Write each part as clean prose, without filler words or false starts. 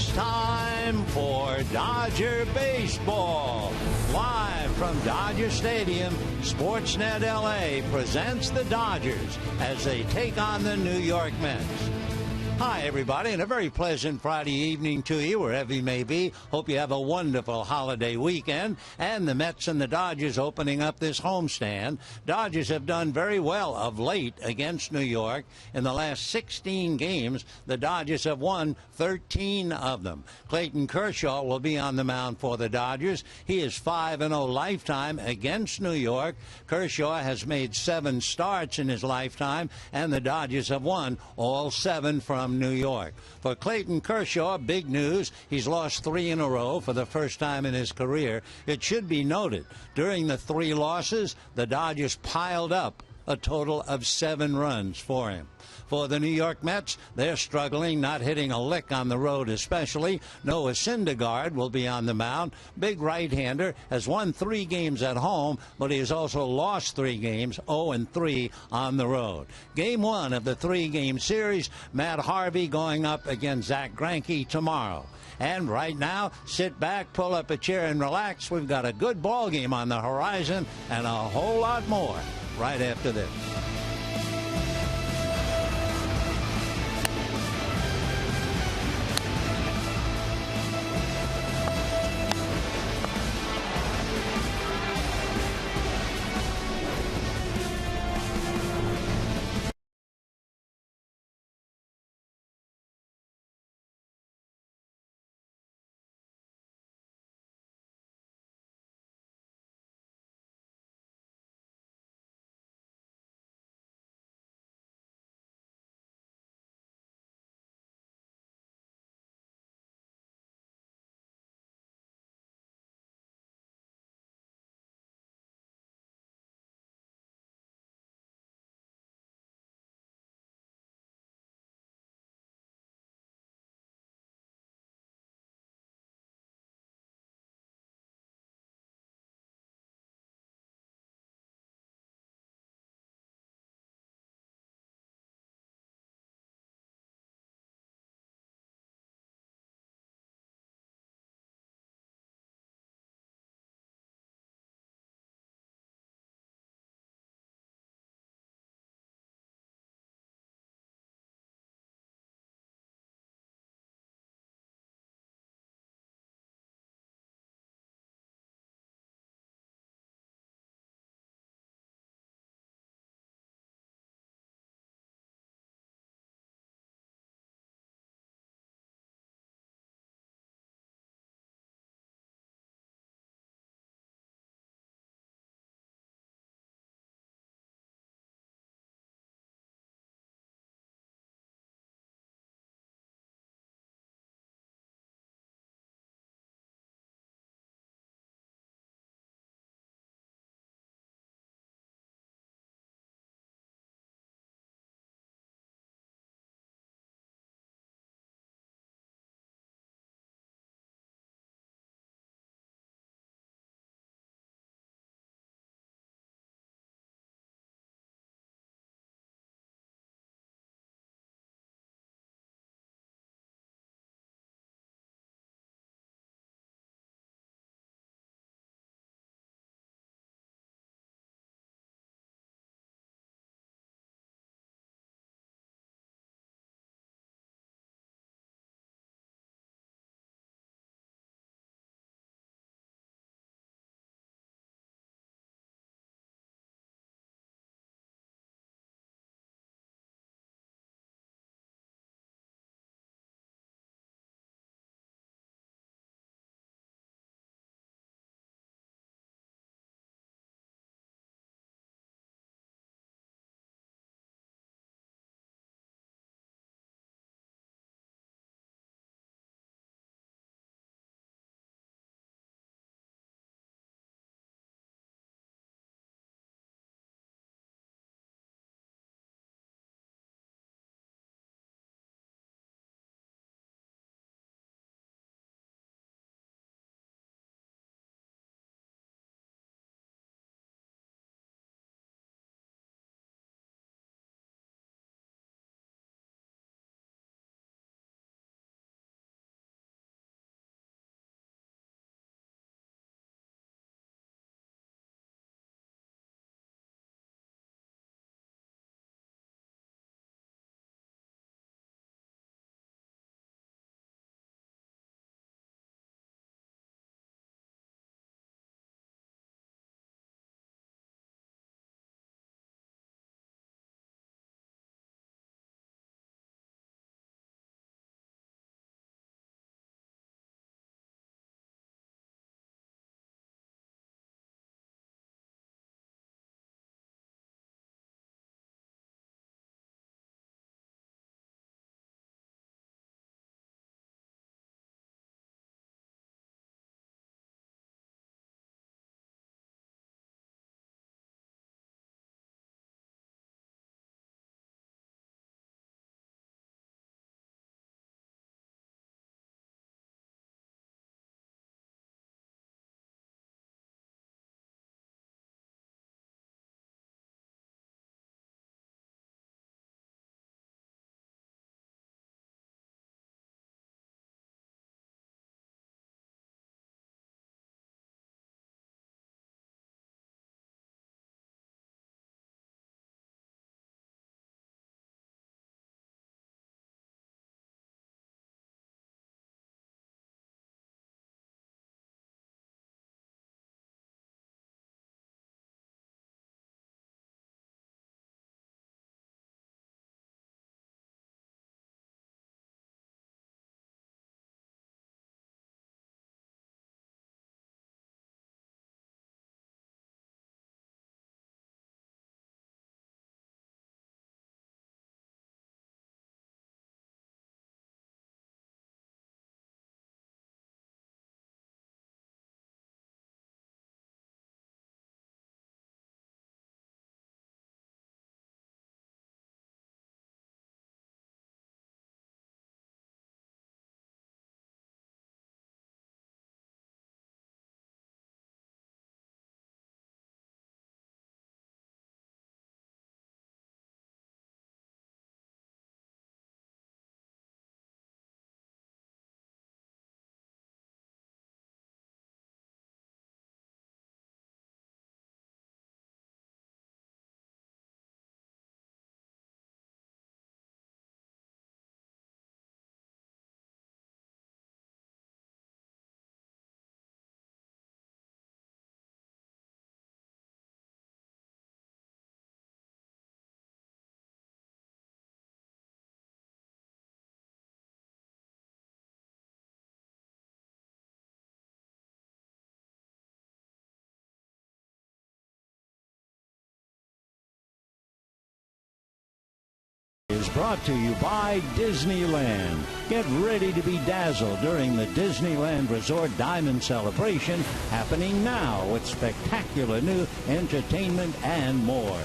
It's time for Dodger Baseball. Live from Dodger Stadium, Sportsnet LA presents the Dodgers as they take on the New York Mets. Hi, everybody, and a very pleasant Friday evening to you, wherever you may be. Hope you have a wonderful holiday weekend. And the Mets and the Dodgers opening up this homestand. Dodgers have done very well of late against New York. In the last 16 games, the Dodgers have won 13 of them. Clayton Kershaw will be on the mound for the Dodgers. He is 5-0 lifetime against New York. Kershaw has made 7 starts in his lifetime, and the Dodgers have won all 7 from New York. For Clayton Kershaw, big news. He's lost 3 in a row for the first time in his career. It should be noted, during the 3 losses, the Dodgers piled up a total of 7 runs for him. For the New York Mets, they're struggling, not hitting a lick on the road especially. Noah Syndergaard will be on the mound. Big right-hander, has won 3 games at home, but he has also lost 3 games, 0-3 on the road. Game 1 of the 3-game series, Matt Harvey going up against Zach Greinke tomorrow. And right now, sit back, pull up a chair, and relax. We've got a good ball game on the horizon and a whole lot more right after this. brought to you by Disneyland. Get ready to be dazzled during the Disneyland Resort Diamond Celebration, happening now with spectacular new entertainment and more.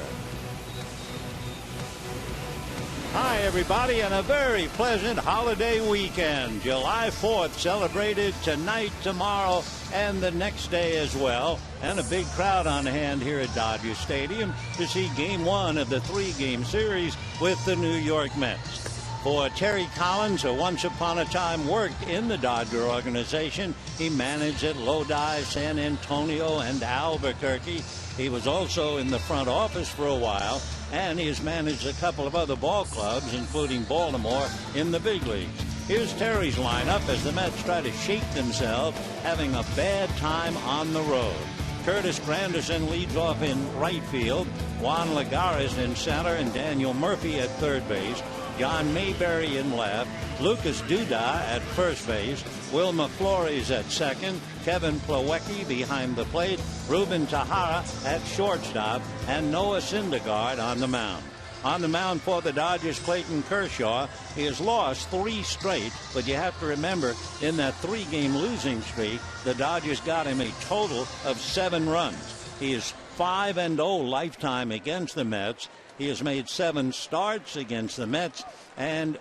Hi, everybody, and a very pleasant holiday weekend. July 4th celebrated tonight, tomorrow, and the next day as well. And a big crowd on hand here at Dodger Stadium to see Game 1 of the 3-game series with the New York Mets. For Terry Collins, who once upon a time worked in the Dodger organization, he managed at Lodi, San Antonio, and Albuquerque. He was also in the front office for a while, and he has managed a couple of other ball clubs, including Baltimore, in the big leagues. Here's Terry's lineup as the Mets try to shake themselves, having a bad time on the road. Curtis Granderson leads off in right field, Juan Lagares in center, and Daniel Murphy at third base. John Mayberry in left, Lucas Duda at first base, Will McFlores at second, Kevin Plawecki behind the plate, Ruben Tejada at shortstop, and Noah Syndergaard on the mound. On the mound for the Dodgers, Clayton Kershaw. He has lost 3 straight, but you have to remember, in that 3-game losing streak, the Dodgers got him a total of 7 runs. He is 5-0 lifetime against the Mets. He has made 7 starts against the Mets, and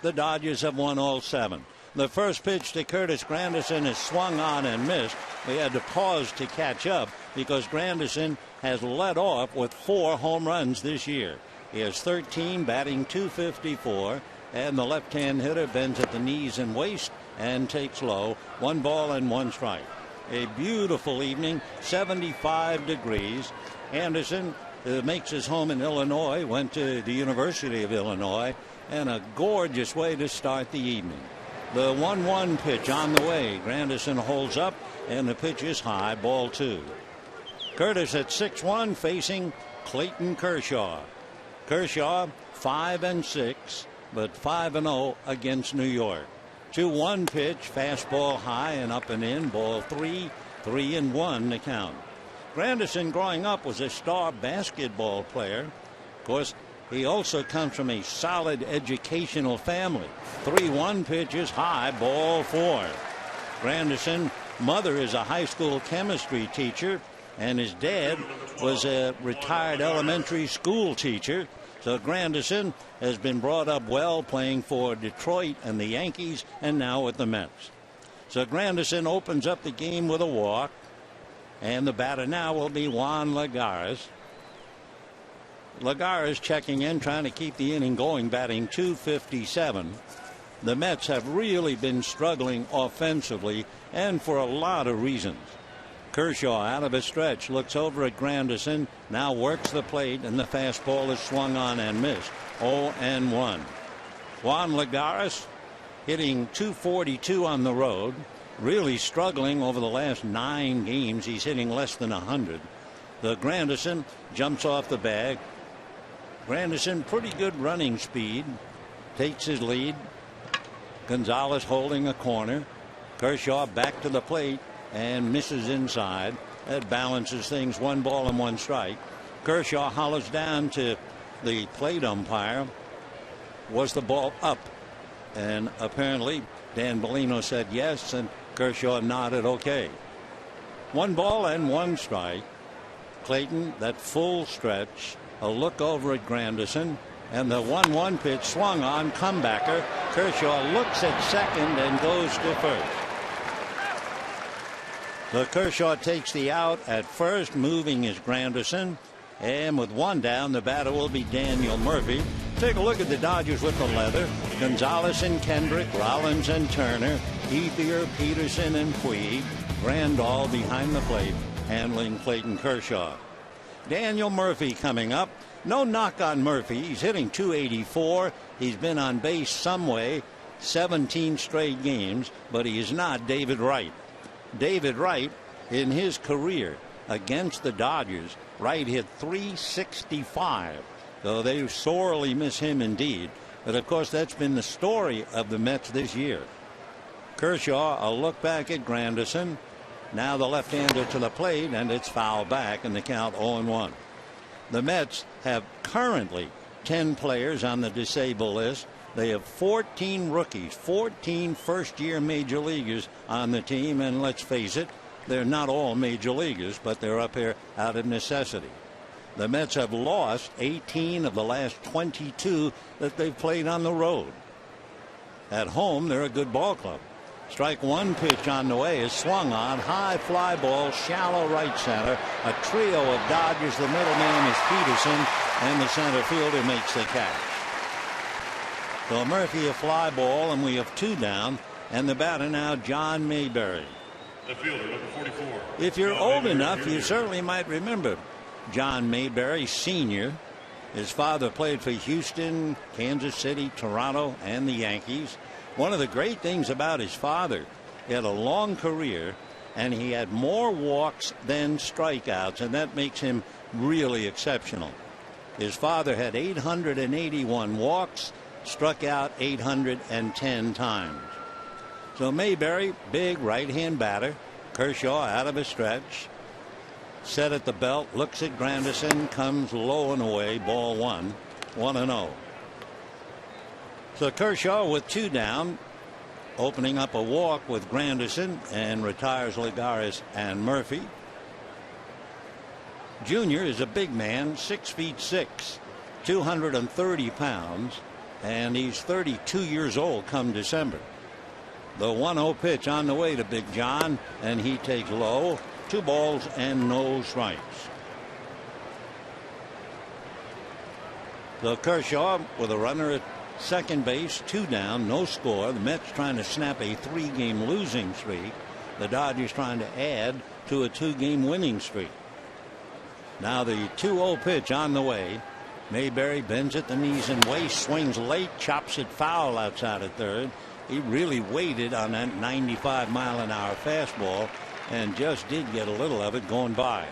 the Dodgers have won all 7. The first pitch to Curtis Granderson is swung on and missed. We had to pause to catch up because Granderson has led off with 4 home runs this year. He has 13, batting .254, and the left-hand hitter bends at the knees and waist and takes low. 1 ball and 1 strike. A beautiful evening, 75 degrees. Anderson makes his home in Illinois, went to the University of Illinois, and a gorgeous way to start the evening. The 1-1 pitch on the way. Granderson holds up, and the pitch is high, ball 2. Curtis at 6-1 facing Clayton Kershaw. Kershaw 5-6, but 5-0 against New York. 2-1 pitch, fastball high and up and in, ball 3, 3-1 to count. Granderson growing up was a star basketball player. Of course, he also comes from a solid educational family. 3-1 pitch is high, ball 4. Granderson, mother is a high school chemistry teacher, and his dad was a retired elementary school teacher. So Granderson has been brought up well, playing for Detroit and the Yankees, and now with the Mets. So Granderson opens up the game with a walk. And the batter now will be Juan Lagares. Lagares checking in, trying to keep the inning going, batting .257. The Mets have really been struggling offensively, and for a lot of reasons. Kershaw out of a stretch, looks over at Granderson, now works the plate, and the fastball is swung on and missed. 0-1. Juan Lagares hitting .242 on the road. Really struggling over the last 9 games. He's hitting less than 100. The Granderson jumps off the bag. Granderson, pretty good running speed, takes his lead. Gonzalez holding a corner. Kershaw back to the plate and misses inside. That balances things. 1 ball and 1 strike. Kershaw hollers down to the plate umpire. Was the ball up? And apparently Dan Bellino said yes, and Kershaw nodded okay. 1 ball and 1 strike. Clayton, that full stretch, a look over at Granderson, and the 1-1 pitch swung on, comebacker. Kershaw looks at second and goes to first. So Kershaw takes the out at first, moving is Granderson, and with 1 down, the batter will be Daniel Murphy. Take a look at the Dodgers with the leather. Gonzalez and Kendrick, Rollins and Turner, Ethier, Peterson and Puig, Grandal behind the plate, handling Clayton Kershaw. Daniel Murphy coming up. No knock on Murphy. He's hitting .284. He's been on base some way, 17 straight games, but he is not David Wright. David Wright, in his career against the Dodgers, Wright hit .365. So they sorely miss him indeed. But of course, that's been the story of the Mets this year. Kershaw, a look back at Granderson. Now the left-hander to the plate, and it's foul back, and the count 0-1. The Mets have currently 10 players on the disabled list. They have 14 rookies, 14 first-year major leaguers on the team. And let's face it, they're not all major leaguers, but they're up here out of necessity. The Mets have lost 18 of the last 22 that they've played on the road. At home, they're a good ball club. Strike one pitch on the way is swung on. High fly ball, shallow right center. A trio of dodgers. The middleman is Peterson, and the center fielder makes the catch. So Murphy a fly ball, and we have 2 down. And the batter now, John Mayberry. The fielder, number 44. If you're old enough, you certainly might remember John Mayberry Sr. His father played for Houston, Kansas City, Toronto, and the Yankees. One of the great things about his father, he had a long career, and he had more walks than strikeouts, and that makes him really exceptional. His father had 881 walks, struck out 810 times. So Mayberry, big right-hand batter. Kershaw out of a stretch. Set at the belt, looks at Granderson, comes low and away, ball 1, 1-0. So Kershaw with 2 down, opening up a walk with Granderson, and retires Lagares and Murphy. Junior is a big man, 6'6", 230 pounds, and he's 32 years old come December. The 1-0 pitch on the way to Big John, and he takes low. 2 balls and no strikes. So Kershaw with a runner at second base, 2 down, no score. The Mets trying to snap a 3-game losing streak. The Dodgers trying to add to a 2-game winning streak. Now the 2-0 pitch on the way. Mayberry bends at the knees and waist, swings late, chops it foul outside of third. He really waited on that 95-mile-an-hour fastball and just did get a little of it going by.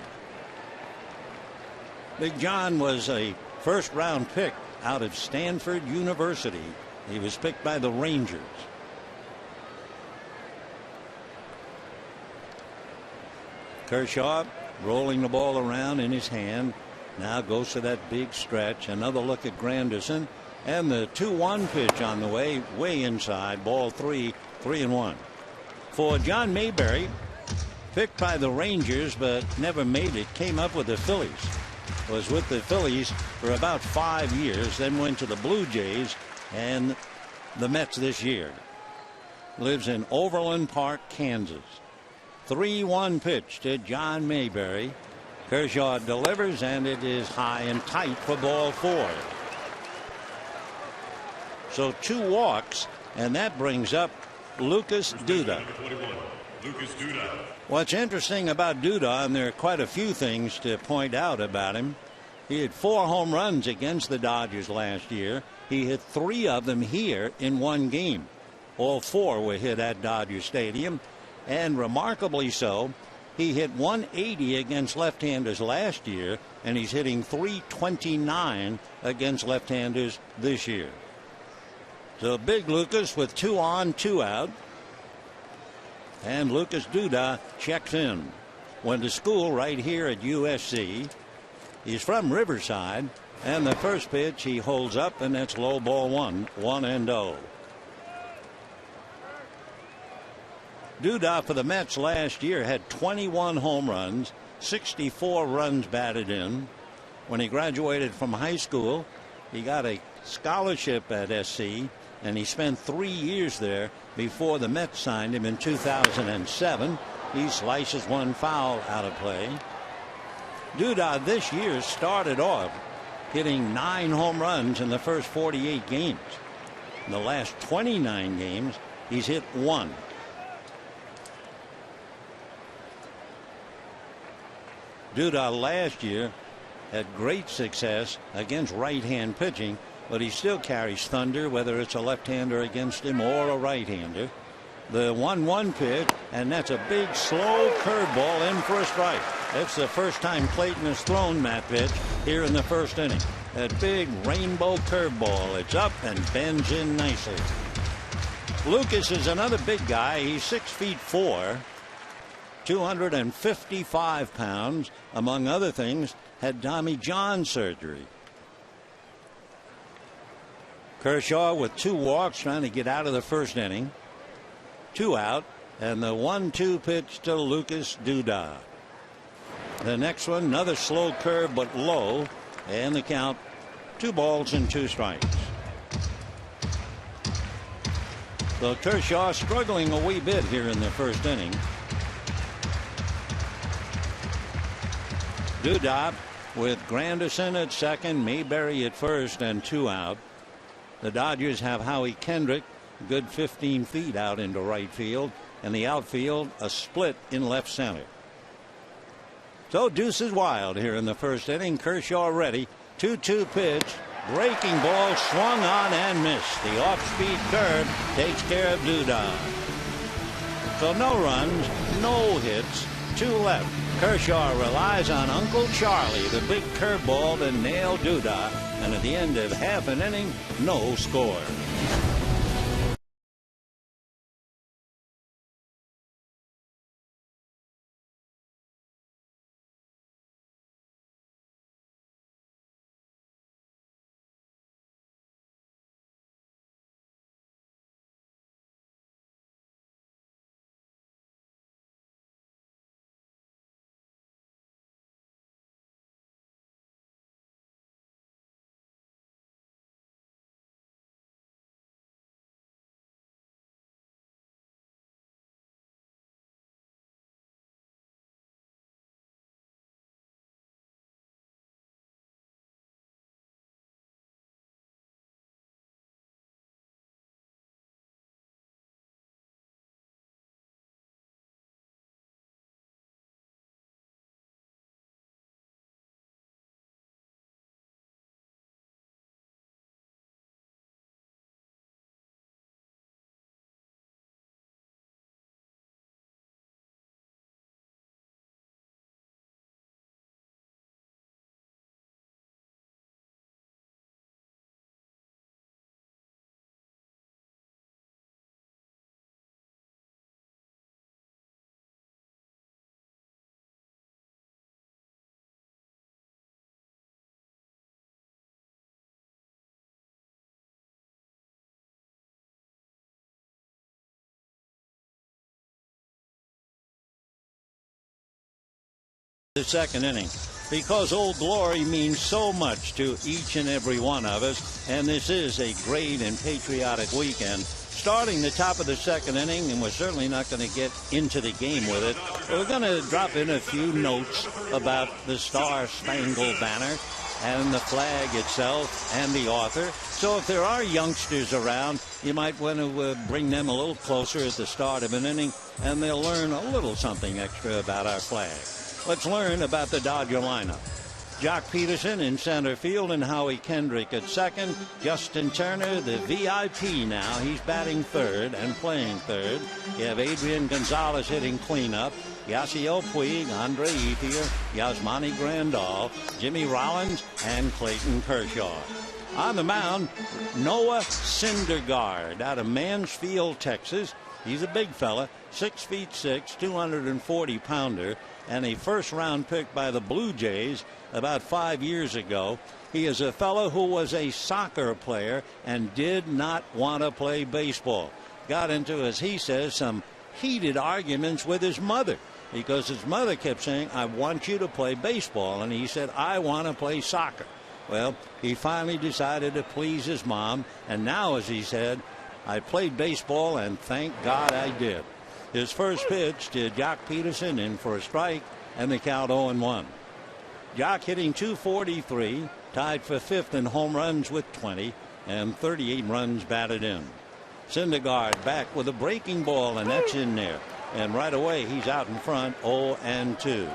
Big John was a first-round pick out of Stanford University. He was picked by the Rangers. Kershaw rolling the ball around in his hand. Now goes to that big stretch. Another look at Granderson. And the 2-1 pitch on the way, way inside. Ball 3, 3-1. For John Mayberry, picked by the Rangers but never made it, came up with the Phillies. Was with the Phillies for about 5 years, then went to the Blue Jays and the Mets this year. Lives in Overland Park, Kansas. 3-1 pitch to John Mayberry. Kershaw delivers, and it is high and tight for ball 4. So 2 walks, and that brings up Lucas Duda. What's interesting about Duda, and there are quite a few things to point out about him, he had 4 home runs against the Dodgers last year. He hit 3 of them here in 1 game. All 4 were hit at Dodger Stadium, and remarkably so, he hit 180 against left-handers last year, and he's hitting 329 against left-handers this year. So big Lucas with 2 on, 2 out. And Lucas Duda checks in. Went to school right here at USC. He's from Riverside. And the first pitch he holds up, and that's low, ball 1, 1-0. Duda for the Mets last year had 21 home runs, 64 runs batted in. When he graduated from high school, he got a scholarship at SC, and he spent 3 years there before the Mets signed him in 2007. He slices 1 foul out of play. Duda this year started off hitting 9 home runs in the first 48 games. In the last 29 games, he's hit 1. Duda last year had great success against right-hand pitching, but he still carries thunder, whether it's a left-hander against him or a right-hander. The 1-1 pitch, and that's a big slow curveball in for a strike. That's the first time Clayton has thrown that pitch here in the first inning. That big rainbow curveball. It's up and bends in nicely. Lucas is another big guy. He's 6'4", 255 pounds. Among other things, had Tommy John surgery. Kershaw with 2 walks trying to get out of the first inning. 2 out, and the 1-2 pitch to Lucas Duda. The next one, another slow curve but low, and the count 2 balls and 2 strikes. So Kershaw struggling a wee bit here in the first inning. Duda with Granderson at second, Mayberry at first, and 2 out. The Dodgers have Howie Kendrick, good 15 feet out into right field, and the outfield a split in left center. So deuce is wild here in the first inning. Kershaw ready. 2-2 pitch. Breaking ball swung on and missed. The off-speed curve takes care of Duda. So no runs, no hits, 2 left. Kershaw relies on Uncle Charlie, the big curveball, to nail Duda. And at the end of half an inning, no score. The second inning, because Old Glory means so much to each and every one of us, and this is a great and patriotic weekend. Starting the top of the second inning, and we're certainly not going to get into the game with it. We're going to drop in a few notes about the Star Spangled Banner and the flag itself and the author. So if there are youngsters around, you might want to bring them a little closer at the start of an inning, and they'll learn a little something extra about our flag. Let's learn about the Dodger lineup. Jock Peterson in center field and Howie Kendrick at second. Justin Turner, the VIP now. He's batting third and playing third. You have Adrian Gonzalez hitting cleanup. Yasiel Puig, Andre Ethier, Yasmani Grandal, Jimmy Rollins, and Clayton Kershaw. On the mound, Noah Syndergaard out of Mansfield, Texas. He's a big fella, 6'6", 240-pounder, and a first-round pick by the Blue Jays about 5 years ago. He is a fellow who was a soccer player and did not want to play baseball. Got into, as he says, some heated arguments with his mother because his mother kept saying, I want you to play baseball. And he said, I want to play soccer. Well, he finally decided to please his mom. And now, as he said, I played baseball and thank God I did. His first pitch to Jock Peterson in for a strike and the count 0-1. Jock hitting .243, tied for fifth in home runs with 20 and 38 runs batted in. Syndergaard back with a breaking ball, and that's in there. And right away he's out in front, 0-2.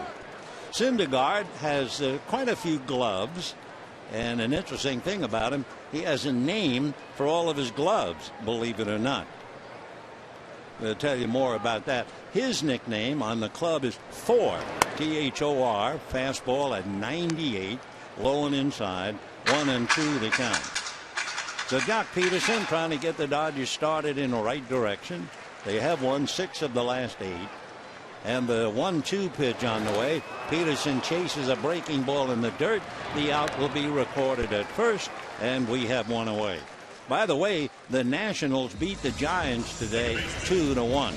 Syndergaard has quite a few gloves, and an interesting thing about him, he has a name for all of his gloves, believe it or not. We'll tell you more about that. His nickname on the club is Thor, T-H-O-R, fastball at 98, low and inside, 1-2 the count. So Jock Peterson trying to get the Dodgers started in the right direction. They have won 6 of the last 8. And the 1-2 pitch on the way. Peterson chases a breaking ball in the dirt. The out will be recorded at first, and we have one away. By the way, the Nationals beat the Giants today 2-1.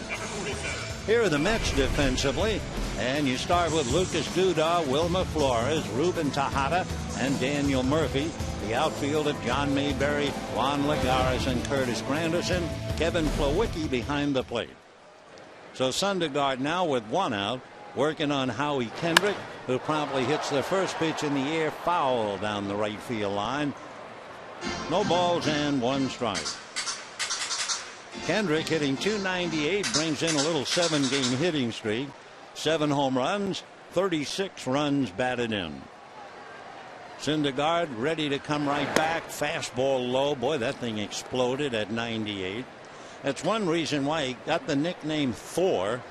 Here are the Mets defensively, and you start with Lucas Duda, Wilmer Flores, Ruben Tejada, and Daniel Murphy. The outfield of John Mayberry, Juan Lagares, and Curtis Granderson. Kevin Plawecki behind the plate. So Syndergaard now with one out, working on Howie Kendrick, who promptly hits the first pitch in the air, foul down the right field line. No balls and one strike. Kendrick hitting .298 brings in a little 7-game hitting streak. 7 home runs, 36 runs batted in. Syndergaard ready to come right back. Fastball low. Boy, that thing exploded at 98. That's one reason why he got the nickname Thor,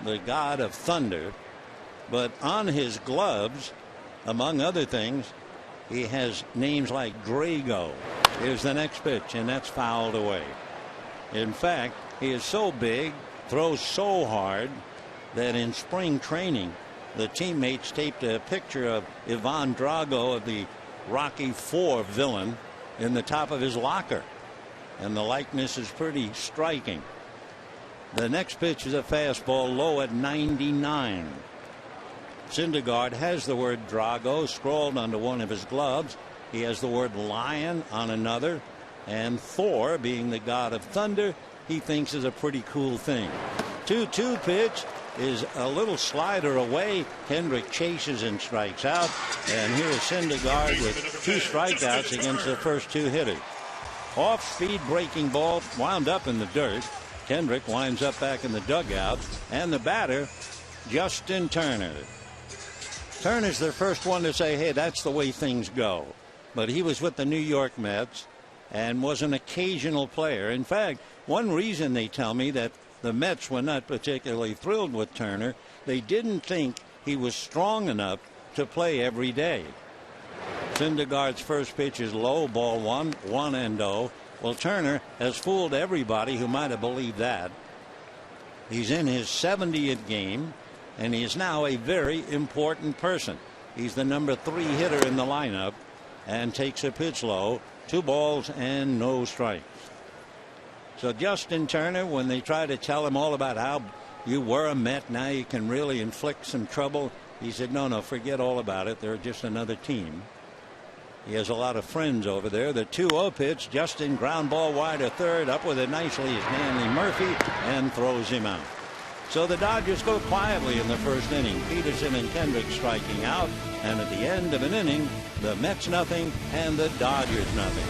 the god of thunder. But on his gloves, among other things, he has names like Drago. Here's the next pitch, and that's fouled away. In fact, he is so big, throws so hard, that in spring training, the teammates taped a picture of Ivan Drago, of the Rocky IV villain, in the top of his locker. And the likeness is pretty striking. The next pitch is a fastball low at 99. Syndergaard has the word Drago scrawled onto one of his gloves. He has the word lion on another. And Thor, being the god of thunder, he thinks is a pretty cool thing. 2-2 pitch is a little slider away. Kendrick chases and strikes out. And here is Syndergaard with 2 strikeouts against the first 2 hitters. Off-speed breaking ball wound up in the dirt. Kendrick winds up back in the dugout. And the batter, Justin Turner. Turner's the first one to say, hey, that's the way things go. But he was with the New York Mets and was an occasional player. In fact, one reason they tell me that the Mets were not particularly thrilled with Turner, they didn't think he was strong enough to play every day. Syndergaard's first pitch is low, ball 1, 1-0. Well, Turner has fooled everybody who might have believed that. He's in his 70th game, and he is now a very important person. He's the number 3 hitter in the lineup and takes a pitch low. 2 balls and no strikes. So Justin Turner, when they try to tell him all about how you were a Met, now you can really inflict some trouble, he said, no, forget all about it. They're just another team. He has a lot of friends over there. The 2-0 pitch, Justin ground ball wide to third. Up with it nicely is Manley Murphy and throws him out. So the Dodgers go quietly in the first inning. Peterson and Kendrick striking out. And at the end of an inning, the Mets nothing and the Dodgers nothing.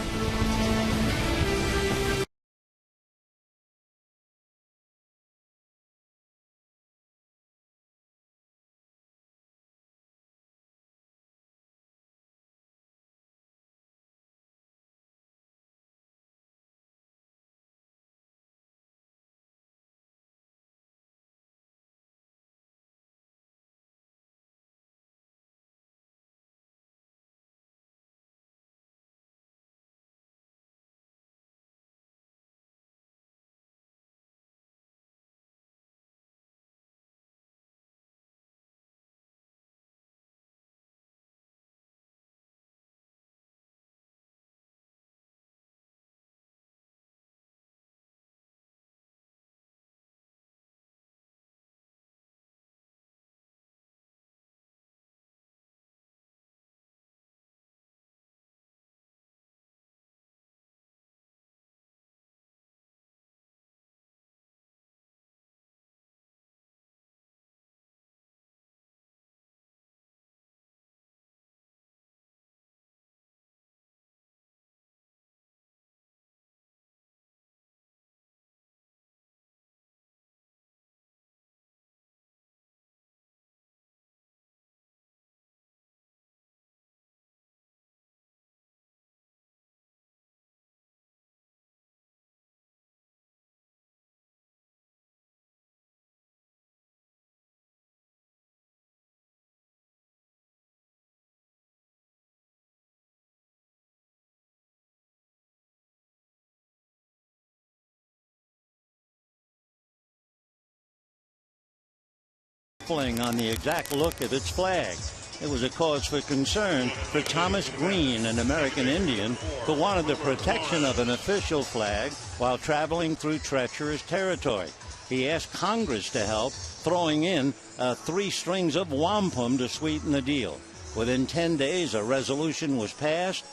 On the exact look of its flag. it was a cause for concern for Thomas Green, an American Indian who wanted the protection of an official flag while traveling through treacherous territory. He asked Congress to help, throwing in 3 strings of wampum to sweeten the deal. Within 10 days, a resolution was passed,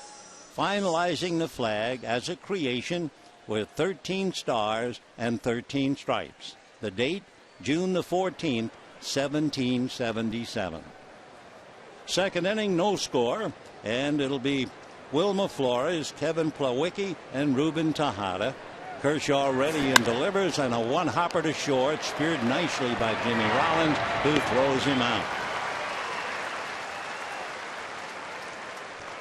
finalizing the flag as a creation with 13 stars and 13 stripes. The date, June the 14th, 1777. Second inning, no score, and it'll be Wilmer Flores, Kevin Plawecki, and Ruben Tejada. Kershaw ready and delivers, and a one-hopper to short, speared nicely by Jimmy Rollins, who throws him out.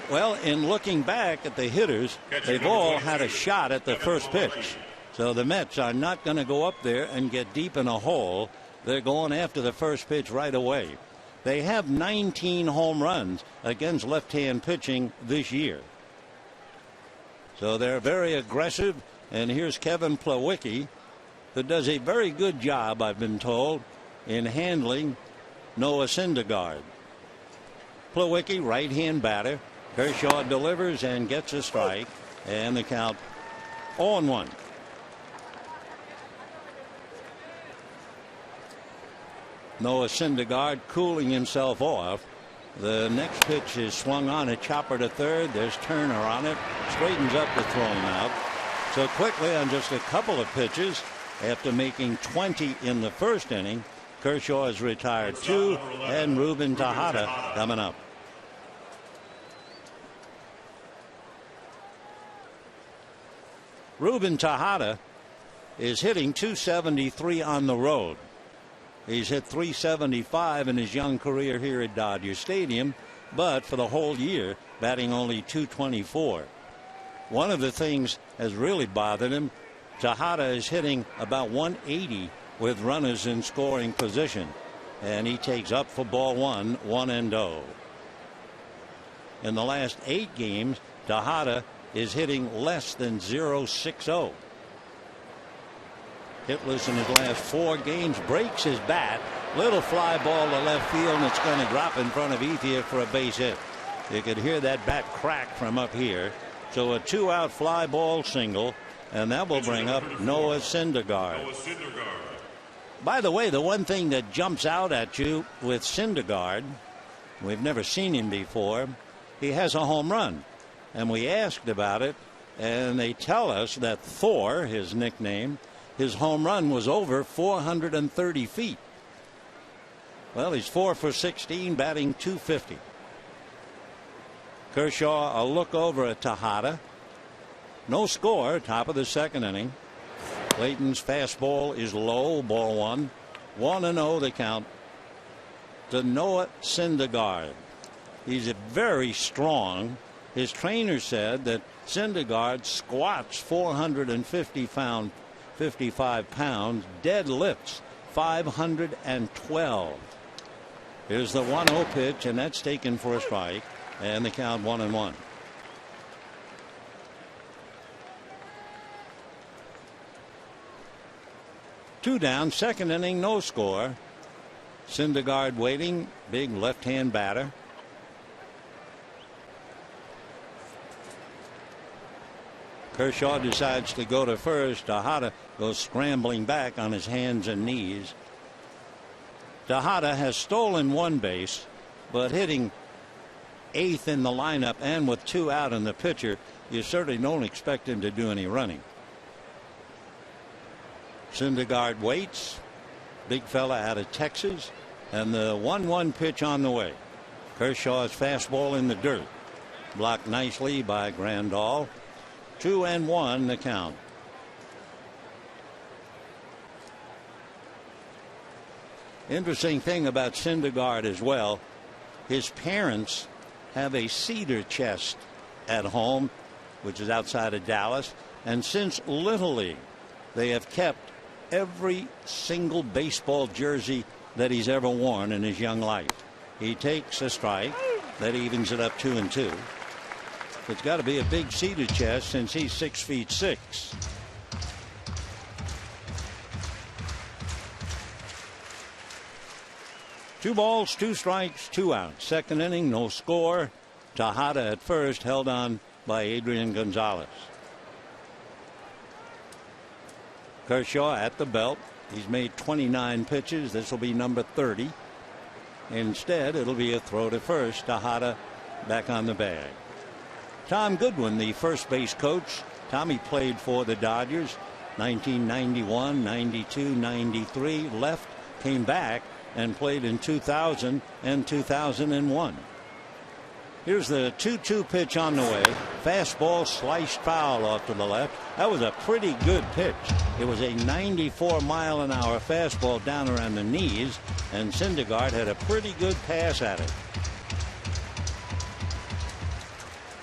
Well, in looking back at the hitters, they've all had a shot at the first pitch. So the Mets are not going to go up there and get deep in a hole. They're going after the first pitch right away. They have 19 home runs against left-hand pitching this year. So they're very aggressive. And here's Kevin Plawecki, who does a very good job, I've been told, in handling Noah Syndergaard. Plawecki, right-hand batter. Kershaw delivers and gets a strike, and the count 0-1. Noah Syndergaard cooling himself off. The next pitch is swung on, a chopper to third. There's Turner on it, straightens up to throw him out. So quickly, on just a couple of pitches, after making 20 in the first inning, Kershaw has retired 2, and Ruben Tejada coming up. Ruben Tejada is hitting .273 on the road. He's hit .375 in his young career here at Dodger Stadium, but for the whole year, batting only .224. One of the things has really bothered him. Tejada is hitting about .180 with runners in scoring position, and he takes up for ball 1, 1-0. In the last 8 games, Tejada is hitting less than .060. Hitless in his last 4 games, breaks his bat. Little fly ball to left field, and it's going to drop in front of Ethier for a base hit. You could hear that bat crack from up here. So a 2-out fly ball single, and that will bring up Noah Syndergaard. By the way, the one thing that jumps out at you with Syndergaard, we've never seen him before, he has a home run. And we asked about it, and they tell us that Thor, his nickname, his home run was over 430 feet. Well, he's 4 for 16, batting .250. Kershaw, a look over at Tejada. No score, top of the second inning. Clayton's fastball is low, ball 1. 1-0 the count to Noah Syndergaard. He's very strong. His trainer said that Syndergaard squats 455 pounds, deadlifts 512. Here's the 1-0 pitch, and that's taken for a strike, and the count 1-1. Two down, second inning, no score. Syndergaard waiting, big left-hand batter. Kershaw decides to go to first. Tejada goes scrambling back on his hands and knees. Tejada has stolen 1 base, but hitting 8th in the lineup, and with 2 out in the pitcher, you certainly don't expect him to do any running. Syndergaard waits. Big fella out of Texas, and the 1-1 pitch on the way. Kershaw's fastball in the dirt, blocked nicely by Grandal. 2-1 the count. Interesting thing about Syndergaard as well, his parents have a cedar chest at home, which is outside of Dallas, and since Little League they have kept every single baseball jersey that he's ever worn in his young life. He takes a strike that evens it up 2-2. It's got to be a big cedar chest since he's 6'6". 2 balls, 2 strikes, 2 outs. Second inning, no score. Tejada at first, held on by Adrian Gonzalez. Kershaw at the belt. He's made 29 pitches. This will be number 30. Instead, it'll be a throw to first. Tejada back on the bag. Tom Goodwin, the first base coach. Tommy played for the Dodgers 1991, 92, 93. Left, came back, and played in 2000 and 2001. Here's the 2-2 pitch on the way. Fastball sliced foul off to the left. That was a pretty good pitch. It was a 94-mile-an-hour fastball down around the knees, and Syndergaard had a pretty good pass at it.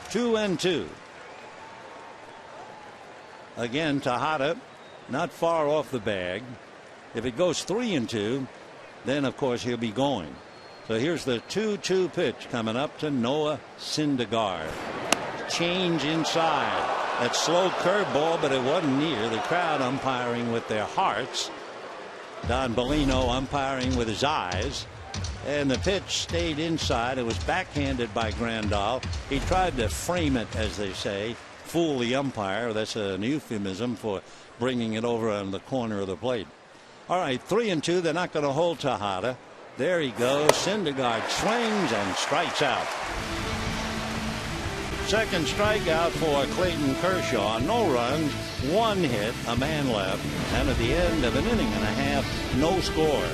2-2. Again, Tejada not far off the bag. If it goes 3-2, then of course he'll be going. So here's the 2-2 pitch coming up to Noah Syndergaard. Change inside. That slow curveball, but it wasn't near. The crowd umpiring with their hearts. Don Bellino umpiring with his eyes. And the pitch stayed inside. It was backhanded by Grandal. He tried to frame it, as they say, fool the umpire. That's an euphemism for bringing it over on the corner of the plate. All right, 3-2. They're not going to hold Tejada. There he goes. Syndergaard swings and strikes out. Second strikeout for Clayton Kershaw. No runs, 1 hit, a man left, and at the end of an inning and a half, no score.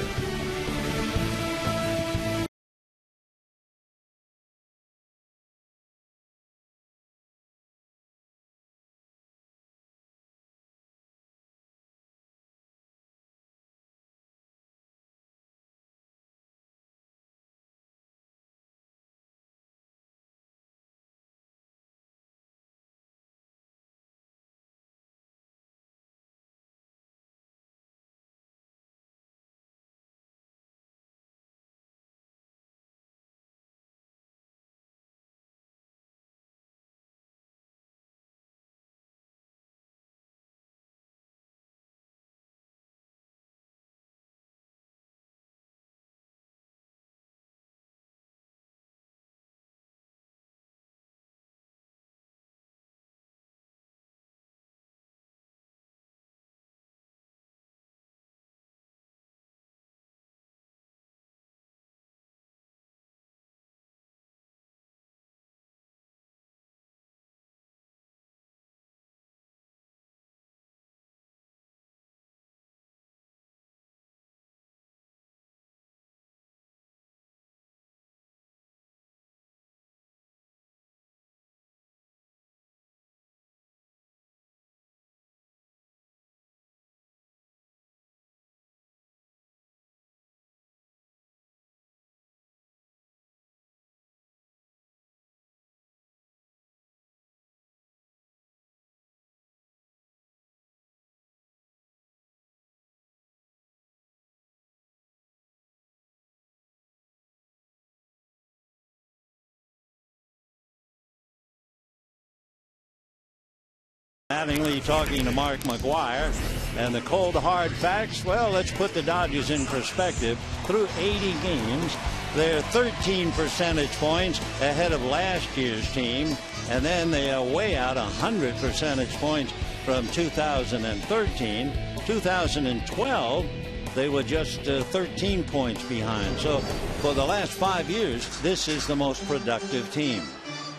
Mattingly talking to Mark McGwire, and the cold hard facts. Well, let's put the Dodgers in perspective. Through 80 games, they're 13 percentage points ahead of last year's team, and then they are way out 100 percentage points from 2013. 2012, they were just 13 points behind. So for the last 5 years, this is the most productive team.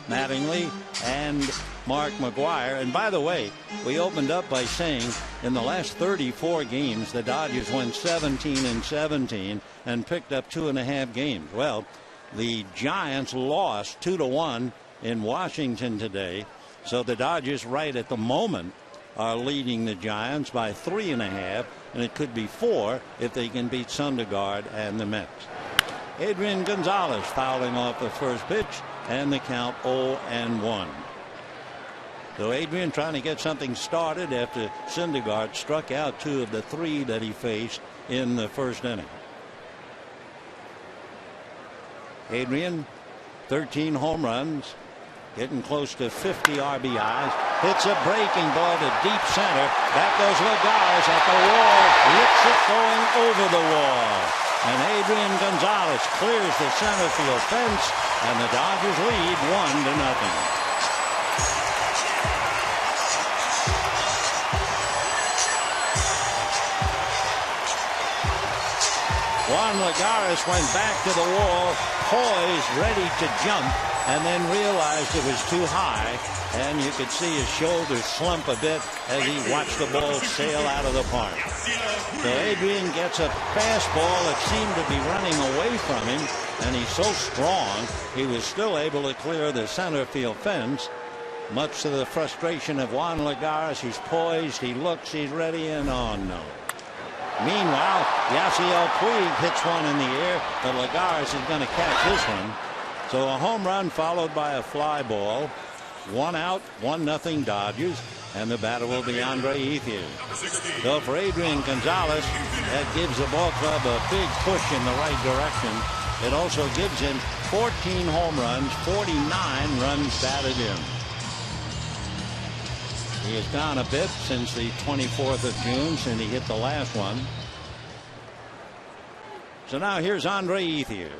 Mattingly and Mark McGwire. And by the way, we opened up by saying in the last 34 games, the Dodgers went 17-17 and picked up 2.5 games. Well, the Giants lost 2-1 in Washington today. So the Dodgers right at the moment are leading the Giants by 3.5, and it could be 4 if they can beat Syndergaard and the Mets. Adrian Gonzalez fouling off the first pitch, and the count 0-1. So Adrian trying to get something started after Syndergaard struck out 2 of the 3 that he faced in the first inning. Adrian, 13 home runs, getting close to 50 RBIs. Hits a breaking ball to deep center. Back goes Lagares at the wall. Hits it going over the wall. And Adrian Gonzalez Gonzalez clears the center field fence, and the Dodgers lead 1-0. Juan Lagares went back to the wall, poised, ready to jump, and then realized it was too high, and you could see his shoulders slump a bit as he watched the ball sail out of the park. So Adrian gets a fastball that seemed to be running away from him, and he's so strong he was still able to clear the center field fence, much to the frustration of Juan Lagares. He's poised, he looks, he's ready, and oh no. Meanwhile, Yasiel Puig hits one in the air, but Lagares is going to catch this one. So a home run followed by a fly ball. 1 out, 1-0 Dodgers, and the batter will be Andre Ethier. So for Adrian Gonzalez, that gives the ball club a big push in the right direction. It also gives him 14 home runs, 49 runs batted in. He has gone a bit since the 24th of June, since he hit the last one. So now here's Andre Ethier.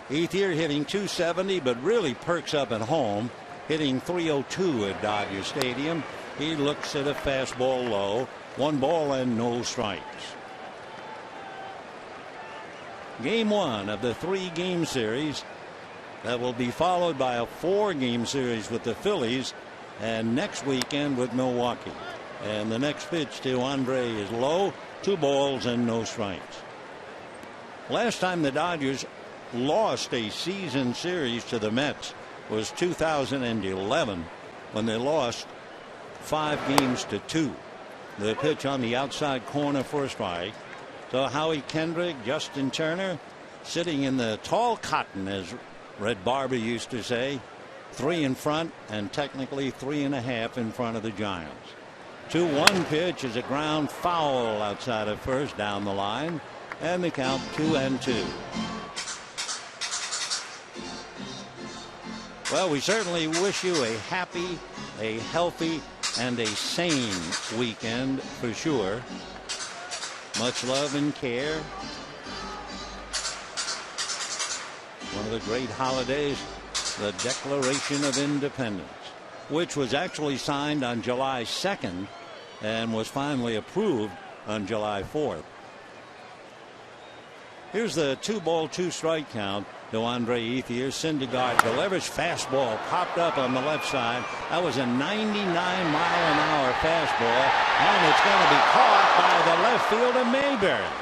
Ethier hitting .270, but really perks up at home, hitting .302 at Dodger Stadium. He looks at a fastball low, 1 ball and no strikes. Game 1 of the 3-game series that will be followed by a 4-game series with the Phillies, and next weekend with Milwaukee. And the next pitch to Andre is low, 2 balls and no strikes. Last time the Dodgers lost a season series to the Mets was 2011, when they lost 5-2. The pitch on the outside corner for a strike. So Howie Kendrick, Justin Turner sitting in the tall cotton, as Red Barber used to say, 3 in front and technically 3.5 in front of the Giants. 2-1 pitch is a ground foul outside of first, down the line, and the count 2-2. Well, we certainly wish you a happy, a healthy, and a sane weekend for sure. Much love and care. One of the great holidays, the Declaration of Independence, which was actually signed on July 2nd and was finally approved on July 4th. Here's the 2-ball, 2-strike count to Andre Ethier. Syndergaard delivers, fastball popped up on the left side. That was a 99-mile-an-hour fastball, and it's going to be caught by the left fielder Mayberry.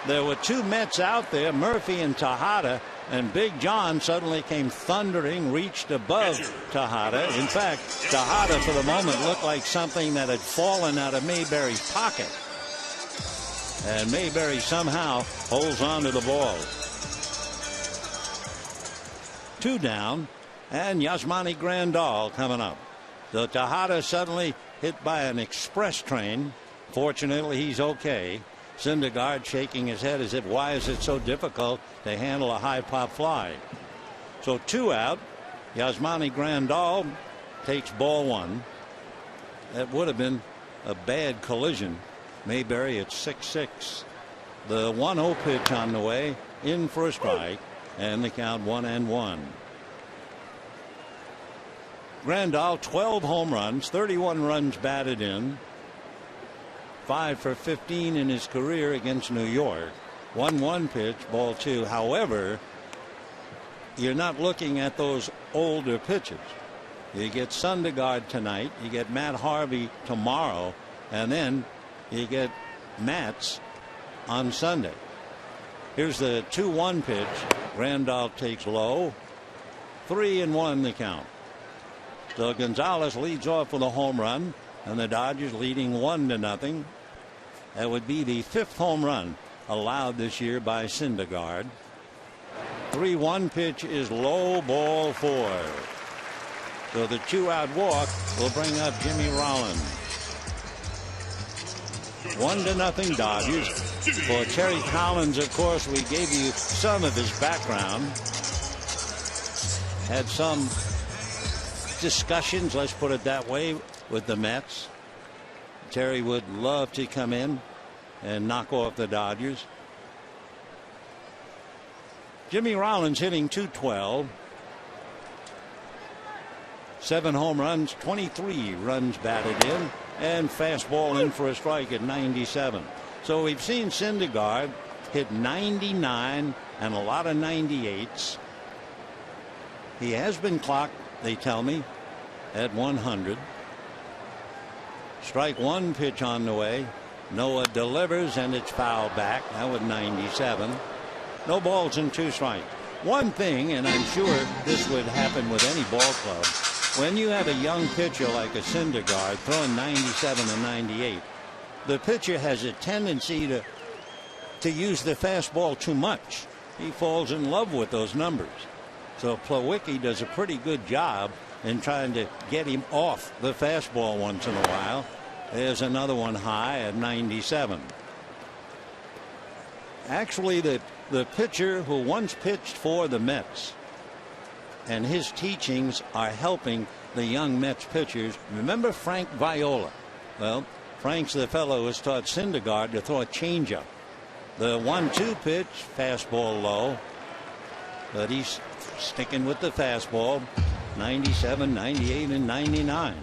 There were 2 Mets out there, Murphy and Tejada, and Big John suddenly came thundering, reached above Tejada. In fact, Tejada for the moment looked like something that had fallen out of Mayberry's pocket. And Mayberry somehow holds on to the ball. 2 down, and Yasmani Grandal coming up. The Tejada suddenly hit by an express train. Fortunately, he's okay. Syndergaard shaking his head as if, why is it so difficult to handle a high pop fly? So 2 out. Yasmani Grandal takes ball 1. That would have been a bad collision. Mayberry at 6-6. The 1-0 pitch on the way, in for a strike, and the count 1-1. Grandal, 12 home runs, 31 runs batted in, 5 for 15 in his career against New York. 1-1 pitch, ball 2. However, you're not looking at those older pitches. You get Syndergaard tonight, you get Matt Harvey tomorrow, and then you get Matz on Sunday. Here's the 2-1 pitch. Grandal takes low. 3-1 the count. So Gonzalez leads off with a home run, and the Dodgers leading 1-0. That would be the 5th home run allowed this year by Syndergaard. 3-1 pitch is low, ball 4. So the 2-out walk will bring up Jimmy Rollins. 1-0 Dodgers. For Terry Collins, of course, we gave you some of his background. Had some discussions, let's put it that way, with the Mets. Terry would love to come in and knock off the Dodgers. Jimmy Rollins hitting .212. 7 home runs, 23 runs batted in, and fastball in for a strike at 97. So we've seen Syndergaard hit 99 and a lot of 98s. He has been clocked, they tell me, at 100. Strike one pitch on the way. Noah delivers and it's fouled back. Now with 97. No balls and 2 strikes. One thing, and I'm sure this would happen with any ball club, when you have a young pitcher like a Syndergaard throwing 97 and 98, the pitcher has a tendency to use the fastball too much. He falls in love with those numbers. So Plawecki does a pretty good job in trying to get him off the fastball once in a while. There's another one high at 97. Actually, the pitcher who once pitched for the Mets, and his teachings are helping the young Mets pitchers. Remember Frank Viola? Well, Frank's the fellow who's taught Syndergaard to throw a changeup. The 1-2 pitch, fastball low, but he's sticking with the fastball. 97, 98, and 99.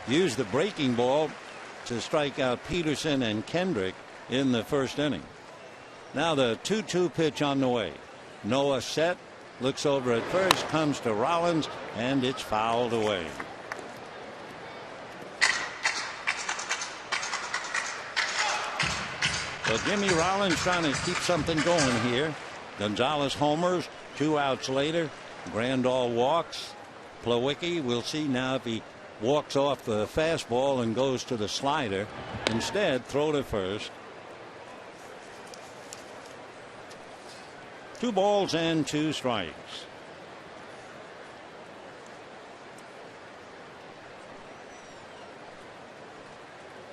Used the breaking ball to strike out Peterson and Kendrick in the first inning. Now the 2-2 pitch on the way. Noah set, looks over at first, comes to Rollins, and it's fouled away. So Jimmy Rollins trying to keep something going here. Gonzalez homers, 2 outs later. Grandal walks. Plawecki, we'll see now if he walks off the fastball and goes to the slider. Instead, throw to first. 2 balls and 2 strikes.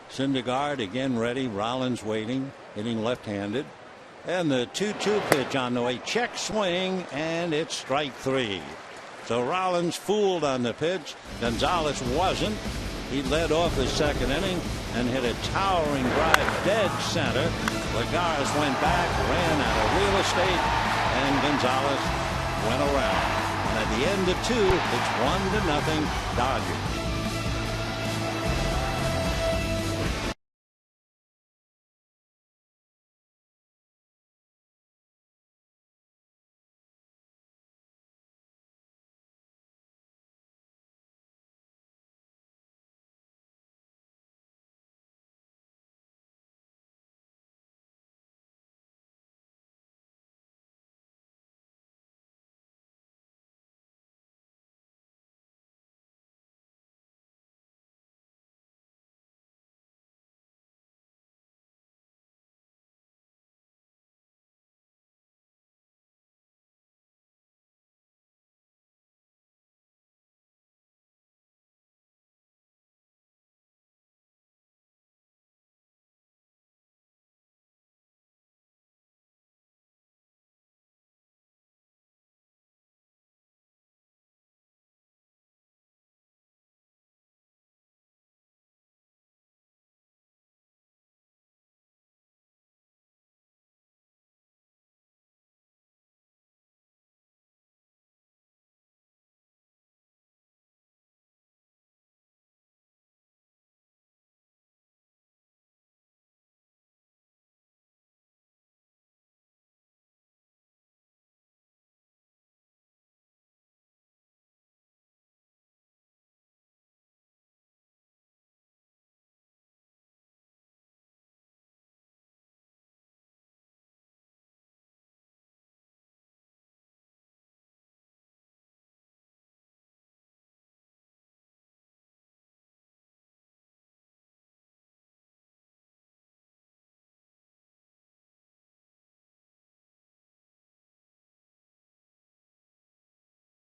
Syndergaard again ready. Rollins waiting, hitting left-handed. And the 2-2 pitch on the way. Check swing, and it's strike 3. So Rollins fooled on the pitch. Gonzalez wasn't. He led off the second inning and hit a towering drive dead center. Lagares went back, ran out of real estate, and Gonzalez went around. And at the end of 2, it's 1-0 Dodgers.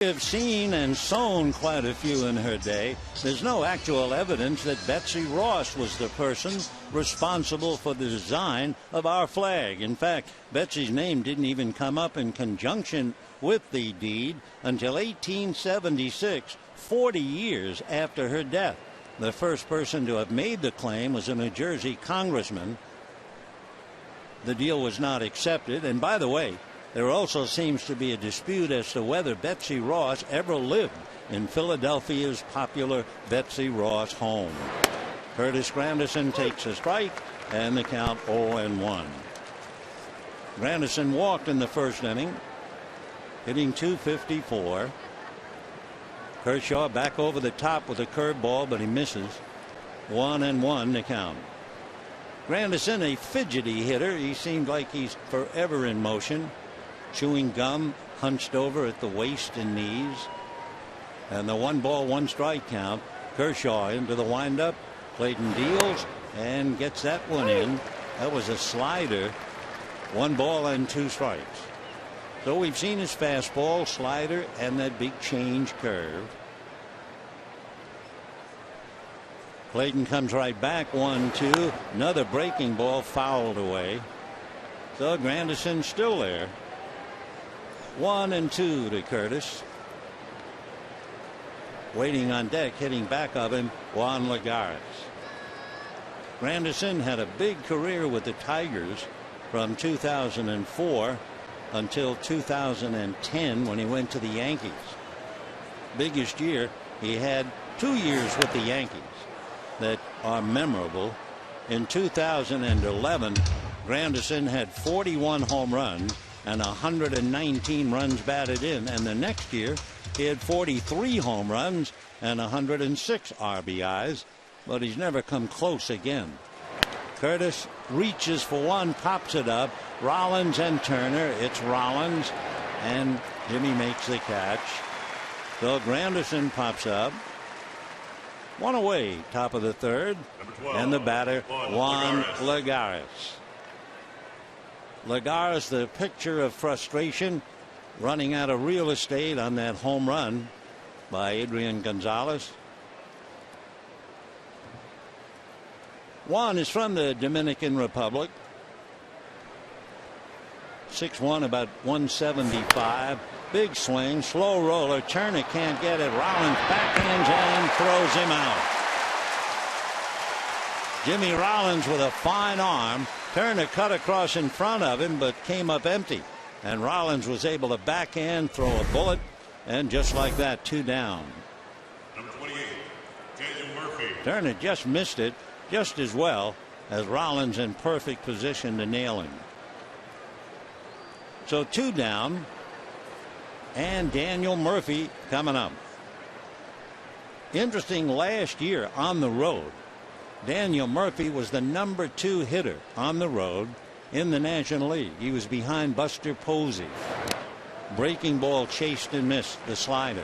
Have seen and sown quite a few in her day. There's no actual evidence that Betsy Ross was the person responsible for the design of our flag. In fact, Betsy's name didn't even come up in conjunction with the deed until 1876, 40 years after her death. The first person to have made the claim was a New Jersey congressman. The deal was not accepted. And by the way, there also seems to be a dispute as to whether Betsy Ross ever lived in Philadelphia's popular Betsy Ross home. Curtis Granderson takes a strike, and the count 0-1. Granderson walked in the first inning, hitting .254. Kershaw back over the top with a curveball, but he misses. 1-1 to count. Granderson, a fidgety hitter. He seemed like he's forever in motion, chewing gum, hunched over at the waist and knees. And the 1-ball, 1-strike count. Kershaw into the windup. Clayton deals and gets that one in. That was a slider. 1 ball and 2 strikes. So we've seen his fastball, slider, and that big change curve. Clayton comes right back. 1-2. Another breaking ball fouled away. So Granderson still there. 1-2 to Curtis. Waiting on deck, hitting back of him, Juan Lagares. Granderson had a big career with the Tigers from 2004 until 2010 when he went to the Yankees. Biggest year, he had 2 years with the Yankees that are memorable. In 2011, Granderson had 41 home runs and 119 runs batted in, and the next year he had 43 home runs and 106 RBIs, but he's never come close again. Curtis reaches for one, pops it up. Rollins and Turner. It's Rollins, and Jimmy makes the catch. So Granderson pops up. 1 away, top of the third, and the batter Juan Lagares. Lagares, the picture of frustration, running out of real estate on that home run by Adrian Gonzalez. Juan is from the Dominican Republic. 6'1", about 175. Big swing, slow roller. Turner can't get it. Rollins backhands and throws him out. Jimmy Rollins with a fine arm. Turner cut across in front of him, but came up empty. And Rollins was able to backhand, throw a bullet, and just like that, 2 down. Number 28, Daniel Murphy. Turner just missed it just as well as Rollins in perfect position to nail him. So 2 down, and Daniel Murphy coming up. Interesting, last year on the road, Daniel Murphy was the number 2 hitter on the road in the National League. He was behind Buster Posey. Breaking ball chased and missed the slider.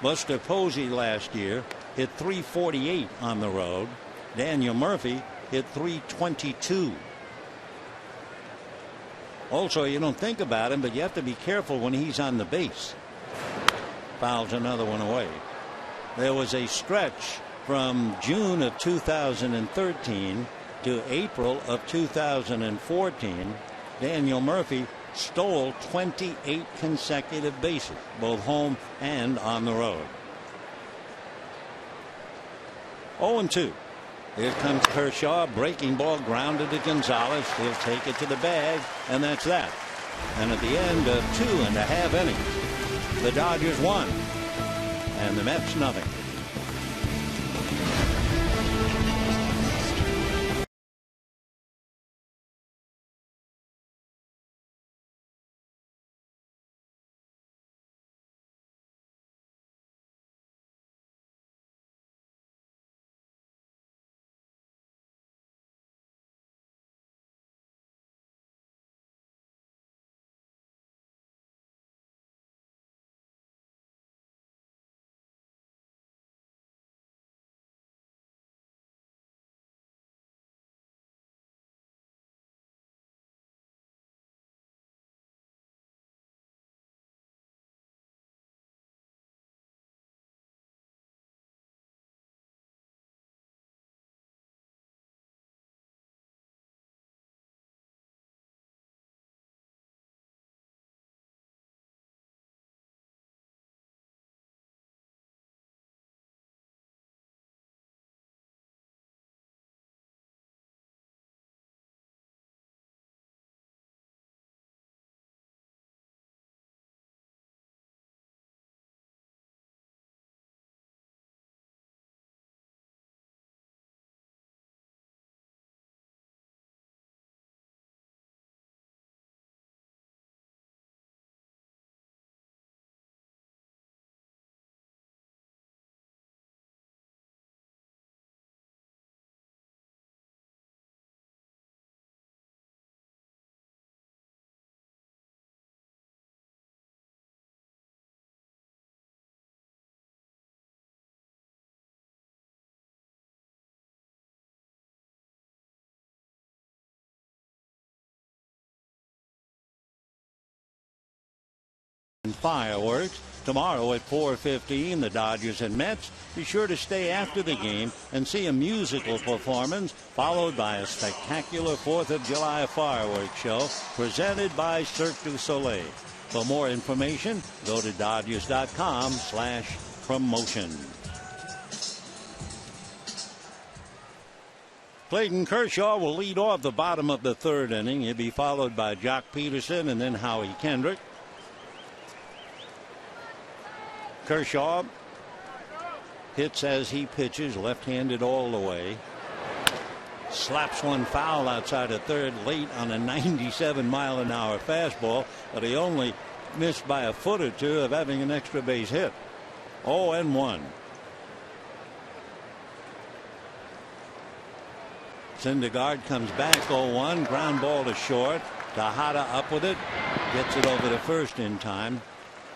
Buster Posey last year hit .348 on the road. Daniel Murphy hit .322. Also, you don't think about him, but you have to be careful when he's on the base. Fouls another one away. There was a stretch from June of 2013 to April of 2014. Daniel Murphy stole 28 consecutive bases, both home and on the road. 0-2. Here comes Kershaw. Breaking ball grounded to Gonzalez. He'll take it to the bag, and that's that. And at the end of 2.5 innings, the Dodgers won, and the Mets nothing. fireworks. Tomorrow at 4:15, the Dodgers and Mets. Be sure to stay after the game and see a musical performance, followed by a spectacular 4th of July fireworks show presented by Cirque du Soleil. For more information, go to Dodgers.com/promotion. Clayton Kershaw will lead off the bottom of the 3rd inning. He'll be followed by Jock Peterson and then Howie Kendrick. Kershaw hits as he pitches, left-handed all the way. Slaps one foul outside of 3rd late on a 97-mile-an-hour fastball, but he only missed by a foot or two of having an extra base hit. 0-1. Syndergaard comes back 0-1. Ground ball to short. Tejada up with it. Gets it over to first in time.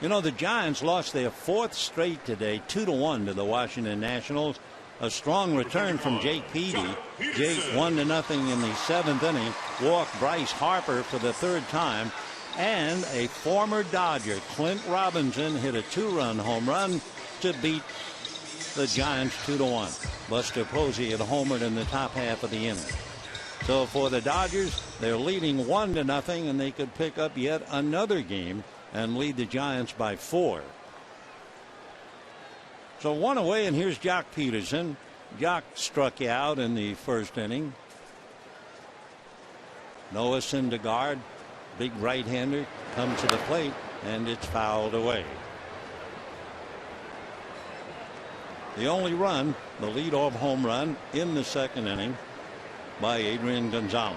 You know, the Giants lost their 4th straight today, 2-1 to the Washington Nationals. A strong return from Jake Peavy. Jake 1-0 in the 7th inning. Walked Bryce Harper for the 3rd time. And a former Dodger, Clint Robinson, hit a 2-run home run to beat the Giants 2-1. Buster Posey had homered in the top half of the inning. So for the Dodgers, they're leading 1-0, and they could pick up yet another game and lead the Giants by 4. So 1 away, and here's Jock Peterson. Jock struck out in the 1st inning. Noah Syndergaard, big right-hander, comes to the plate, and it's fouled away. The only run, the leadoff home run in the 2nd inning by Adrian Gonzalez.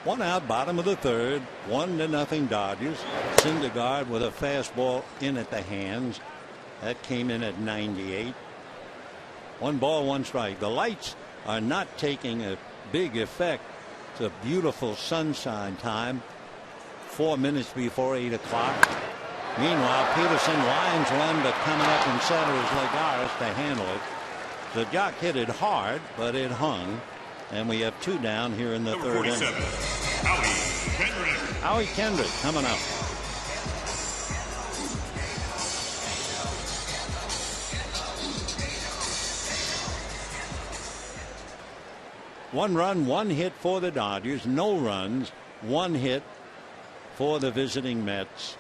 1 out, bottom of the 3rd, 1-0 Dodgers. Syndergaard with a fastball in at the hands. That came in at 98. 1 ball, 1 strike. The lights are not taking a big effect. It's a beautiful sunshine time. 4 minutes before 8 o'clock. Meanwhile, Peterson lines one, but coming up in center is Lagares to handle it. So Jock hit it hard, but it hung. And we have 2 down here in the 3rd inning. Howie Kendrick coming up. One run, 1 hit for the Dodgers. No runs, 1 hit for the visiting Mets.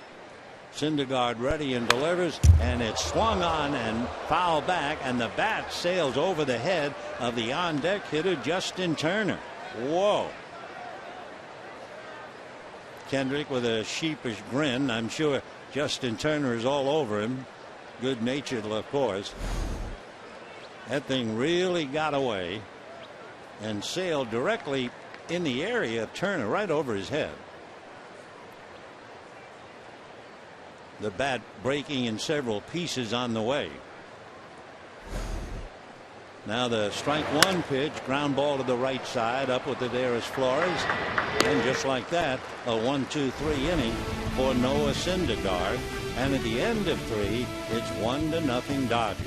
Syndergaard ready and delivers, and it's swung on and foul back, and the bat sails over the head of the on-deck hitter Justin Turner. Whoa. Kendrick with a sheepish grin. I'm sure Justin Turner is all over him. Good-natured, of course. That thing really got away and sailed directly in the area of Turner, right over his head. The bat breaking in several pieces on the way. Now the strike 1 pitch, ground ball to the right side, up with Adair's Flores, and just like that, a 1-2-3 inning for Noah Syndergaard, and at the end of 3, it's 1-0 Dodgers.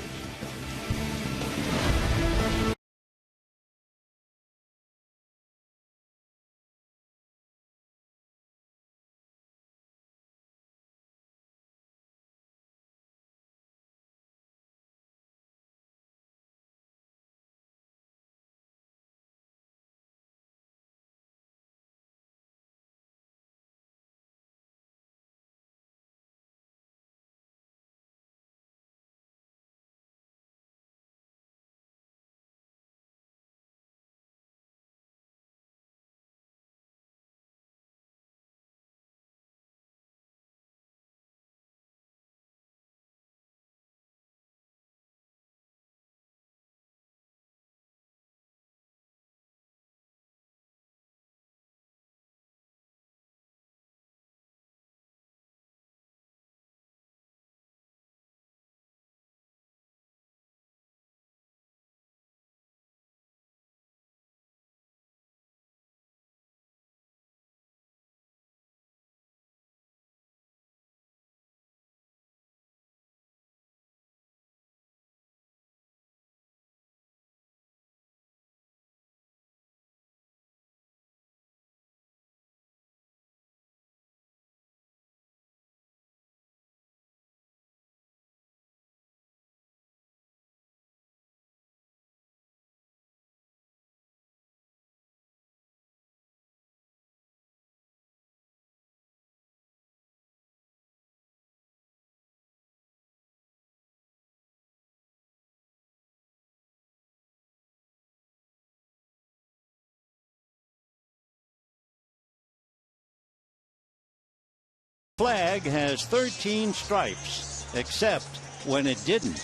flag has 13 stripes, except when it didn't.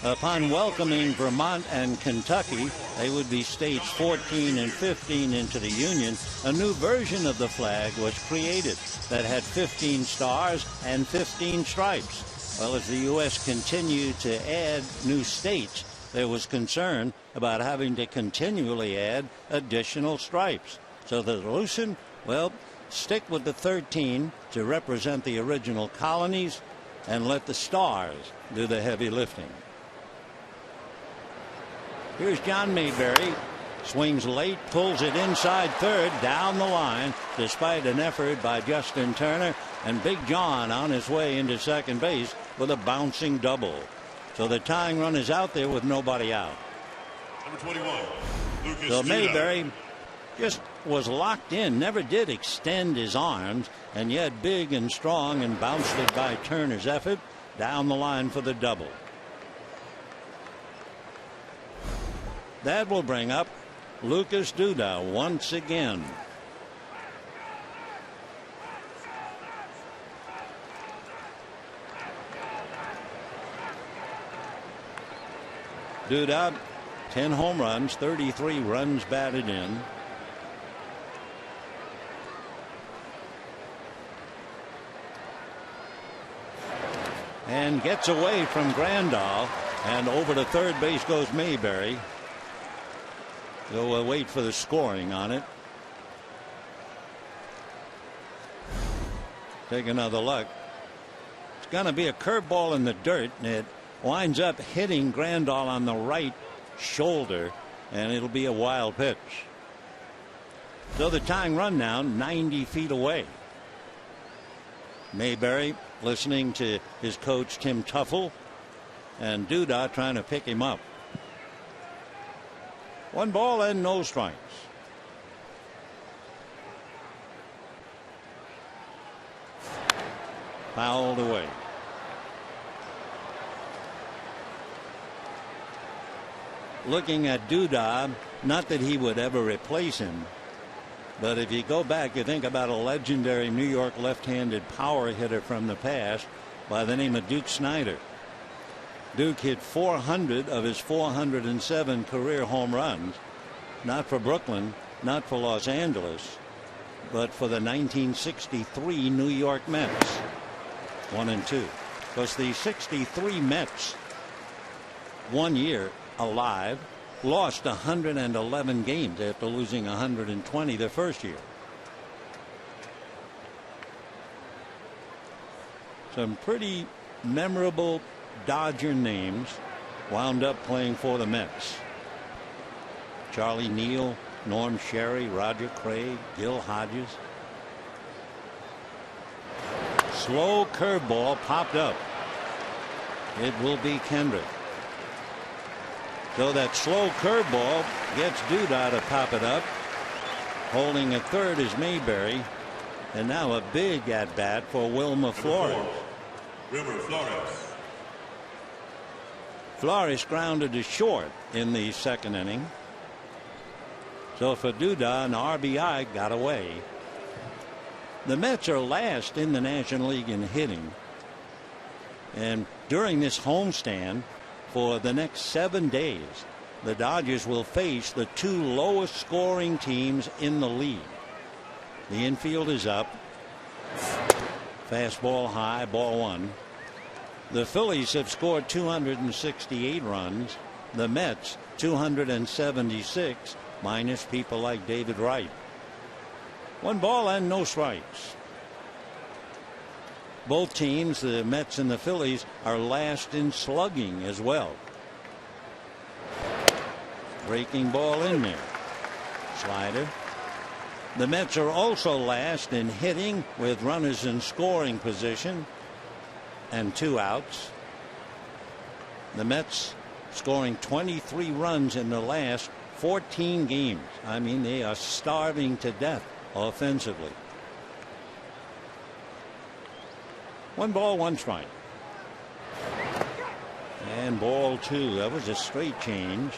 Upon welcoming Vermont and Kentucky, they would be states 14 and 15 into the Union. A new version of the flag was created that had 15 stars and 15 stripes. Well, as the U.S. continued to add new states, there was concern about having to continually add additional stripes. So the solution, well, stick with the 13 to represent the original colonies and let the stars do the heavy lifting. Here's John Mayberry. Swings late, pulls it inside third, down the line, despite an effort by Justin Turner, and Big John on his way into second base with a bouncing double. So the tying run is out there with nobody out. Number 21, Lucas. So Mayberry just was locked in, never did extend his arms, and yet big and strong, and bounced it by Turner's effort down the line for the double. That will bring up Lucas Duda once again. Duda, 10 home runs, 33 runs batted in. And gets away from Grandal, and over to third base goes Mayberry. So we'll wait for the scoring on it. Take another look. It's going to be a curveball in the dirt, and it winds up hitting Grandal on the right shoulder, and it'll be a wild pitch. So the tying run now 90 feet away. Mayberry listening to his coach Tim Tuffle, and Duda trying to pick him up. 1 ball and no strikes. Fouled away. Looking at Duda, not that he would ever replace him, but if you go back, you think about a legendary New York left-handed power hitter from the past by the name of Duke Snider. Duke hit 400 of his 407 career home runs, not for Brooklyn, not for Los Angeles, but for the 1963 New York Mets. 1 and 2. Because the 63 Mets, 1 year alive, lost 111 games after losing 120 their first year. Some pretty memorable Dodger names wound up playing for the Mets. Charlie Neal, Norm Sherry, Roger Craig, Gil Hodges. Slow curveball popped up. It will be Kendrick. So that slow curveball gets Duda to pop it up. Holding at third is Mayberry. And now a big at bat for Wilmer Flores. Wilmer Flores. Flores grounded to short in the second inning. So for Duda, an RBI got away. The Mets are last in the National League in hitting. And during this homestand for the next 7 days, the Dodgers will face the 2 lowest scoring teams in the league. The infield is up. Fastball high, ball 1. The Phillies have scored 268 runs. The Mets 276, minus people like David Wright. 1 ball and no strikes. Both teams, the Mets and the Phillies, are last in slugging as well. Breaking ball in there. Slider. The Mets are also last in hitting with runners in scoring position and 2 outs. The Mets scoring 23 runs in the last 14 games. I mean, they are starving to death offensively. 1 ball, 1 strike. And ball 2. That was a straight change.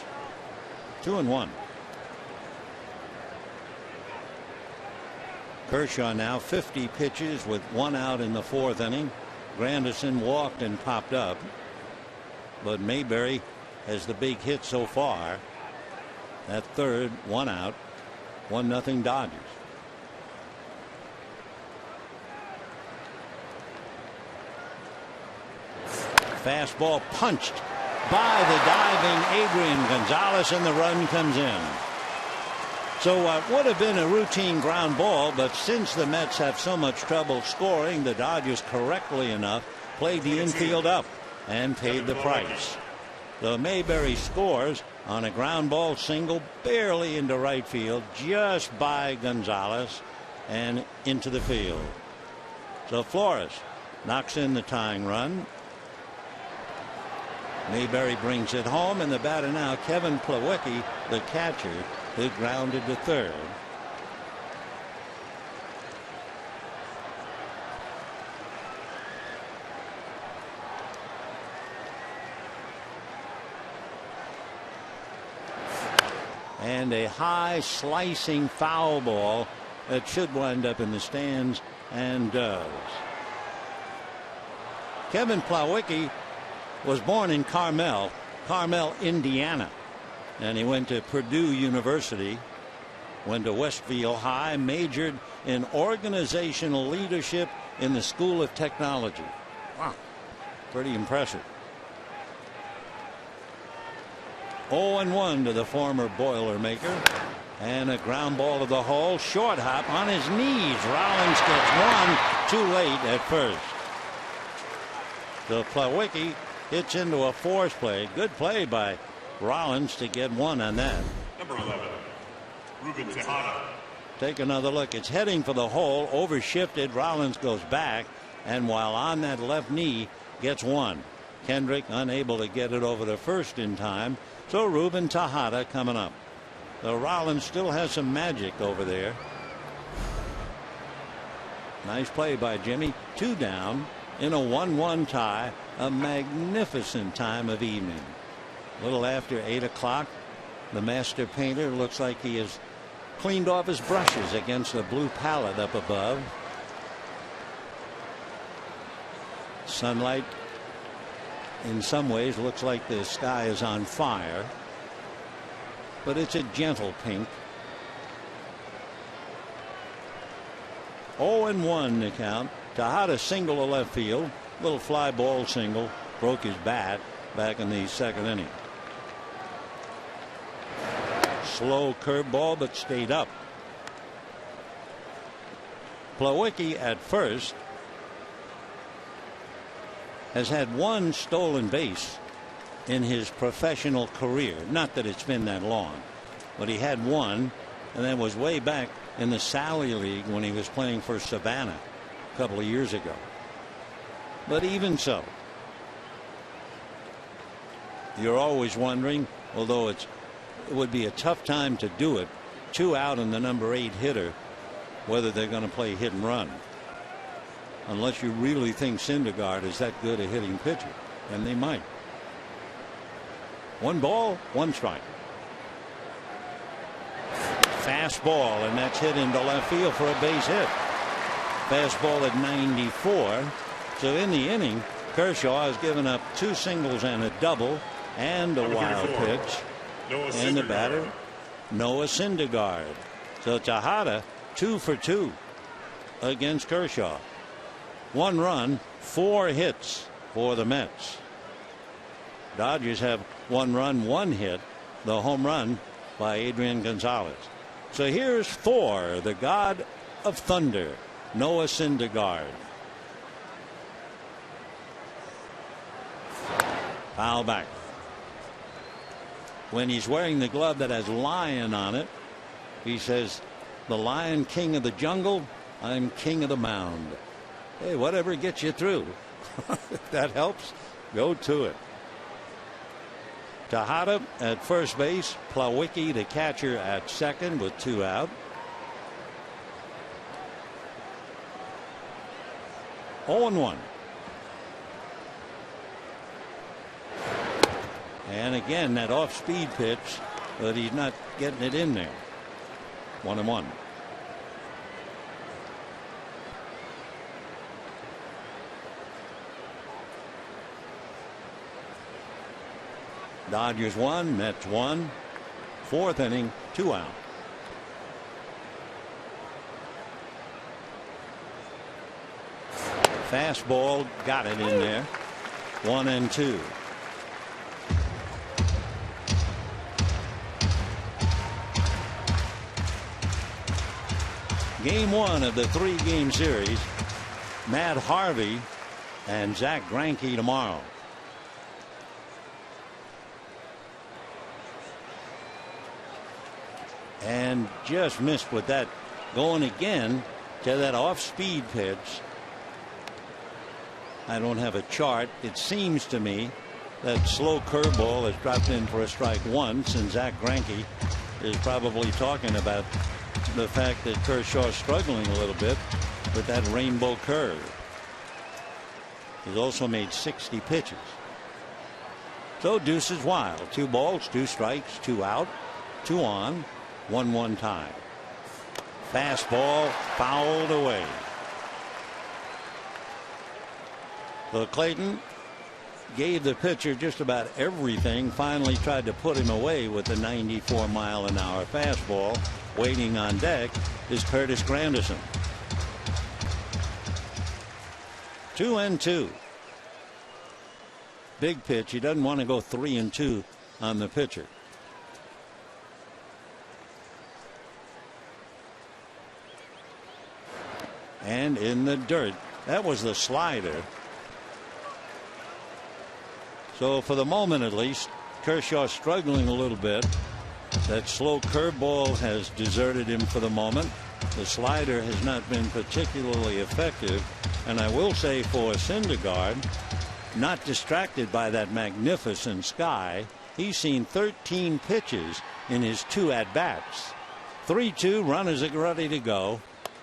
2-1. Kershaw now 50 pitches with 1 out in the 4th inning. Granderson walked and popped up, but Mayberry has the big hit so far. That 3rd, 1 out, 1-0 Dodgers. Fastball punched by the diving Adrian Gonzalez, and the run comes in. So what would have been a routine ground ball, but since the Mets have so much trouble scoring, the Dodgers, correctly enough, played the infield up and paid the price. So Mayberry scores on a ground ball single barely into right field, just by Gonzalez and into the field. So Flores knocks in the tying run. Mayberry brings it home, and the batter now, Kevin Plawecki, the catcher, who grounded to third. And a high slicing foul ball that should wind up in the stands, and does. Kevin Plawecki was born in Carmel, Indiana, and he went to Purdue University, went to Westview High, majored in organizational leadership in the School of Technology. Wow, pretty impressive. 0-1 to the former Boilermaker, and a ground ball to the hole, short hop on his knees. Rollins gets 1 too late at first. So Plawecki hits into a force play. Good play by Rollins to get 1 on that. Number 11, Ruben Tejada. Take another look. It's heading for the hole, overshifted. Rollins goes back, and while on that left knee, gets 1. Kendrick unable to get it over the first in time. So Ruben Tejada coming up. So Rollins still has some magic over there. Nice play by Jimmy. 2 down in a 1-1 tie. A magnificent time of evening. A little after 8 o'clock. The master painter looks like he has cleaned off his brushes against the blue palette up above. Sunlight in some ways looks like the sky is on fire, but it's a gentle pink. 0-1 to count. Tejada single to left field. Little fly ball single. Broke his bat back in the 2nd inning. Slow curveball, but stayed up. Plawecki at first has had 1 stolen base in his professional career. Not that it's been that long, but he had 1, and that was way back in the Sally League when he was playing for Savannah a couple of years ago. But even so, you're always wondering, although it would be a tough time to do it, 2 out and the number 8 hitter, whether they're going to play hit and run. Unless you really think Syndergaard is that good a hitting pitcher, and they might. 1 ball, 1 strike. Fastball, and that's hit into left field for a base hit. Fastball at 94. So in the inning, Kershaw has given up 2 singles and a double, and a wild pitch. And the batter, Noah Syndergaard. So Tejada 2 for 2 against Kershaw. 1 run, 4 hits for the Mets. Dodgers have 1 run, 1 hit, the home run by Adrian Gonzalez. So here's Thor, the god of thunder, Noah Syndergaard. Foul back. When he's wearing the glove that has lion on it, he says, "The Lion King of the jungle, I'm king of the mound." Hey, whatever gets you through. If that helps, go to it. Tejada at first base, Plawecki the catcher at second with 2 out. 0-1. And again, that off-speed pitch, but he's not getting it in there. 1-1. Dodgers 1, Mets 1. 4th inning, 2 out. Fastball, got it in there. 1-2. Game 1 of the 3-game series. Matt Harvey and Zach Greinke tomorrow. And just missed with that, going again to that off-speed pitch. I don't have a chart. It seems to me that slow curveball has dropped in for a strike once, and Zach Greinke is probably talking about the fact that Kershaw's struggling a little bit with that rainbow curve. He's also made 60 pitches. So deuce is wild. 2 balls, 2 strikes, 2 out, 2 on, 1-1 tie. Fastball fouled away. So Clayton gave the pitcher just about everything. Finally tried to put him away with the 94-mile-an-hour fastball. Waiting on deck is Curtis Granderson. 2-2. Big pitch. He doesn't want to go 3-2 on the pitcher. And in the dirt. That was the slider. So for the moment at least, Kershaw struggling a little bit. That slow curveball has deserted him for the moment. The slider has not been particularly effective. And I will say for Syndergaard, not distracted by that magnificent sky, he's seen 13 pitches in his 2 at-bats. 3-2, runners are ready to go.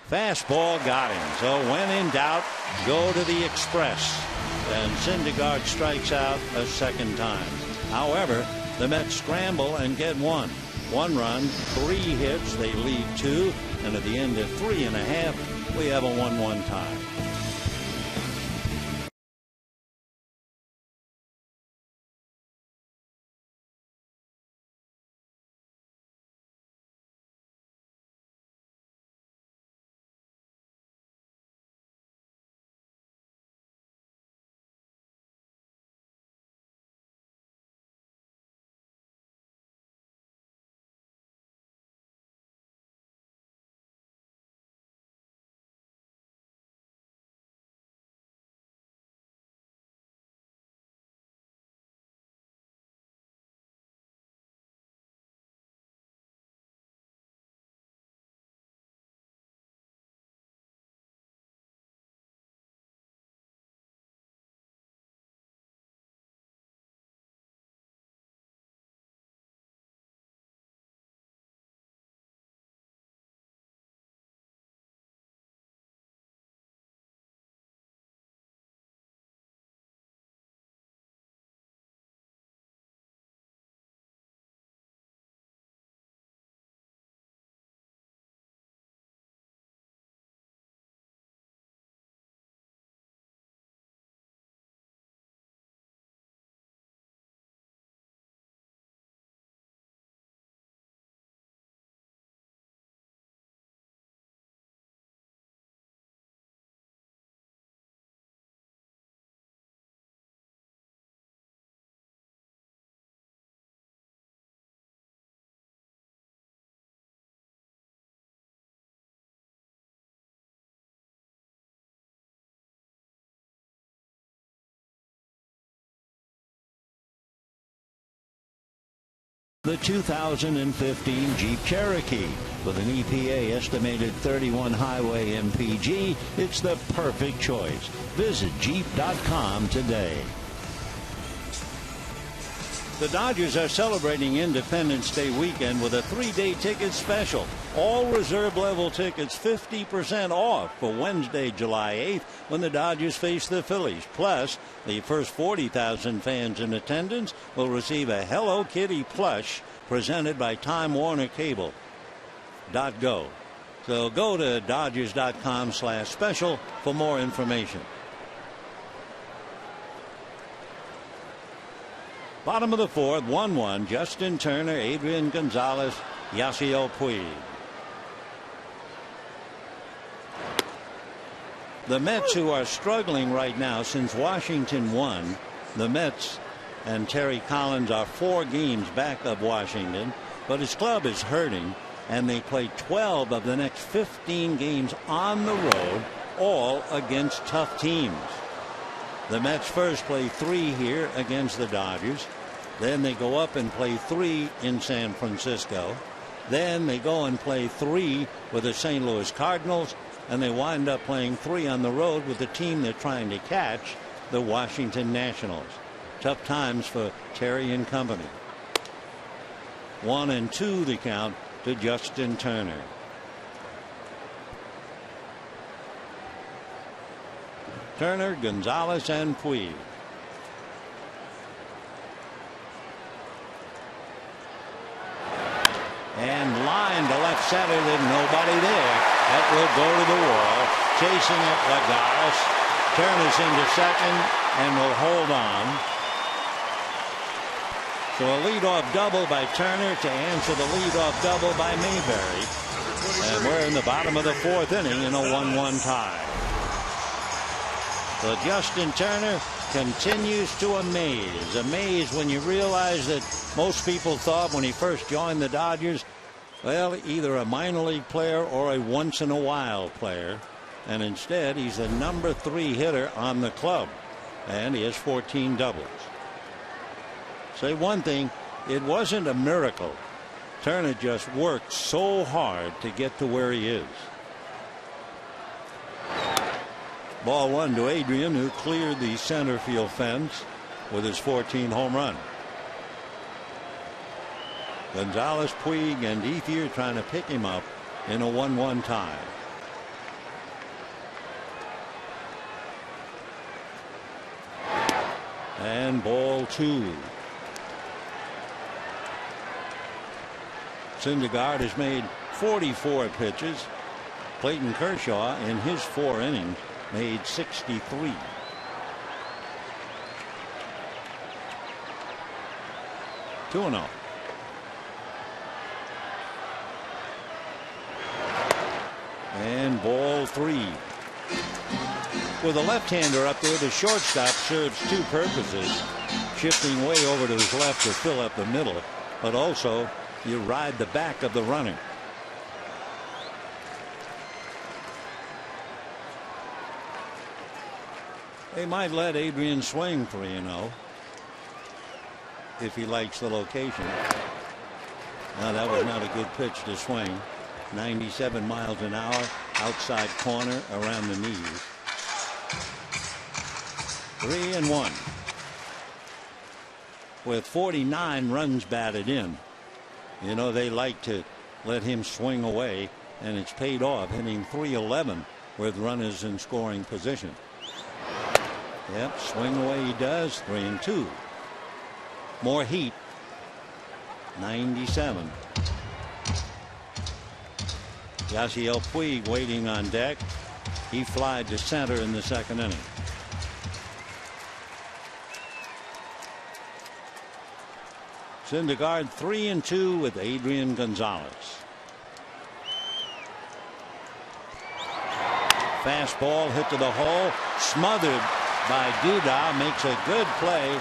Fastball got him. So when in doubt, go to the express. And Syndergaard strikes out a second time. However, the Mets scramble and get 1. 1 run, 3 hits. They lead 2. And at the end of 3.5, we have a 1-1 tie. The 2015 Jeep Cherokee. With an EPA estimated 31 highway MPG, it's the perfect choice. Visit Jeep.com today. The Dodgers are celebrating Independence Day weekend with a 3-day ticket special. All reserve level tickets 50% off for Wednesday, July 8th, when the Dodgers face the Phillies. Plus, the first 40,000 fans in attendance will receive a Hello Kitty plush presented by Time Warner Cable. .go. So go to Dodgers.com/special for more information. Bottom of the fourth, 1-1. Justin Turner, Adrian Gonzalez, Yasiel Puig. The Mets, who are struggling right now since Washington won, the Mets and Terry Collins are 4 games back of Washington, but his club is hurting, and they play 12 of the next 15 games on the road, all against tough teams. The Mets first play 3 here against the Dodgers. Then they go up and play 3 in San Francisco. Then they go and play 3 with the St. Louis Cardinals. And they wind up playing 3 on the road with the team they're trying to catch, the Washington Nationals. Tough times for Terry and company. 1-2 the count to Justin Turner. Turner, Gonzalez, and Puig. And line to left center. There's nobody there. That will go to the wall. Chasing it, Lagares. Turner's into second and will hold on. So a leadoff double by Turner to answer the leadoff double by Mayberry. And we're in the bottom of the fourth inning in a 1-1 tie. So Justin Turner continues to amaze. Amaze when you realize that most people thought when he first joined the Dodgers, well, either a minor league player or a once-in-a-while player. And instead, he's the number 3 hitter on the club. And he has 14 doubles. Say one thing, it wasn't a miracle. Turner just worked so hard to get to where he is. Ball 1 to Adrian, who cleared the center field fence with his 14th home run. Gonzalez, Puig, and Ethier trying to pick him up in a 1-1 tie. And ball 2. Syndergaard has made 44 pitches. Clayton Kershaw in his 4 innings made 63. Two and 0. And ball 3. With a left-hander up there, the shortstop serves 2 purposes. Shifting way over to his left to fill up the middle, but also you ride the back of the runner. They might let Adrian swing 3-0 if he likes the location. Now that was not a good pitch to swing. 97 miles an hour, outside corner, around the knees. 3-1. With 49 runs batted in. You know, they like to let him swing away, and it's paid off, hitting .311 with runners in scoring position. Yep, swing away he does. 3-2. More heat. 97. Yasiel Puig waiting on deck. He flied to center in the second inning. Syndergaard 3-2 with Adrian Gonzalez. Fastball hit to the hole, smothered by Duda, makes a good play,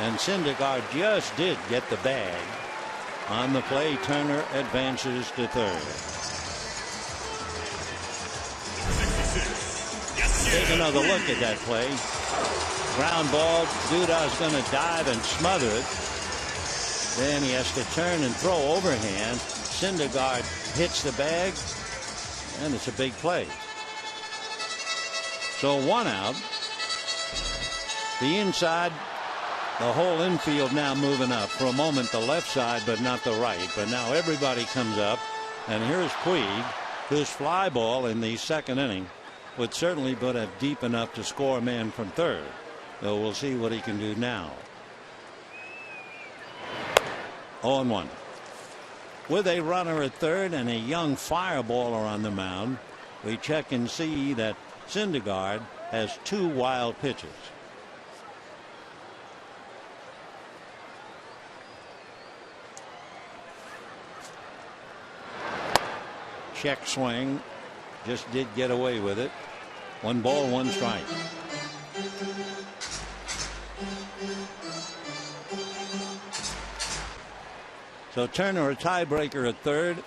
and Syndergaard just did get the bag. On the play, Turner advances to third. Take another look at that play. Ground ball, Duda's going to dive and smother it. Then he has to turn and throw overhand. Syndergaard hits the bag, and it's a big play. So 1 out. The inside, the whole infield now moving up. For a moment the left side, but not the right. But now everybody comes up, and here's Puig. His fly ball in the second inning would certainly put it deep enough to score a man from third. So we'll see what he can do now. 0-1. With a runner at third and a young fireballer on the mound, we check and see that Syndergaard has 2 wild pitches. check swing. Just did get away with it. 1 ball, 1 strike. So Turner a tiebreaker at third.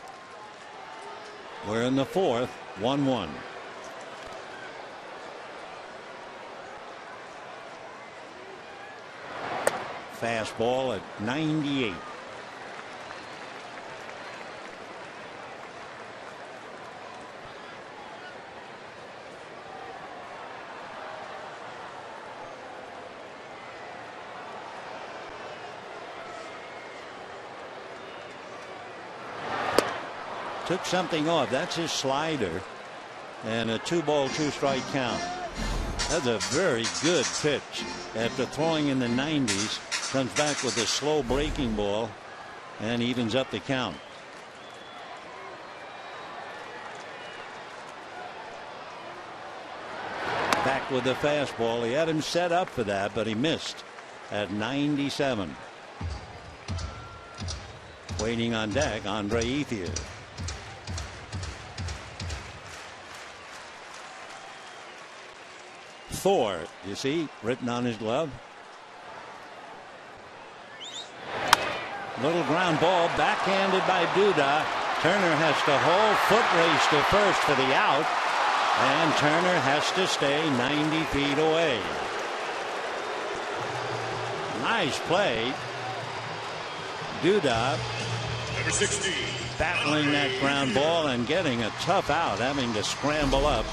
We're in the fourth. 1-1. Fastball at 98. Took something off. That's his slider. And a 2-ball, 2-strike count. That's a very good pitch. After throwing in the 90s, comes back with a slow breaking ball and evens up the count. Back with the fastball. He had him set up for that, but he missed at 97. Waiting on deck, Andre Ethier. Thor, you see, written on his glove. Little ground ball, backhanded by Duda. Turner has to hold, foot race to first for the out, and Turner has to stay 90 feet away. Nice play. Duda, Number 16, battling that ground ball and getting a tough out, having to scramble up.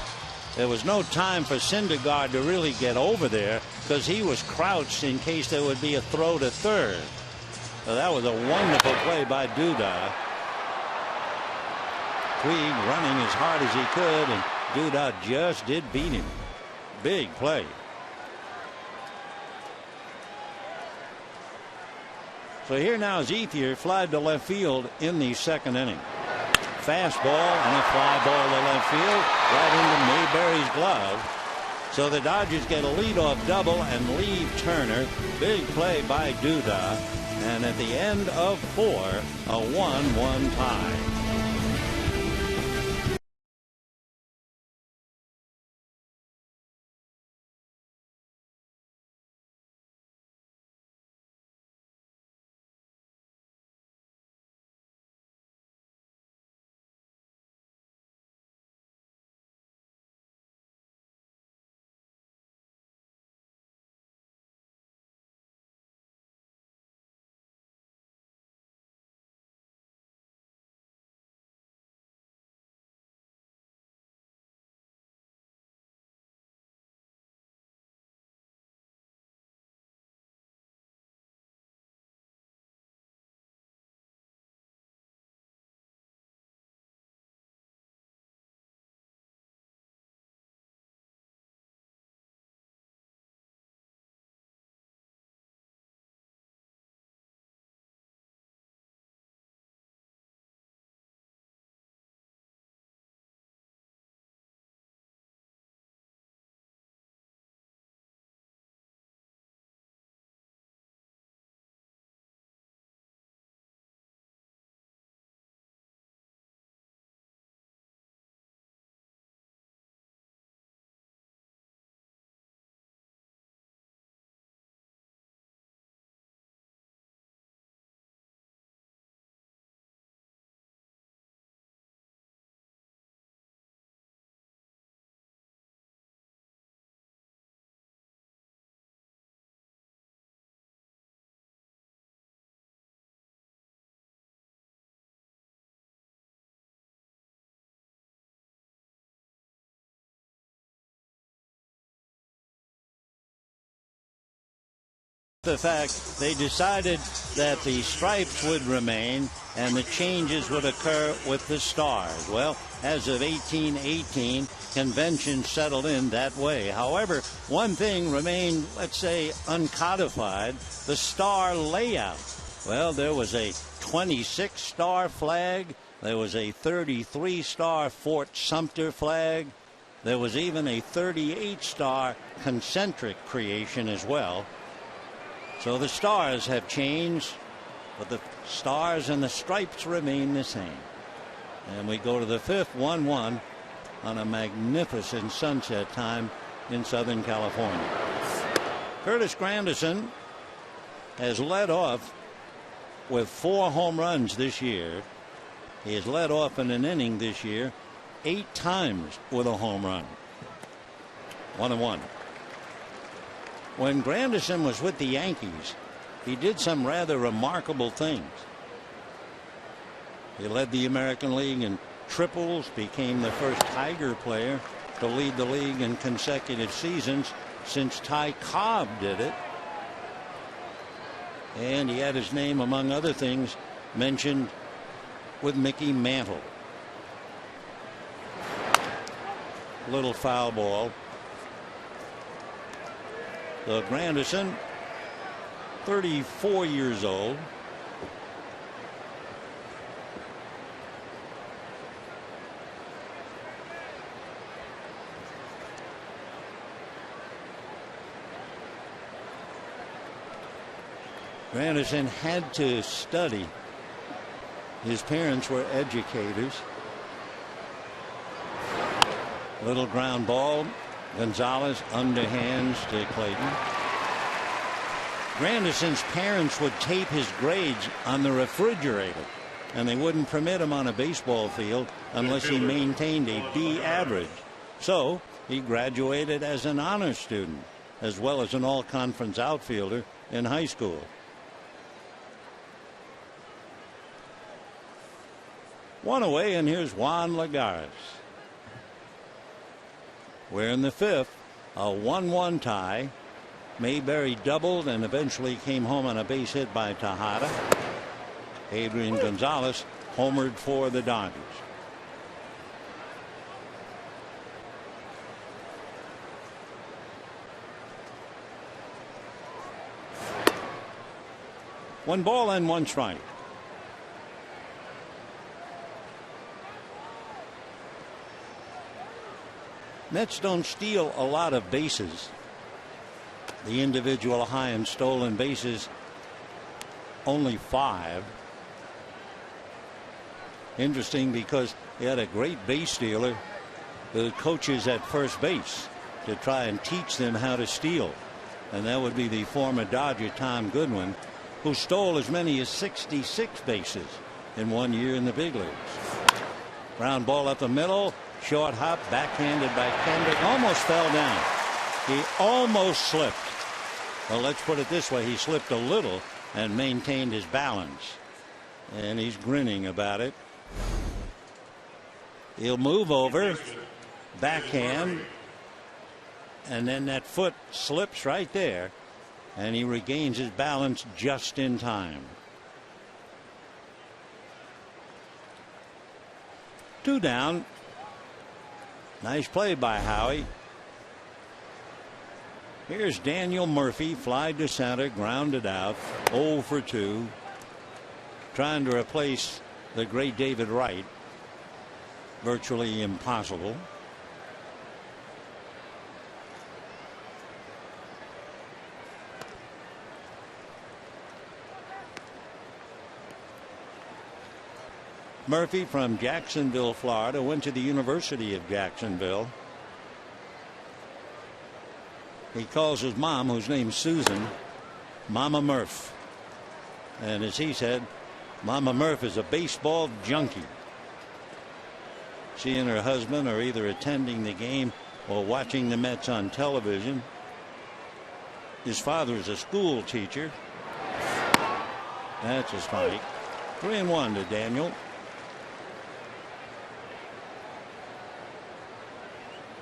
There was no time for Syndergaard to really get over there because he was crouched in case there would be a throw to third. So that was a wonderful play by Duda. Puig running as hard as he could, and Duda just did beat him. Big play. So here now is Ethier, fly to left field in the second inning. Fastball and a fly ball to left field right into Mayberry's glove. So the Dodgers get a leadoff double and leave Turner. Big play by Duda. And at the end of 4, a 1-1 tie. The fact they decided that the stripes would remain and the changes would occur with the stars. Well, as of 1818, convention settled in that way. However, one thing remained, let's say, uncodified: the star layout. Well, there was a 26-star flag. There was a 33-star Fort Sumter flag. There was even a 38-star concentric creation as well. So the stars have changed, but the stars and the stripes remain the same. And we go to the fifth, 1-1 on a magnificent sunset time in Southern California. Curtis Granderson has led off with 4 home runs this year. He has led off in an inning this year 8 times with a home run. 1-1. When Granderson was with the Yankees, he did some rather remarkable things. He led the American League in triples, became the first Tiger player to lead the league in consecutive seasons since Ty Cobb did it. And he had his name, among other things, mentioned with Mickey Mantle. Little foul ball. So Granderson, 34 years old. Granderson had to study. His parents were educators. Little ground ball. Gonzalez underhands to Clayton. Granderson's parents would tape his grades on the refrigerator, and they wouldn't permit him on a baseball field unless he maintained a B average. So he graduated as an honor student as well as an all-conference outfielder in high school. One away, and here's Juan Lagares. We're in the fifth, a 1-1 tie. Mayberry doubled and eventually came home on a base hit by Tejada. Adrian Gonzalez homered for the Dodgers. One ball and one strike. Mets don't steal a lot of bases. The individual high and stolen bases, only 5. Interesting, because he had a great base stealer who coaches at first base to try and teach them how to steal. And that would be the former Dodger Tom Goodwin, who stole as many as 66 bases in 1 year in the big leagues. Ground ball up the middle. Short hop, backhanded by Kendrick, almost fell down. He almost slipped. Well, let's put it this way, he slipped a little and maintained his balance. And he's grinning about it. He'll move over, backhand, and then that foot slips right there, and he regains his balance just in time. 2 down. Nice play by Howie. Here's Daniel Murphy, fly to center, grounded out, 0 for 2. Trying to replace the great David Wright. Virtually impossible. Murphy from Jacksonville, Florida, went to the University of Jacksonville. He calls his mom, whose name's Susan, Mama Murph. And as he said, Mama Murph is a baseball junkie. She and her husband are either attending the game or watching the Mets on television. His father is a school teacher. That's a strike. 3-1 to Daniel.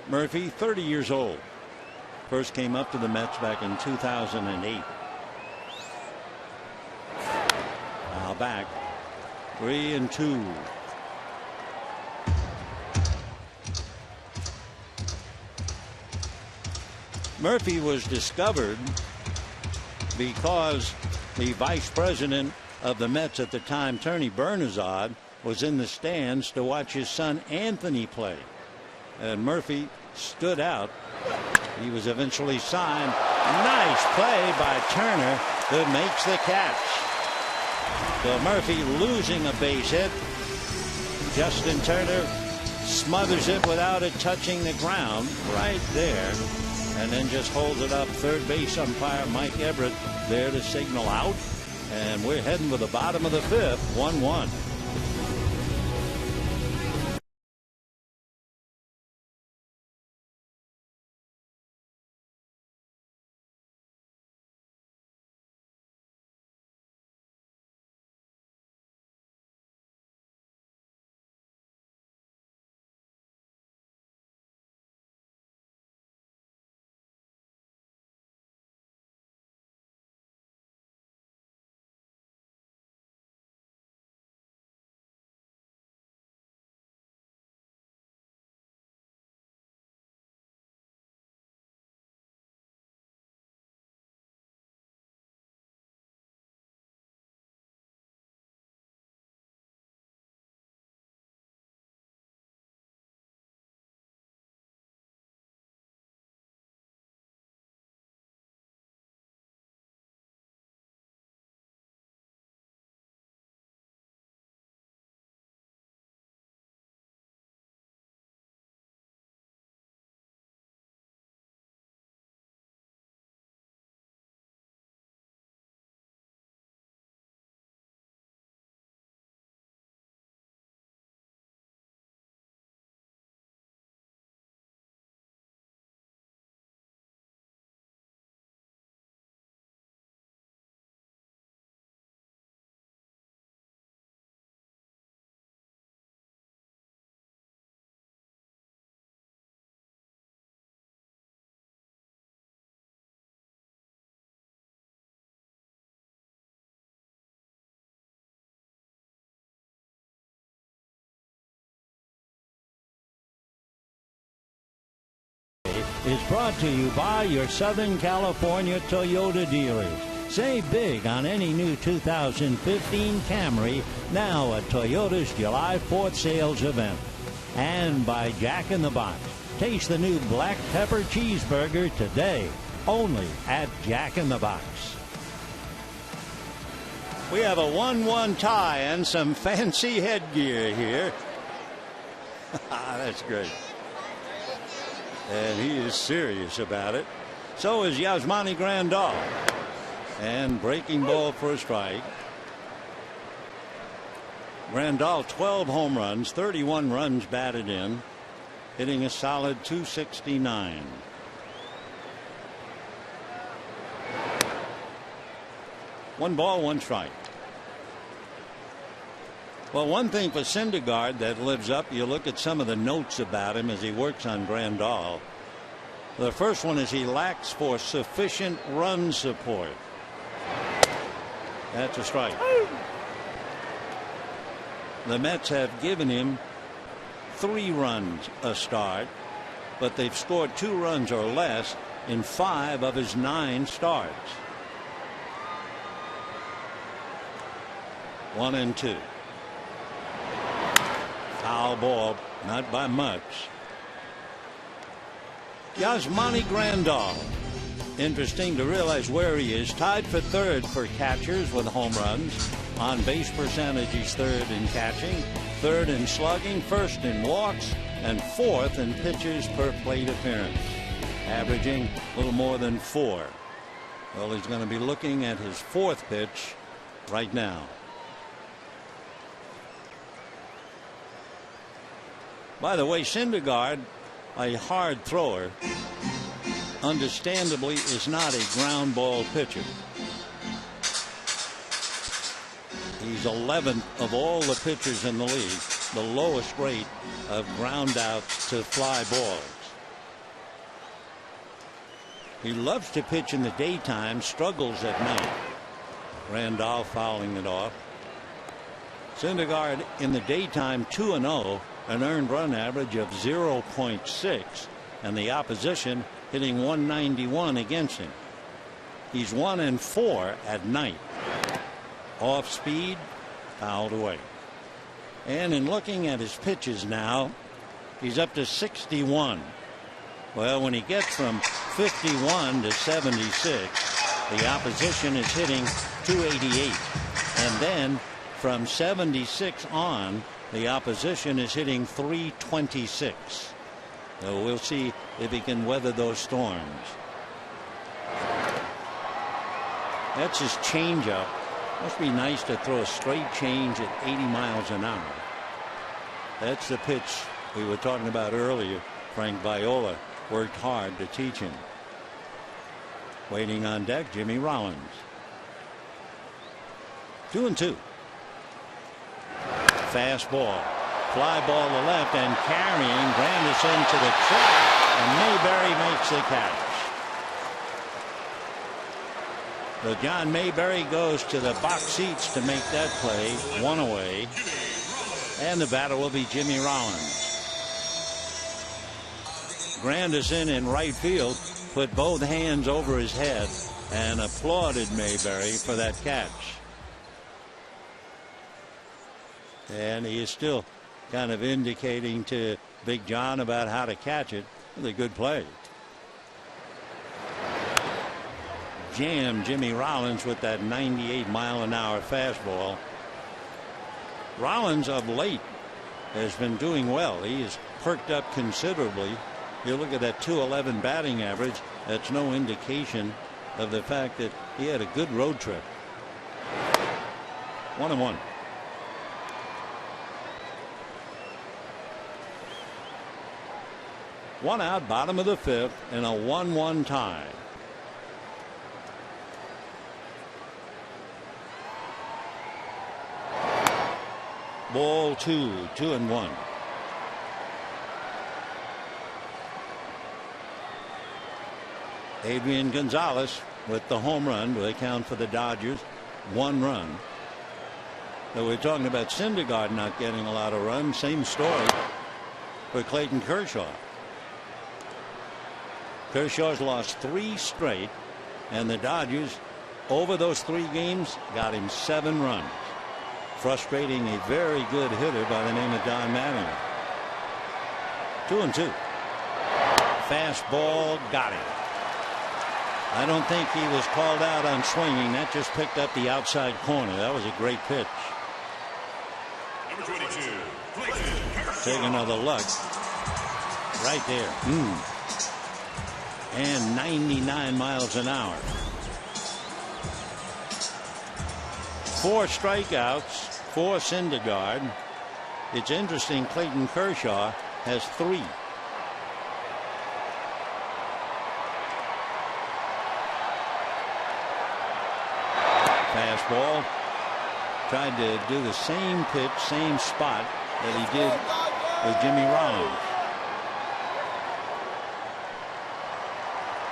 Murphy, 30 years old. First came up to the Mets back in 2008. Now back. 3-2. Murphy was discovered because the vice president of the Mets at the time, Tony Bernazard, was in the stands to watch his son Anthony play. And Murphy stood out. He was eventually signed. Nice play by Turner, who makes the catch. So Murphy losing a base hit Justin Turner smothers it without it touching the ground right there, and then just holds it up. Third base umpire Mike Everett there to signal out, and we're heading for the bottom of the fifth. 1-1. Is brought to you by your Southern California Toyota dealers. Save big on any new 2015 Camry now at Toyota's July 4th sales event. And by Jack in the Box. Taste the new black pepper cheeseburger today, only at Jack in the Box. We have a 1-1 tie and some fancy headgear here. That's great. And he is serious about it. So is Yasmani Grandal. And breaking ball for a strike. Grandal 12 home runs, 31 runs batted in, hitting a solid .269. One ball, one strike. Well, one thing for Syndergaard that lives up, you look at some of the notes about him as he works on Grandal. The first one is he lacks for sufficient run support. That's a strike. The Mets have given him 3 runs a start, but they've scored 2 runs or less in 5 of his 9 starts. 1-2. Foul ball, not by much. Yasmani Grandal. Interesting to realize where he is. Tied for 3rd for catchers with home runs. On base percentage, he's 3rd in catching, 3rd in slugging, 1st in walks, and 4th in pitches per plate appearance. Averaging a little more than 4. Well, he's going to be looking at his 4th pitch right now. By the way, Syndergaard, a hard thrower, understandably is not a ground ball pitcher. He's 11th of all the pitchers in the league, the lowest rate of ground outs to fly balls. He loves to pitch in the daytime, struggles at night. Grandal fouling it off. Syndergaard in the daytime 2-0. An earned run average of 0.6, and the opposition hitting 191 against him. He's 1-4 at night. Off speed, fouled away. And in looking at his pitches now, he's up to 61. Well, when he gets from 51 to 76, the opposition is hitting 288. And then from 76 on, The opposition is hitting .326. So we'll see if he can weather those storms. That's his changeup. Must be nice to throw a straight change at 80 miles an hour. That's the pitch we were talking about earlier. Frank Viola worked hard to teach him. Waiting on deck, Jimmy Rollins. 2-2. Fastball. Fly ball to left and carrying Granderson to the track, and Mayberry makes the catch. So John Mayberry goes to the box seats to make that play. One away. And the batter will be Jimmy Rollins. Granderson in right field put both hands over his head and applauded Mayberry for that catch. And he is still kind of indicating to Big John about how to catch it. With a good play. Jammed Jimmy Rollins with that 98-mile-an-hour fastball. Rollins of late has been doing well. He has perked up considerably. You look at that .211 batting average. That's no indication of the fact that he had a good road trip. 1-1. One out, bottom of the fifth, in a 1-1 tie. Ball 2-1. Adrian Gonzalez with the home run to account for the Dodgers. 1 run. So we're talking about Syndergaard not getting a lot of runs. Same story for Clayton Kershaw. Kershaw's lost 3 straight, and the Dodgers over those 3 games got him 7 runs. Frustrating a very good hitter by the name of Don Mattingly. 2-2. Fastball, got him. I don't think he was called out on swinging. That just picked up the outside corner. That was a great pitch. Number 22, Clayton Kershaw. Take another look. Right there. And 99 miles an hour. 4 strikeouts for Syndergaard. It's interesting, Clayton Kershaw has 3. Fastball. Tried to do the same pitch, same spot that he did with Jimmy Rollins.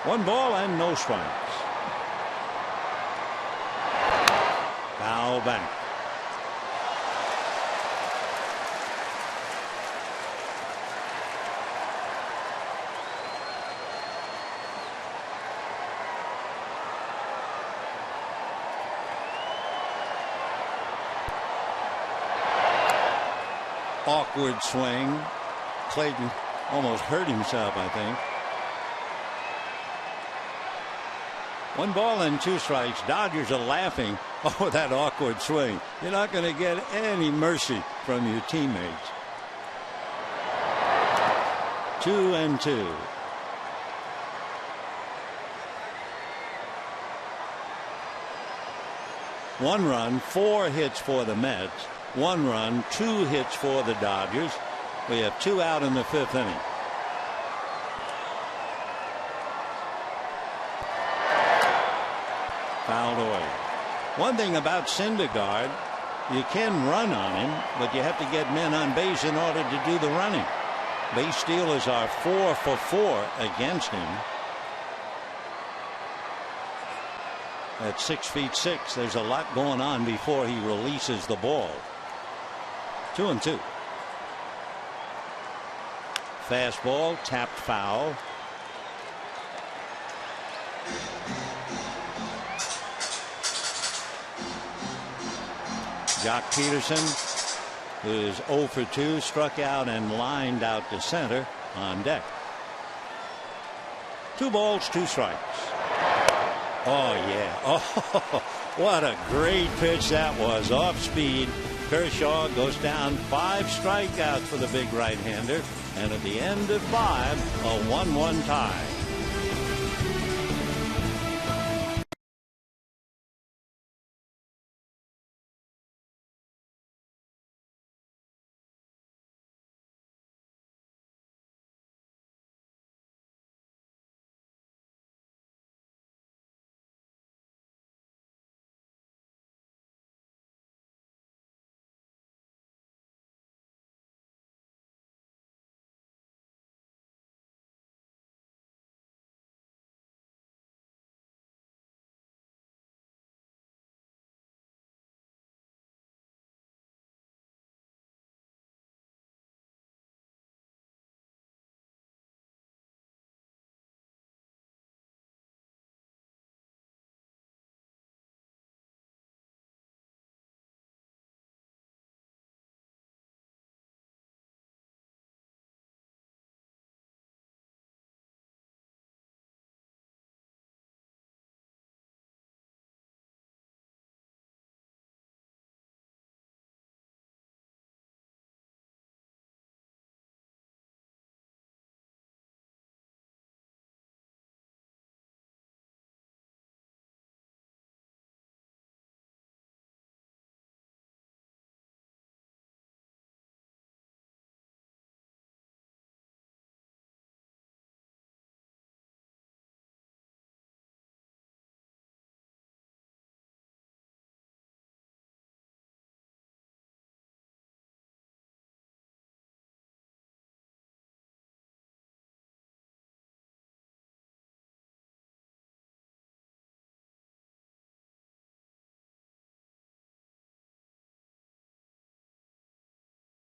1 ball and no strikes. Foul back. Awkward swing. Clayton almost hurt himself, I think. 1 ball and 2 strikes. Dodgers are laughing. Oh, that awkward swing. You're not going to get any mercy from your teammates. 2-2. One run, 4 hits for the Mets. 1 run, 2 hits for the Dodgers. We have 2 out in the 5th inning. Fouled away. One thing about Syndergaard, you can run on him, but you have to get men on base in order to do the running. Base stealers are 4 for 4 against him. At 6'6", there's a lot going on before he releases the ball. 2-2. Fastball tapped foul. Jock Peterson, who is 0 for 2, struck out and lined out to center on deck. 2 balls, 2 strikes. Oh, yeah. Oh, what a great pitch that was. Off speed. Kershaw goes down 5 strikeouts for the big right-hander, and at the end of 5, a 1-1 tie.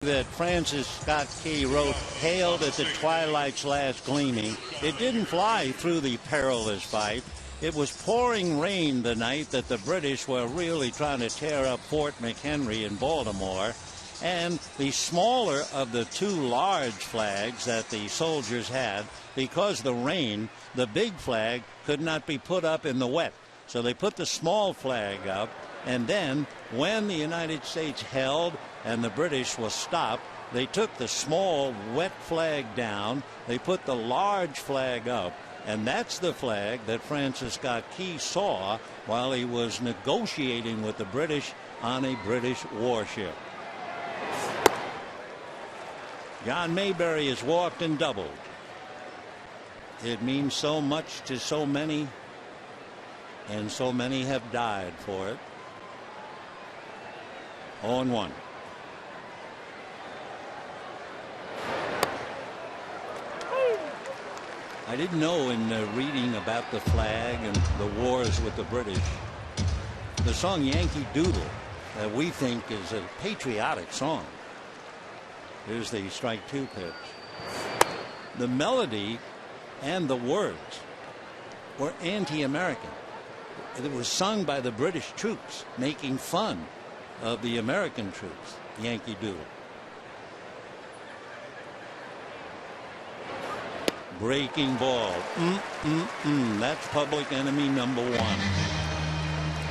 That Francis Scott Key wrote, "Hailed at the twilight's last gleaming." It didn't fly through the perilous fight. It was pouring rain the night that the British were really trying to tear up Fort McHenry in Baltimore. And the smaller of the 2 large flags that the soldiers had, because of the rain, the big flag could not be put up in the wet. So they put the small flag up. And then when the United States held and the British was stopped, they took the small wet flag down. They put the large flag up. And that's the flag that Francis Scott Key saw while he was negotiating with the British on a British warship. John Mayberry is walked and doubled. It means so much to so many, and so many have died for it. 0-1. I didn't know in reading about the flag and the wars with the British, the song Yankee Doodle that we think is a patriotic song. Here's the strike 2 pitch. The melody and the words were anti-American. It was sung by the British troops making fun of the American troops. Yankee Doodle. Breaking ball. That's public enemy number 1.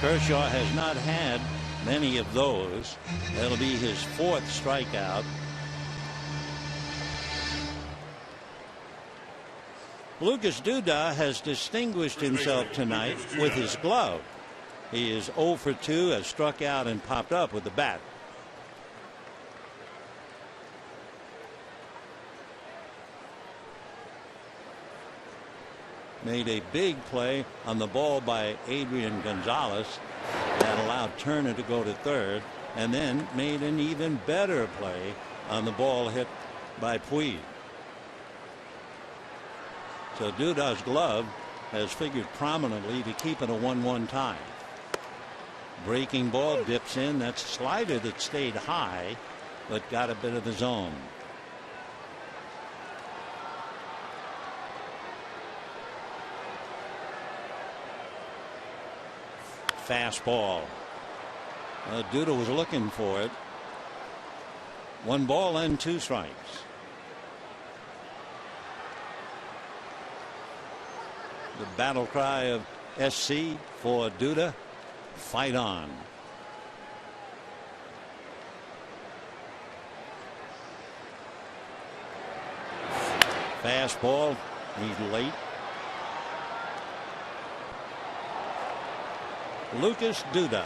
Kershaw has not had many of those. That'll be his 4th strikeout. Lucas Duda has distinguished himself tonight with his glove. He is 0 for 2, has struck out and popped up with the bat. Made a big play on the ball by Adrian Gonzalez that allowed Turner to go to third, and then made an even better play on the ball hit by Puig. So Duda's glove has figured prominently to keep it a 1-1 tie. Breaking ball dips in. That's a slider that stayed high but got a bit of the zone. Fastball. Duda was looking for it. 1 ball and 2 strikes. The battle cry of SC for Duda: fight on. Fastball. He's late. Lucas Duda.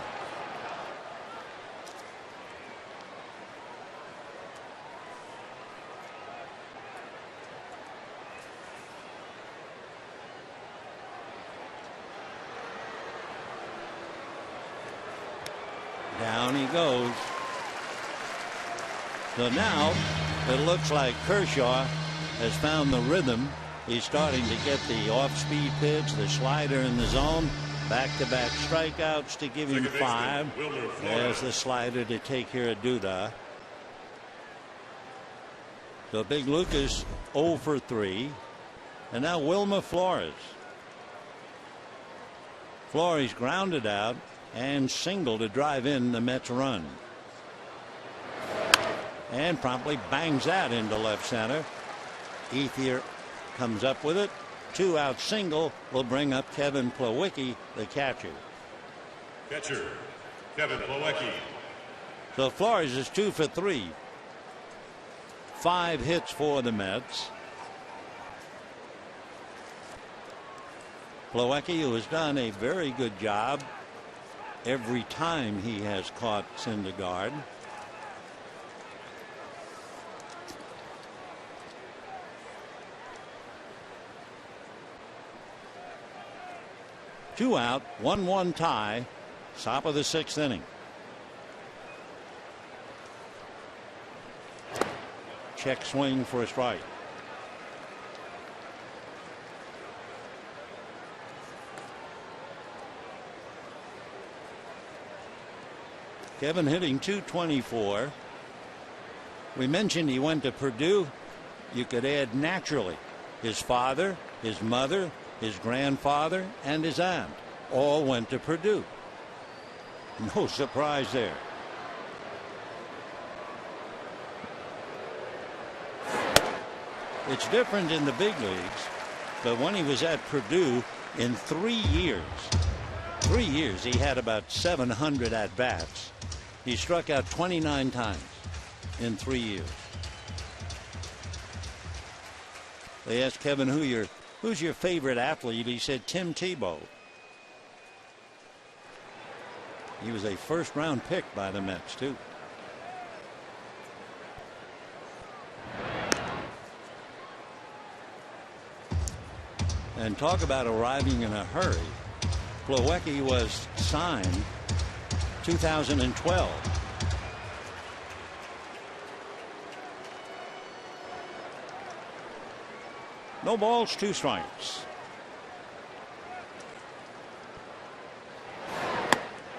Down he goes. So now it looks like Kershaw has found the rhythm. He's starting to get the off-speed pitch, the slider in the zone. Back-to-back strikeouts to give him 5. There's the slider to take care of Duda. So Big Lucas 0 for 3. And now Wilmer Flores. Flores grounded out and single to drive in the Mets run. And promptly bangs that into left center. Ethier comes up with it. 2-out single will bring up Kevin Plawecki, the catcher. Catcher, Kevin Plawecki. So Flores is 2 for 3. 5 hits for the Mets. Plawecki, who has done a very good job every time he has caught Syndergaard. Two out, 1-1 tie, top of the 6th inning. Check swing for a strike. Kevin hitting .224. We mentioned he went to Purdue. You could add naturally his father, his mother, his grandfather, and his aunt all went to Purdue. No surprise there. It's different in the big leagues, but when he was at Purdue, in 3 years, he had about 700 at bats. He struck out 29 times in 3 years. They asked Kevin, who's your favorite athlete? He said Tim Tebow. He was a first-round pick by the Mets, too. And talk about arriving in a hurry. Plawecki was signed 2012. No balls, 2 strikes.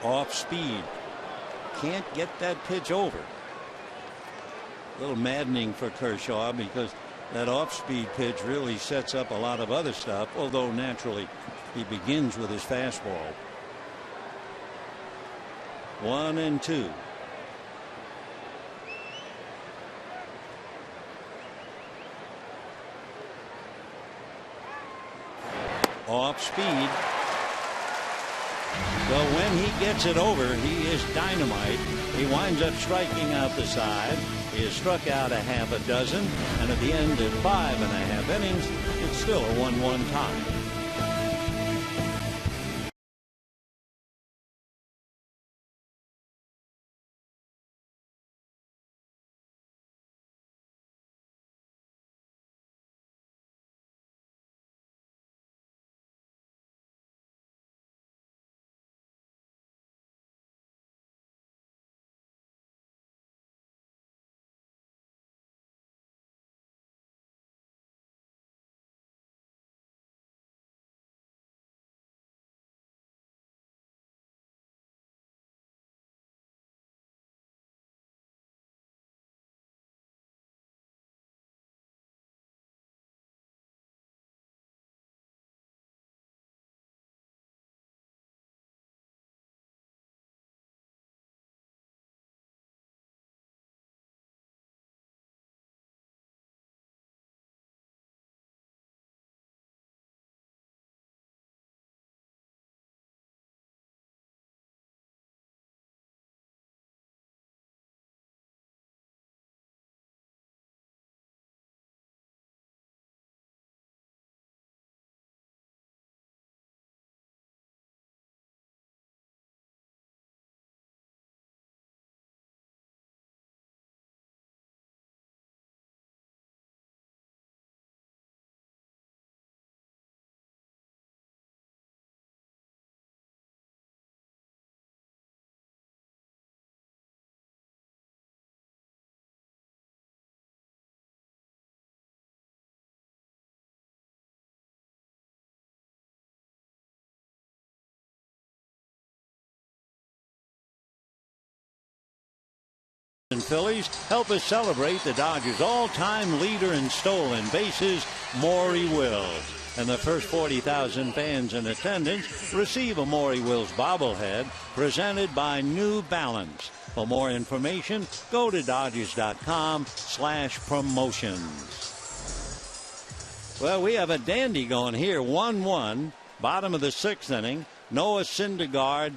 Off speed. Can't get that pitch over. A little maddening for Kershaw because that off speed pitch really sets up a lot of other stuff, although naturally he begins with his fastball. 1-2. Off speed. So when he gets it over, he is dynamite. He winds up striking out the side. He has struck out a half a dozen, and at the end of 5.5 innings, it's still a 1-1 tie. Phillies help us celebrate the Dodgers' all-time leader in stolen bases, Maury Wills. And the first 40,000 fans in attendance receive a Maury Wills bobblehead presented by New Balance. For more information, go to Dodgers.com/promotions. Well, we have a dandy going here, 1-1, bottom of the 6th inning. Noah Syndergaard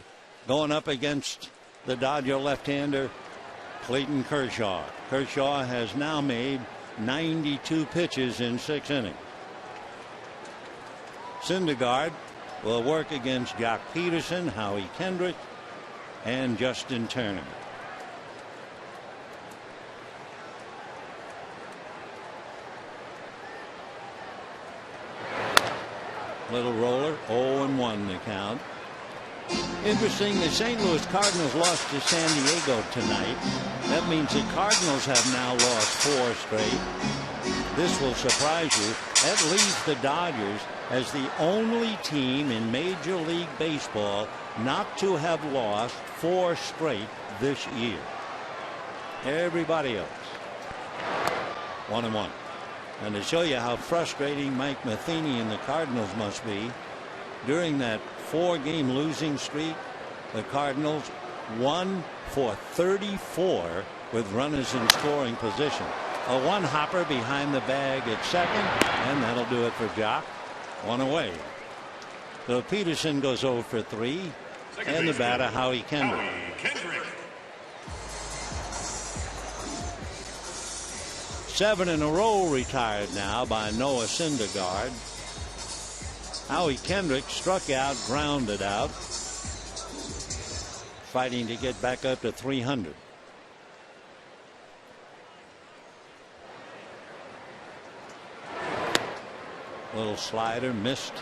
going up against the Dodger left-hander, Clayton Kershaw. Kershaw has now made 92 pitches in 6 innings. Syndergaard will work against Jock Peterson, Howie Kendrick, and Justin Turner. Little roller, 0-1 the count. Interesting, the St. Louis Cardinals lost to San Diego tonight. That means the Cardinals have now lost 4 straight. This will surprise you. That leaves the Dodgers as the only team in Major League Baseball not to have lost 4 straight this year. Everybody else 1-1. And to show you how frustrating Mike Matheny and the Cardinals must be, during that 4-game losing streak, the Cardinals won for 34 with runners in scoring position. A one-hopper behind the bag at second, and that'll do it for Jock. 1 away. So Peterson goes 0 for 3, and the batter Howie Kendrick. 7 in a row retired now by Noah Syndergaard. Howie Kendrick struck out, grounded out, fighting to get back up to 300. Little slider missed.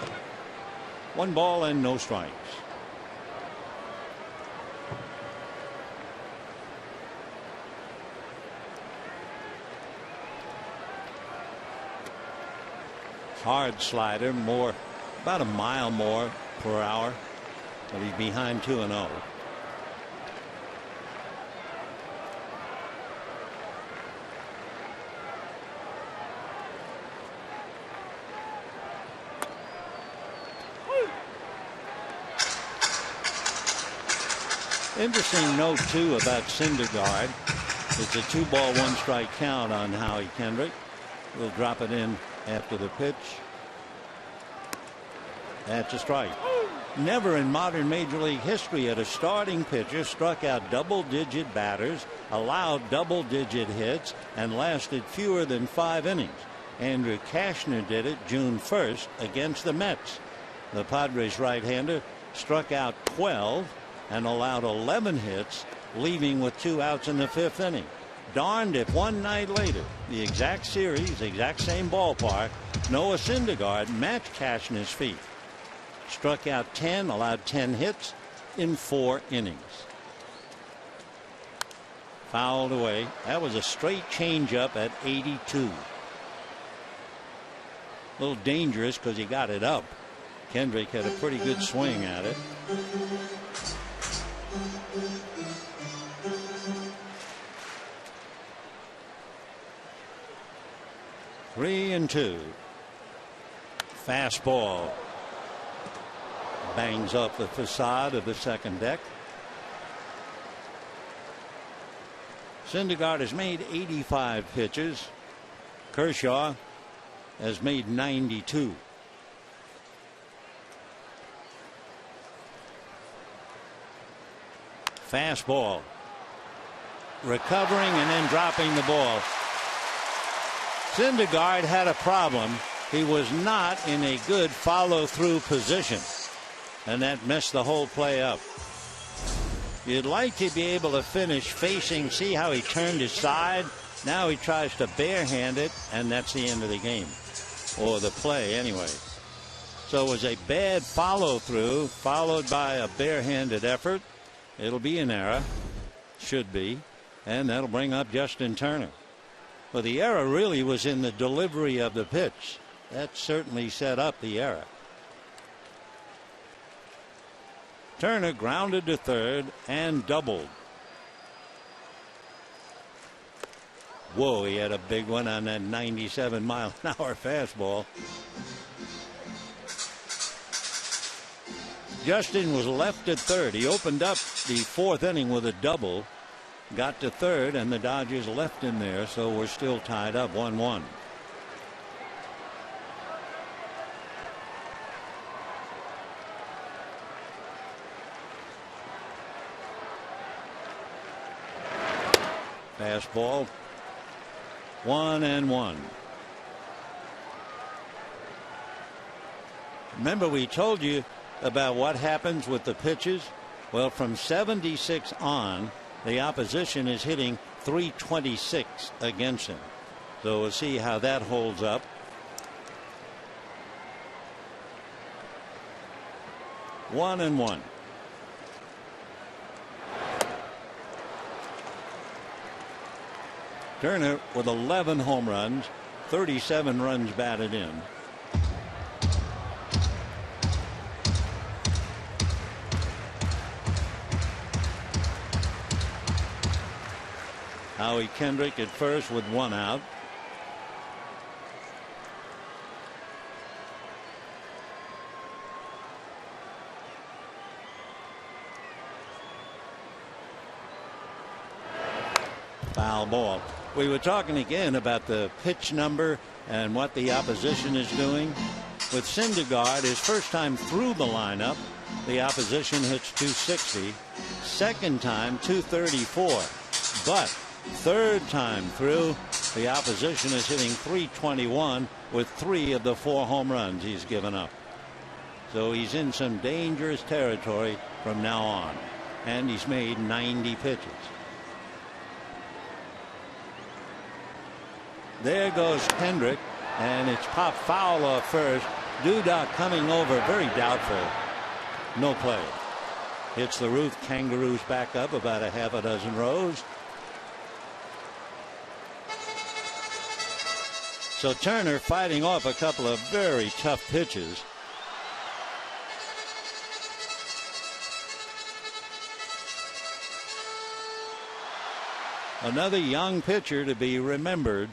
1 ball and no strikes. Hard slider, more, about a mile more per hour, but he's behind 2-0. Interesting note too about Syndergaard. It's a 2-ball 1-strike count on Howie Kendrick. We'll drop it in after the pitch. That's a strike. Never in modern Major League history had a starting pitcher struck out double-digit batters, allowed double-digit hits, and lasted fewer than 5 innings. Andrew Cashner did it June 1st against the Mets. The Padres right-hander struck out 12 and allowed 11 hits, leaving with 2 outs in the 5th inning. Darned if one night later, the exact series, exact same ballpark, Noah Syndergaard matched Cashner's feat. Struck out 10, allowed 10 hits in 4 innings. Fouled away. That was a straight changeup at 82. A little dangerous because he got it up. Kendrick had a pretty good swing at it. Three and 2. Fastball bangs off the facade of the second deck. Syndergaard has made 85 pitches. Kershaw has made 92. Fastball. Recovering and then dropping the ball. Syndergaard had a problem. He was not in a good follow-through position, and that messed the whole play up. You'd like to be able to finish facing. See how he turned his side? Now he tries to barehand it, and that's the end of the game, or the play anyway. So it was a bad follow-through followed by a barehanded effort. It'll be an error, should be, and that'll bring up Justin Turner. Well, the error really was in the delivery of the pitch. That certainly set up the error. Turner grounded to third and doubled. Whoa, he had a big one on that 97-mile-an-hour fastball. Justin was left at third. He opened up the fourth inning with a double, got to third, and the Dodgers left him there, so we're still tied up 1-1. Fastball, 1-1. Remember, we told you about what happens with the pitches. Well, from 76 on, the opposition is hitting .326 against him. So we'll see how that holds up. One and one. Turner with 11 home runs, 37 runs batted in. Howie Kendrick at first with one out. Foul ball. We were talking again about the pitch number and what the opposition is doing. With Syndergaard, his first time through the lineup, the opposition hits .260. Second time, .234. But third time through, the opposition is hitting .321 with 3 of the 4 home runs he's given up. So he's in some dangerous territory from now on. And he's made 90 pitches. There goes Kendrick, and it's popped foul off first. Duda coming over, very doubtful. No play. Hits the roof, Kangaroos back up about a half a dozen rows. So Turner fighting off a couple of very tough pitches. Another young pitcher to be remembered.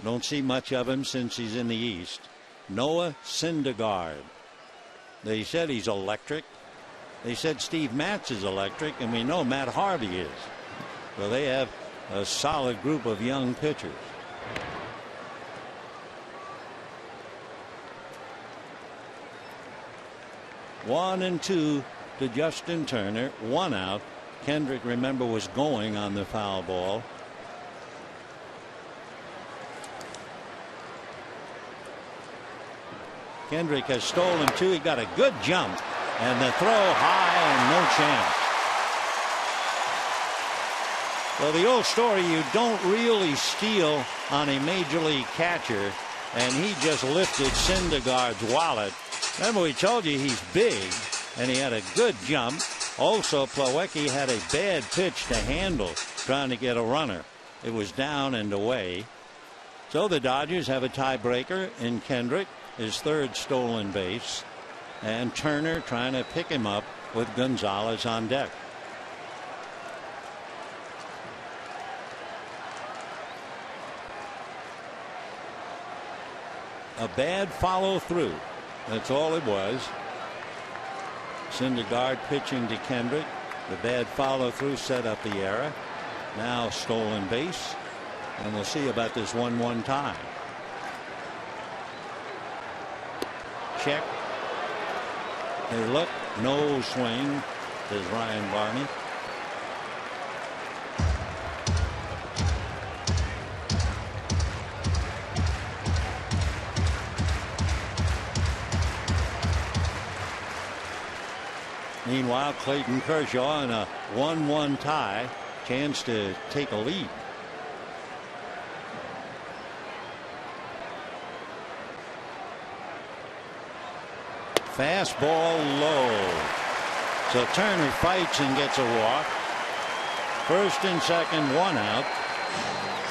Don't see much of him since he's in the East. Noah Syndergaard. They said he's electric. They said Steve Matz is electric, and we know Matt Harvey is. So they have a solid group of young pitchers. One and two to Justin Turner. One out. Kendrick, remember, was going on the foul ball. Kendrick has stolen 2. He got a good jump, and the throw high and no chance. Well, the old story, you don't really steal on a major league catcher, and he just lifted Syndergaard's wallet. Remember, we told you he's big, and he had a good jump. Also, Plawecki had a bad pitch to handle trying to get a runner. It was down and away. So the Dodgers have a tiebreaker in Kendrick, his third stolen base, and Turner trying to pick him up with Gonzalez on deck. A bad follow through. That's all it was. Syndergaard pitching to Kendrick. The bad follow through set up the error. Now stolen base, and we'll see about this 1-1 tie. Check. Hey, look, no swing, says Ryan Barney. Meanwhile, Clayton Kershaw in a 1-1 tie, chance to take a lead. Fastball low. So Turner fights and gets a walk. First and second, 1 out.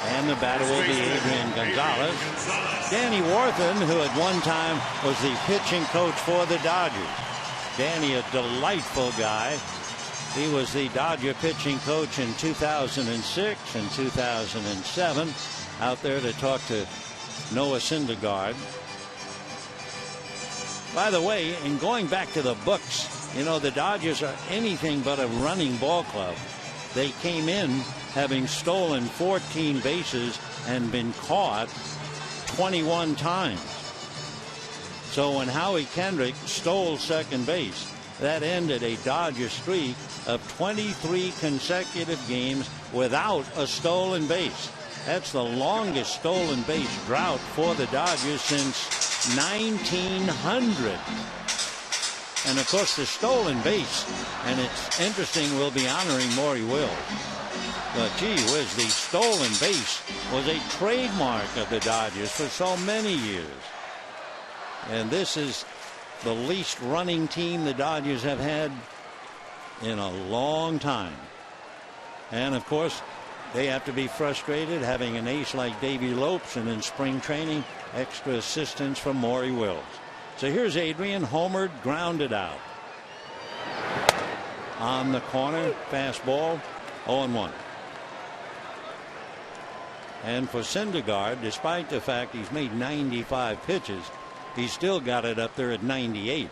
And the batter will be Adrian Gonzalez. Danny Warthen, who at one time was the pitching coach for the Dodgers. Danny, a delightful guy. He was the Dodger pitching coach in 2006 and 2007. Out there to talk to Noah Syndergaard. By the way, in going back to the books, you know, the Dodgers are anything but a running ball club. They came in having stolen 14 bases and been caught 21 times. So when Howie Kendrick stole second base, that ended a Dodger streak of 23 consecutive games without a stolen base. That's the longest stolen base drought for the Dodgers since 1900. And of course the stolen base, and it's interesting, we'll be honoring Maury Wills. But gee whiz, the stolen base was a trademark of the Dodgers for so many years. And this is the least running team the Dodgers have had in a long time. And of course they have to be frustrated having an ace like Davey Lopes, and in spring training extra assistance from Maury Wills. So here's Adrian, homered, grounded out. On the corner, fastball, 0-1. And for Syndergaard, despite the fact he's made 95 pitches, he's still got it up there at 98.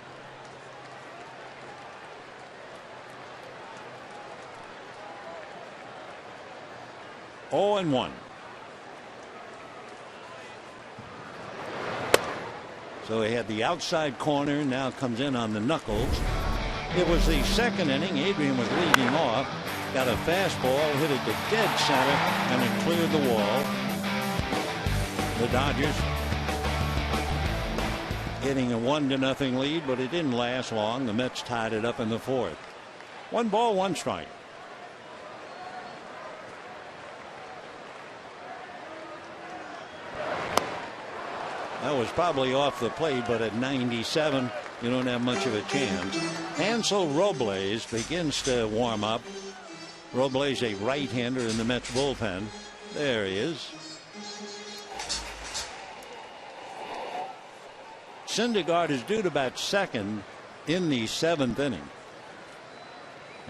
Oh and 1. So he had the outside corner, now comes in on the knuckles. It was the second inning. Adrian was leading off. Got a fastball, hit it to dead center, and it cleared the wall. The Dodgers getting a 1-0 lead, but it didn't last long. The Mets tied it up in the fourth. 1 ball, 1 strike. That was probably off the plate, but at 97, you don't have much of a chance. Hansel Robles begins to warm up. Robles, a right-hander in the Mets bullpen. There he is. Syndergaard is due to bat second in the 7th inning.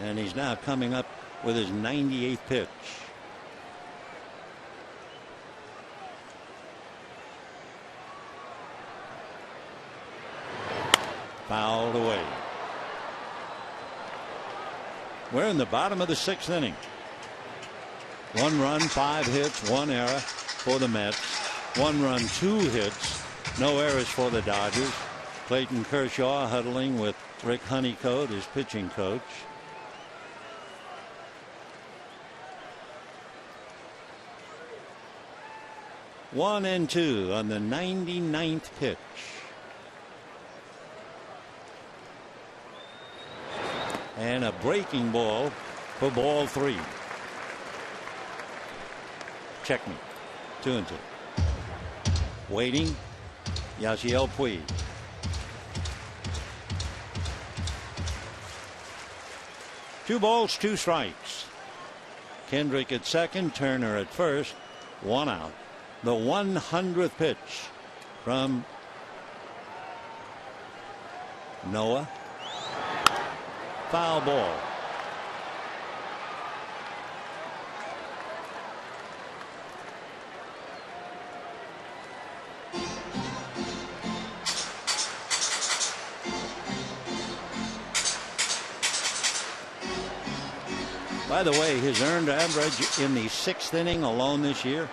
And he's now coming up with his 98th pitch. Fouled away. We're in the bottom of the 6th inning. 1 run, 5 hits, 1 error for the Mets. 1 run, 2 hits, no errors for the Dodgers. Clayton Kershaw huddling with Rick Honeycutt, his pitching coach. One and 2 on the 99th pitch. And a breaking ball for ball 3. Check me. 2-2. Waiting. Yasiel Puig. Two balls, 2 strikes. Kendrick at second, Turner at first. 1 out. The 100th pitch from Noah. Foul ball. By the way, his earned average in the 6th inning alone this year,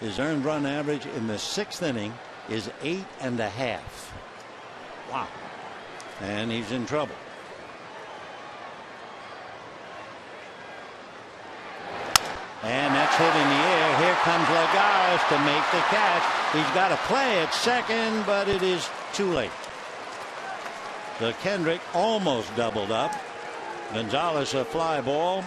his earned run average in the 6th inning is 8.5. Wow. And he's in trouble. And that's hit in the air. Here comes Lagares to make the catch. He's got to play at second, but it is too late. So Kendrick almost doubled up. Gonzalez a fly ball.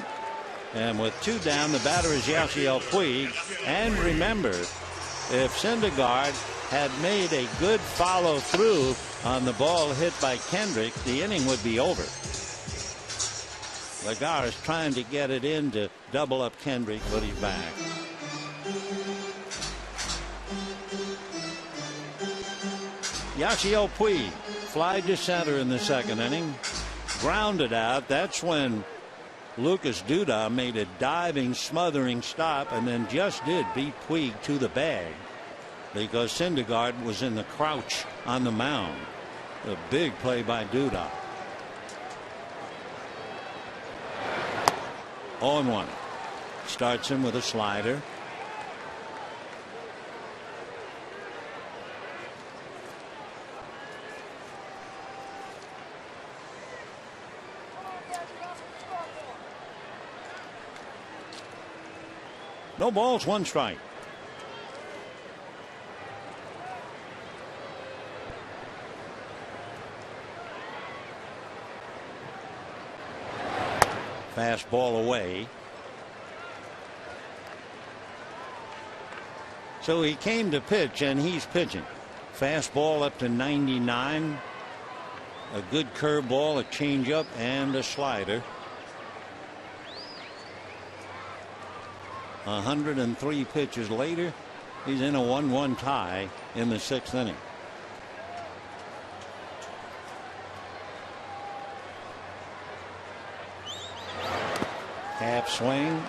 And with 2 down, the batter is Yasiel Puig. And remember, if Syndergaard had made a good follow through on the ball hit by Kendrick, the inning would be over. Lagares trying to get it in to double up Kendrick, but he's back. Yasiel Puig flied to center in the 2nd inning. Grounded out. That's when Lucas Duda made a diving, smothering stop and then just did beat Puig to the bag because Syndergaard was in the crouch on the mound. A big play by Duda. 0-1. Starts him with a slider. No balls, 1 strike. Fastball away. So he came to pitch and he's pitching. Fastball up to 99. A good curveball, a changeup, and a slider. 103 pitches later, he's in a 1-1 tie in the 6th inning. Half swing,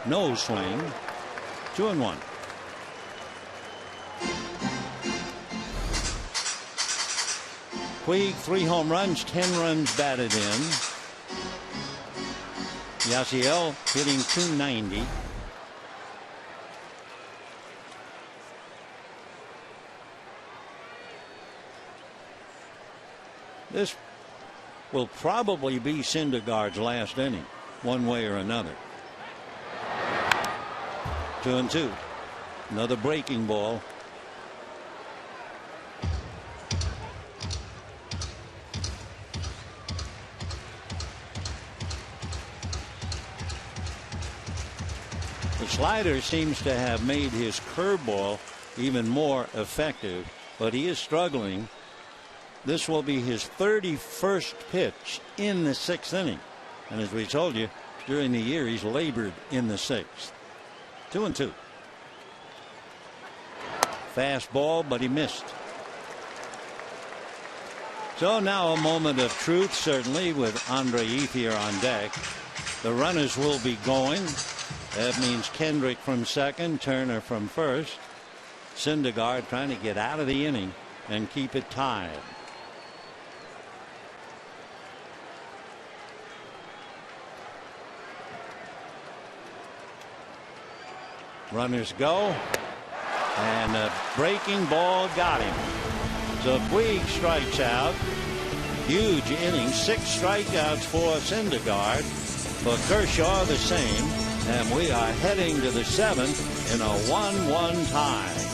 no swing, 2-1. Puig 3 home runs, 10 runs batted in. Yasiel hitting .290. This will probably be Syndergaard's last inning, one way or another. 2-2. Another breaking ball. The slider seems to have made his curveball even more effective, but he is struggling. This will be his 31st pitch in the 6th inning. And as we told you, during the year, he's labored in the 6th. 2-2. Fastball, but he missed. So now a moment of truth, certainly, with Andre Ethier on deck. The runners will be going. That means Kendrick from second, Turner from first. Syndergaard trying to get out of the inning and keep it tied. Runners go, and a breaking ball got him. So Puig strikes out. Huge inning, 6 strikeouts for Syndergaard. For Kershaw, the same. And we are heading to the 7th in a 1-1 tie.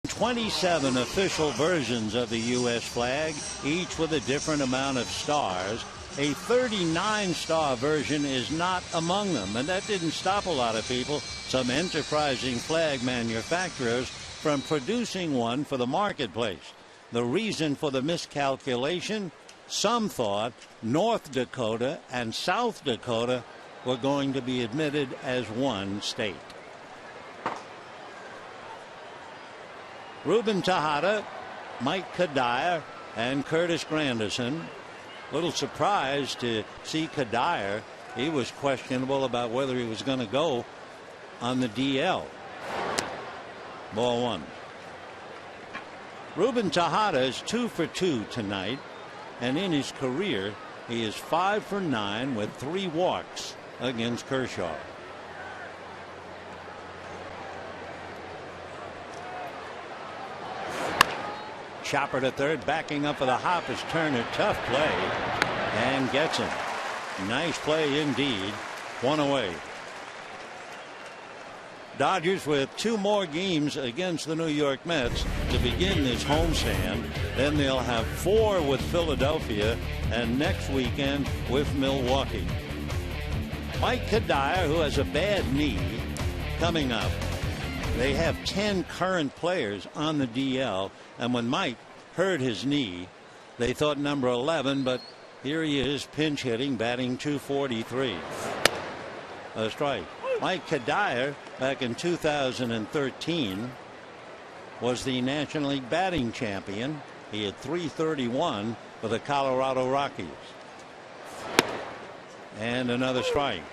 27 official versions of the U.S. flag, each with a different amount of stars. A 39-star version is not among them, and that didn't stop a lot of people, some enterprising flag manufacturers, from producing one for the marketplace. The reason for the miscalculation? Some thought North Dakota and South Dakota were going to be admitted as one state. Ruben Tejada, Mike Kadire, and Curtis Granderson. Little surprised to see Kadire. He was questionable about whether he was going to go on the DL. Ball one. Ruben Tejada is 2 for 2 tonight, and in his career he is 5 for 9 with 3 walks against Kershaw. Chopper to third, backing up for the hop is Turner. Tough play, and gets him. Nice play indeed. 1 away. Dodgers with 2 more games against the New York Mets to begin this homestand. Then they'll have 4 with Philadelphia, and next weekend with Milwaukee. Mike Kadire, who has a bad knee, coming up. They have 10 current players on the DL, and when Mike hurt his knee, they thought number 11, but here he is, pinch hitting, batting .243. A strike. Mike Kadire, back in 2013, was the National League batting champion. He had .331 for the Colorado Rockies. And another strike.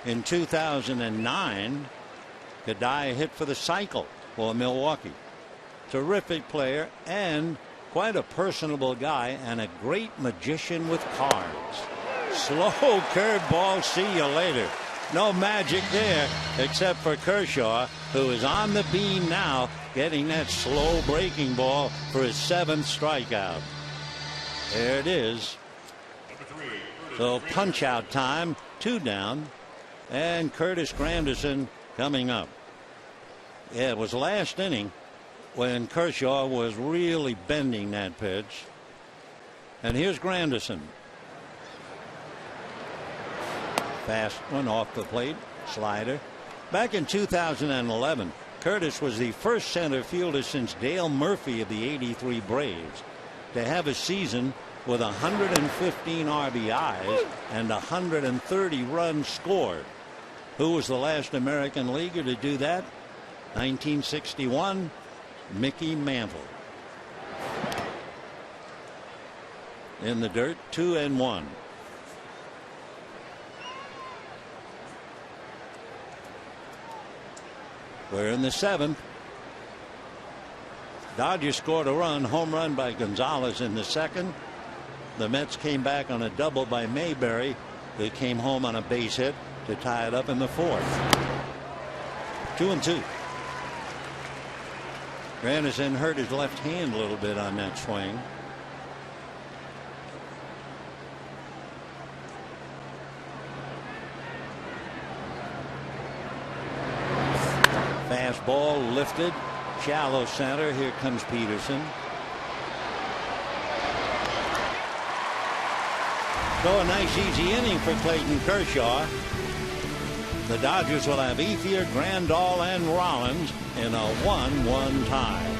In 2009, Kadire hit for the cycle for Milwaukee. Terrific player and quite a personable guy, and a great magician with cards. Slow curveball, see you later. No magic there except for Kershaw, who is on the beam now, getting that slow breaking ball for his 7th strikeout. There it is. So punch out time, 2 down, and Curtis Granderson coming up. Yeah, it was last inning when Kershaw was really bending that pitch. And here's Granderson. Fast one off the plate, slider. Back in 2011, Curtis was the first center fielder since Dale Murphy of the '83 Braves to have a season with 115 RBIs and 130 runs scored. Who was the last American leaguer to do that? 1961, Mickey Mantle. In the dirt, 2-1. We're in the 7th. Dodgers scored a home run by Gonzalez in the 2nd. The Mets came back on a double by Mayberry, who came home on a base hit to tie it up in the 4th. 2-2. Granderson hurt his left hand a little bit on that swing. Fastball lifted, shallow center. Here comes Peterson. So a nice easy inning for Clayton Kershaw. The Dodgers will have Ethier, Grandal, and Rollins in a 1-1 tie.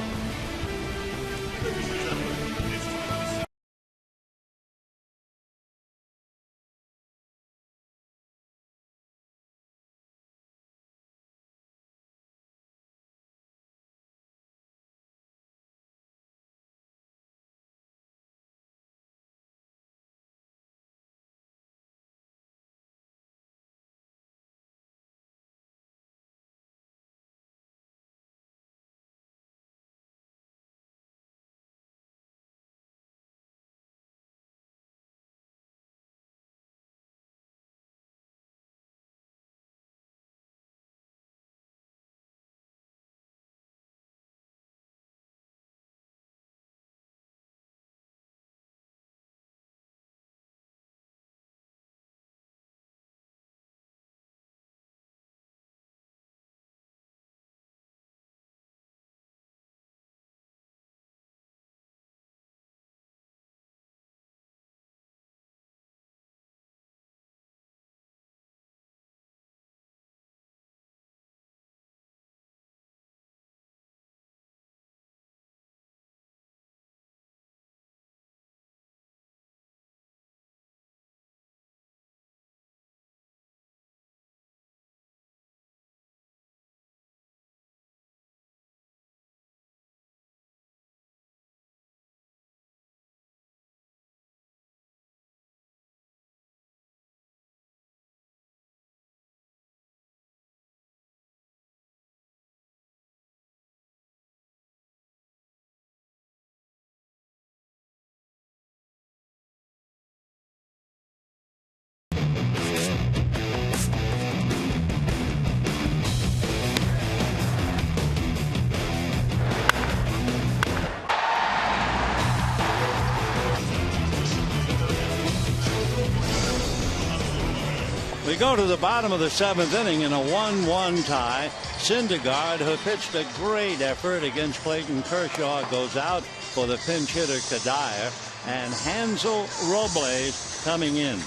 We go to the bottom of the 7th inning in a 1-1 tie. Syndergaard, who pitched a great effort against Clayton Kershaw, goes out for the pinch hitter Kadire, and Hansel Robles coming in.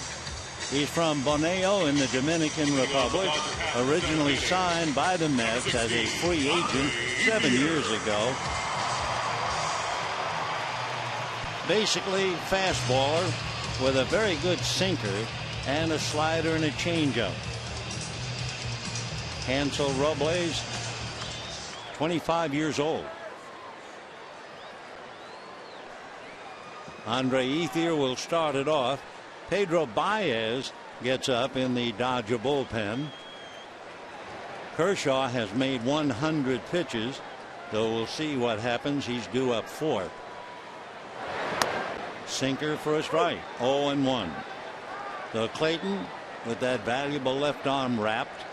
He's from Bonao in the Dominican Republic, originally signed by the Mets as a free agent 7 years ago. Basically, fastballer with a very good sinker and a slider and a changeup. Hansel Robles, 25 years old. Andre Ethier will start it off. Pedro Baez gets up in the Dodger bullpen. Kershaw has made 100 pitches, so we'll see what happens. He's due up 4th. Sinker for a strike. 0-1. So Clayton with that valuable left arm wrapped.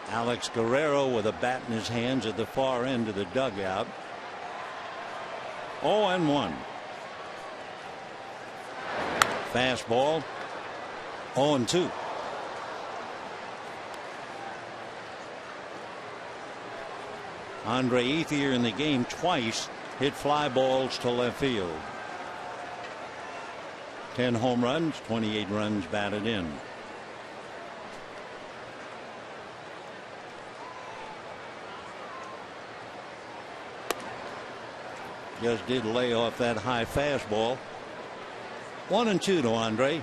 Alex Guerrero with a bat in his hands at the far end of the dugout. 0-1. Fastball. 0-2. Andre Ethier in the game twice hit fly balls to left field. 10 home runs, 28 runs batted in. Just did lay off that high fastball. 1-2 to Andre.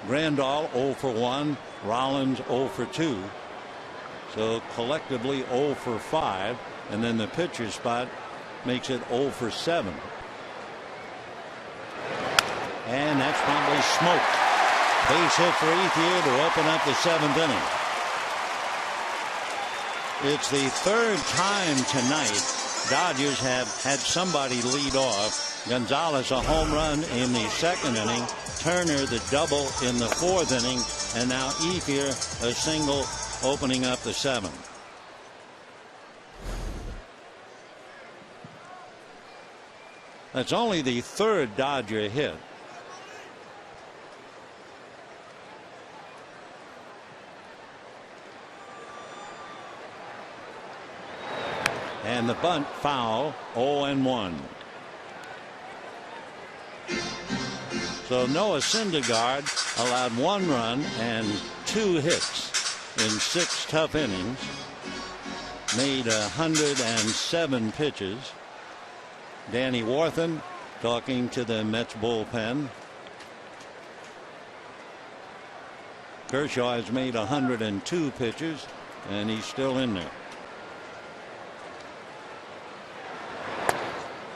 Grandal 0 for 1. Rollins 0 for 2. So collectively 0 for 5. And then the pitcher spot makes it 0 for 7. And that's probably smoked. Base hit for Ethier to open up the 7th inning. It's the 3rd time tonight Dodgers have had somebody lead off. Gonzalez a home run in the 2nd inning. Turner the double in the 4th inning. And now Ethier a single opening up the 7th. That's only the 3rd Dodger hit. And the bunt foul. 0-1. So Noah Syndergaard allowed 1 run and 2 hits in 6 tough innings. Made 107 pitches. Danny Warthen talking to the Mets bullpen. Kershaw has made 102 pitches and he's still in there.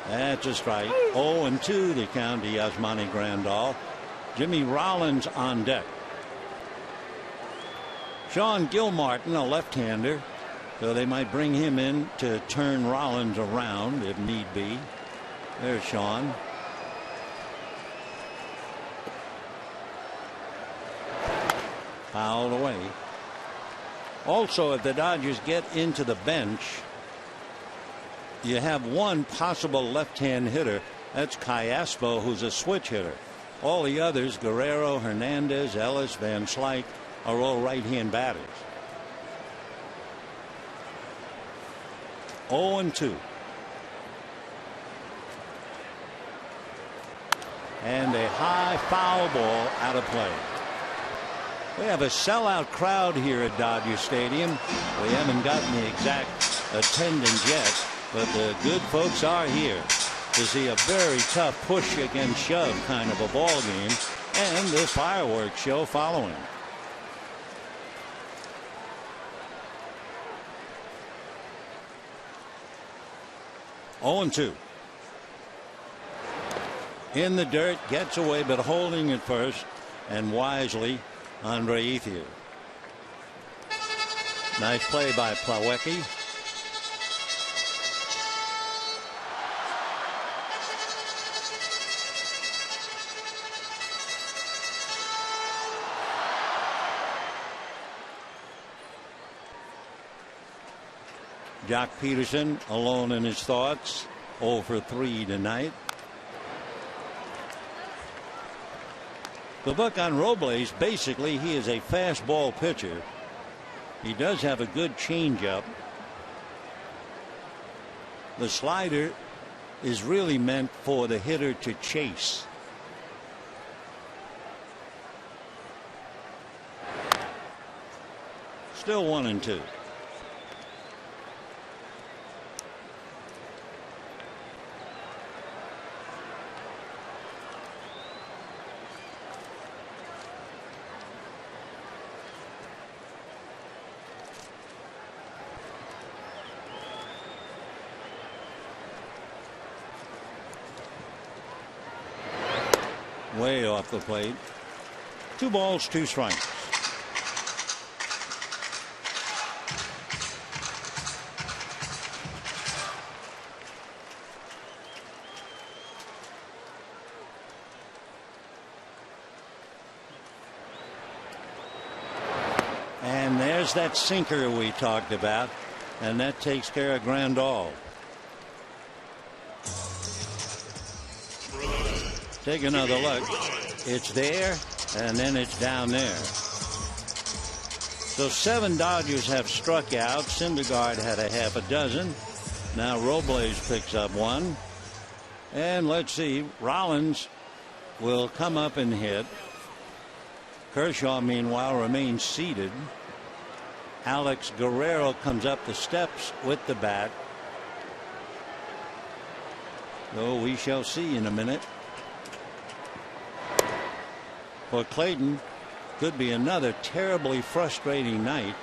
That's a strike. 0-2 the count to Yasmani Grandal. Jimmy Rollins on deck. Sean Gilmartin, a left-hander, so they might bring him in to turn Rollins around if need be. There's Sean. Fouled away. Also, if the Dodgers get into the bench, you have one possible left-hand hitter. That's Callaspo, who's a switch hitter. All the others, Guerrero, Hernandez, Ellis, Van Slyke, are all right-hand batters. 0-2. And a high foul ball out of play. We have a sellout crowd here at Dodger Stadium. We haven't gotten the exact attendance yet, but the good folks are here to see a very tough push against shove kind of a ball game and the fireworks show following. Oh, 0-2. In the dirt, gets away, but holding at first, and wisely, Andre Ethier. Nice play by Plawecki. Jock Peterson alone in his thoughts. 0 for 3 tonight. The book on Robles, basically he is a fastball pitcher. He does have a good changeup. The slider is really meant for the hitter to chase. Still 1-2. Way off the plate. 2 balls, 2 strikes. And there's that sinker we talked about, and that takes care of Grandal. Take another look. It's there, and then it's down there. So 7 Dodgers have struck out. Syndergaard had a half a dozen. Now Robles picks up 1. And let's see, Rollins will come up and hit. Kershaw, meanwhile, remains seated. Alex Guerrero comes up the steps with the bat. Though we shall see in a minute. For Clayton, could be another terribly frustrating night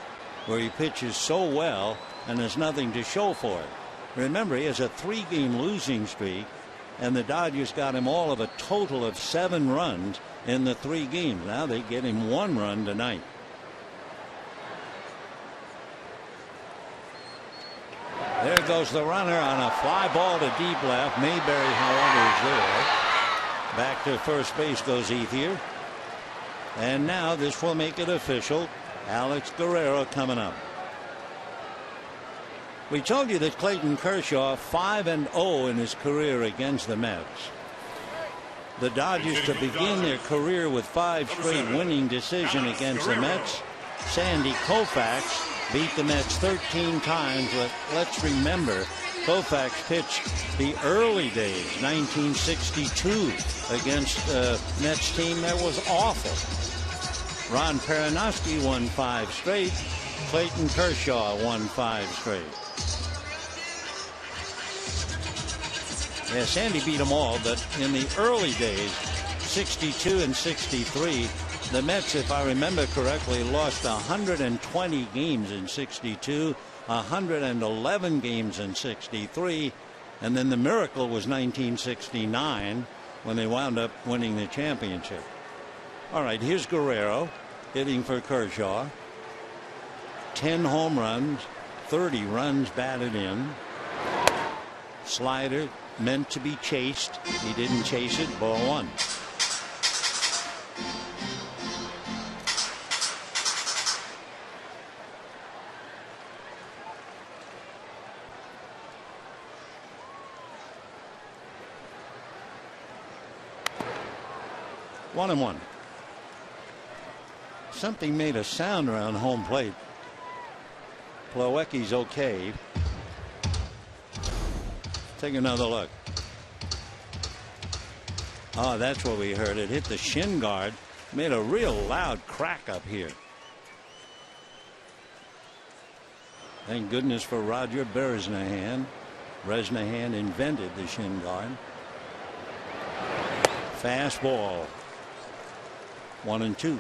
where he pitches so well and there's nothing to show for it. Remember, he has a 3-game losing streak, and the Dodgers got him all of a total of 7 runs in the 3 games. Now they get him 1 run tonight. There goes the runner on a fly ball to deep left. Mayberry, however, is there. Back to first base goes Ethier. And now this will make it official. Alex Guerrero coming up. We told you that Clayton Kershaw 5-0 in his career against the Mets. The Dodgers to begin their career with 5 straight winning decision against the Mets. Sandy Koufax beat the Mets 13 times. But let's remember, Koufax pitched the early days, 1962, against a Mets team that was awful. Ron Peranowski won 5 straight. Clayton Kershaw won 5 straight. Yeah, Sandy beat them all, but in the early days, 62 and 63, the Mets, if I remember correctly, lost 120 games in 62, 111 games in 63, and then the miracle was 1969 when they wound up winning the championship. All right, here's Guerrero hitting for Kershaw. 10 home runs, 30 runs batted in. Slider meant to be chased. He didn't chase it. Ball 1. One and 1. Something made a sound around home plate. Plawecki's okay. Take another look. Oh, that's what we heard. It hit the shin guard. Made a real loud crack up here. Thank goodness for Roger Bresnahan. Bresnahan invented the shin guard. Fastball. 1-2.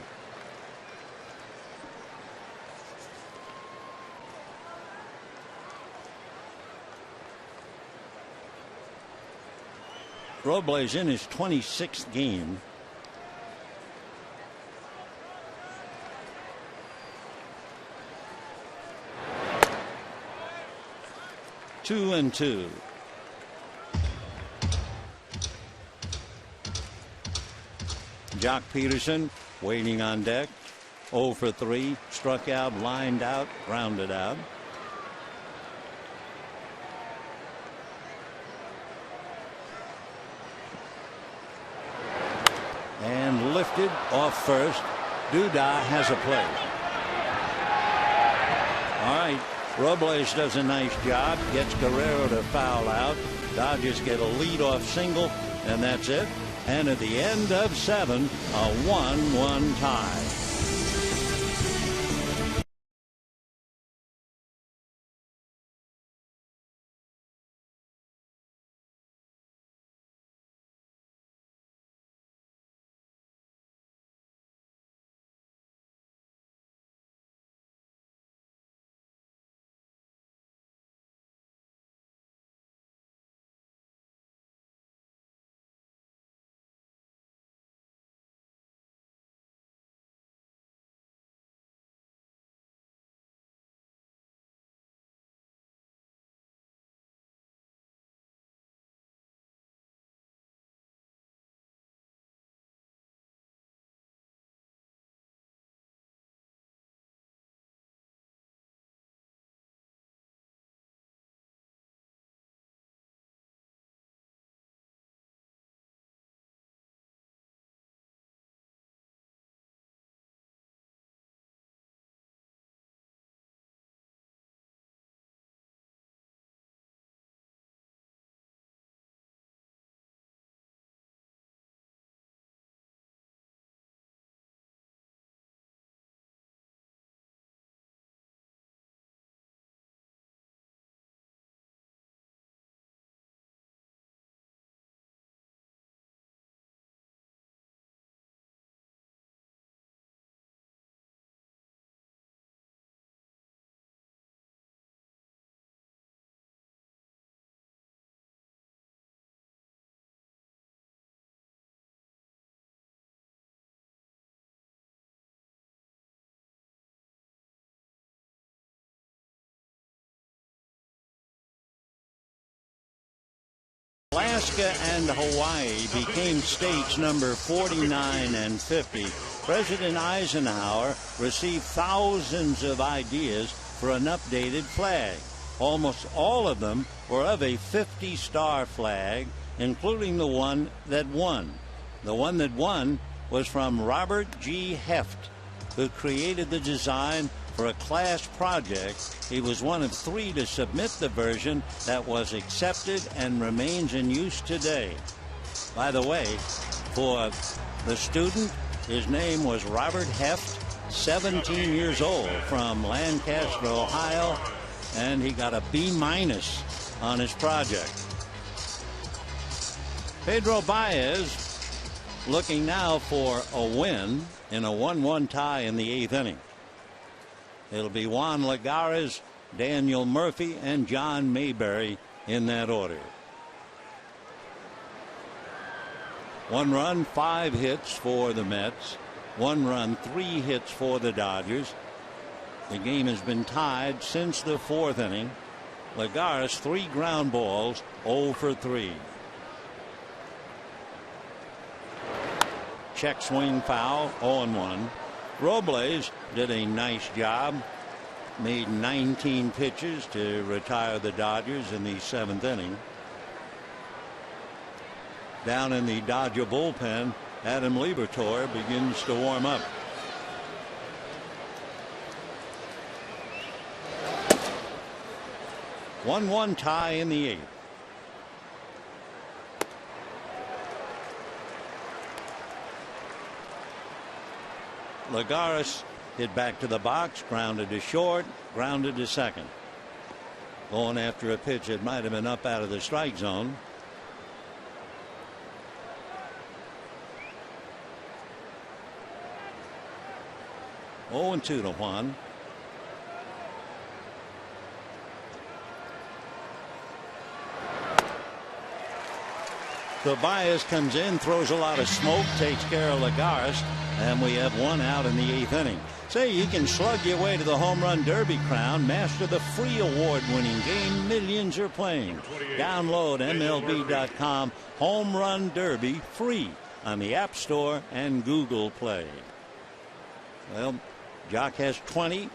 Robles in his 26th game. Two and 2. Jock Peterson waiting on deck. 0 for 3. Struck out, lined out, grounded out. And lifted off first. Duda has a play. All right. Robles does a nice job. Gets Guerrero to foul out. Dodgers get a leadoff single, and that's it. And at the end of 7, a 1-1 tie. Alaska and Hawaii became states number 49 and 50. President Eisenhower received thousands of ideas for an updated flag. Almost all of them were of a 50-star flag, including the one that won. The one that won was from Robert G. Heft, who created the design for a class project. He was one of 3 to submit the version that was accepted and remains in use today. By the way, for the student, his name was Robert Heft, 17 years old, from Lancaster, Ohio, and he got a B- on his project. Pedro Baez looking now for a win in a 1-1 tie in the 8th inning. It'll be Juan Lagares, Daniel Murphy, and John Mayberry in that order. 1 run, 5 hits for the Mets. 1 run, 3 hits for the Dodgers. The game has been tied since the 4th inning. Lagares 3 ground balls, 0 for 3. Check swing foul, 0-1. Robles did a nice job. Made 19 pitches to retire the Dodgers in the 7th inning. Down in the Dodger bullpen, Adam Liberatore begins to warm up. A 1-1 tie in the 8th. Lagares hit back to the box, grounded to short, grounded to second. Going after a pitch that might have been up out of the strike zone. Oh, 0-2 to Juan. Baez comes in, throws a lot of smoke, takes care of Lagares, and we have 1 out in the 8th inning. Say, you can slug your way to the Home Run Derby crown. Master the free award-winning game millions are playing. Download MLB.com Home Run Derby free on the App Store and Google Play. Well, Jock has 20,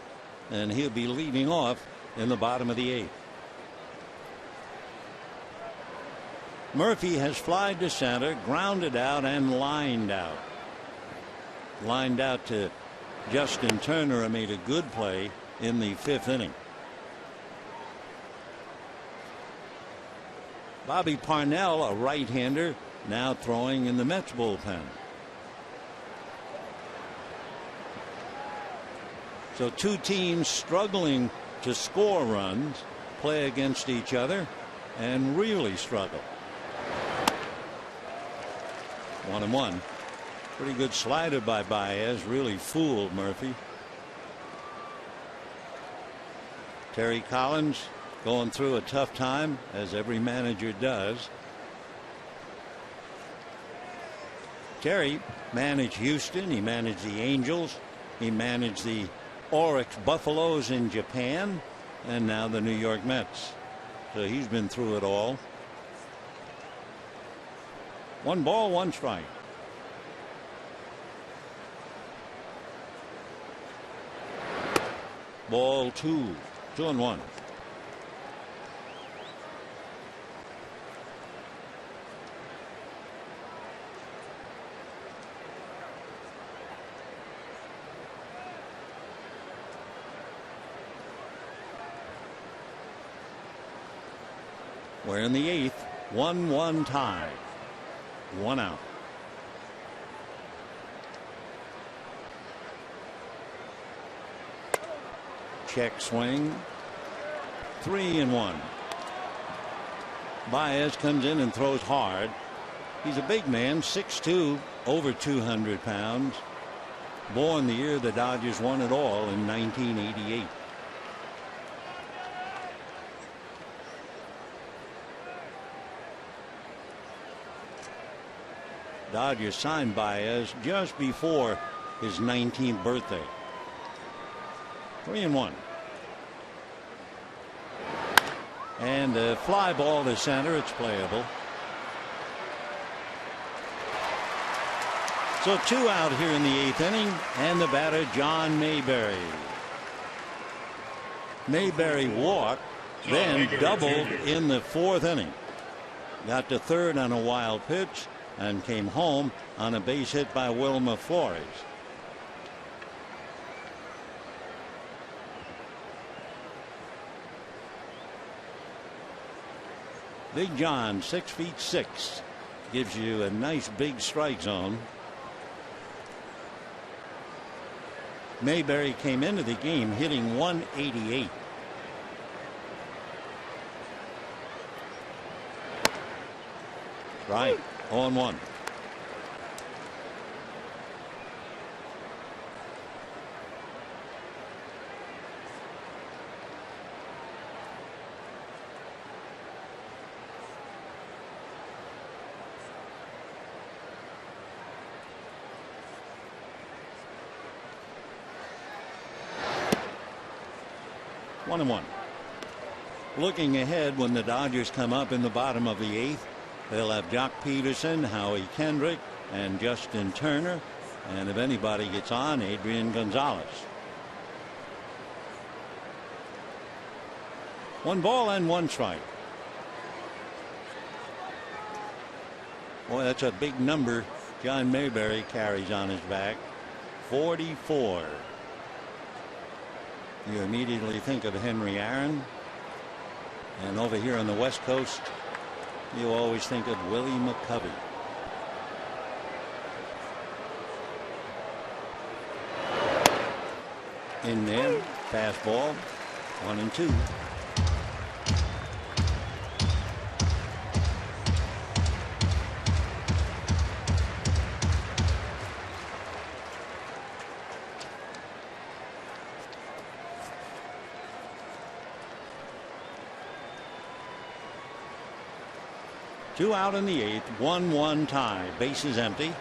and he'll be leading off in the bottom of the 8th. Murphy has flied to center, grounded out, and lined out. lined out to Justin Turner and made a good play in the 5th inning. Bobby Parnell, a right-hander, now throwing in the Mets bullpen. So two teams struggling to score runs, play against each other, and really struggle. 1-1. Pretty good slider by Baez, really fooled Murphy. Terry Collins going through a tough time, as every manager does. Terry managed Houston, he managed the Angels, he managed the Oryx Buffaloes in Japan, and now the New York Mets. So he's been through it all. 1 ball, 1 strike. Ball 2, 2-1. We're in the 8th, 1-1 tie. 1 out. Check swing. 3-1. Baez comes in and throws hard. He's a big man, 6'2", over 200 pounds. Born the year the Dodgers won it all in 1988. Dodgers signed Baez just before his 19th birthday. 3-1. And a fly ball to center. It's playable. So 2 out here in the 8th inning, and the batter John Mayberry. Mayberry walked, then doubled in the 4th inning. Got to 3rd on a wild pitch and came home on a base hit by Wilmer Flores. Big John, 6'6", gives you a nice big strike zone. Mayberry came into the game hitting 188. Right, 0-1. Looking ahead, when the Dodgers come up in the bottom of the 8th, they'll have Jock Peterson, Howie Kendrick, and Justin Turner, and if anybody gets on, Adrian Gonzalez. 1 ball and 1 strike. Boy, that's a big number John Mayberry carries on his back. 44. You immediately think of Henry Aaron. And over here on the West Coast, you always think of Willie McCovey. In there, fastball, 1-2. Two out in the 8th, 1-1 tie. Bases empty.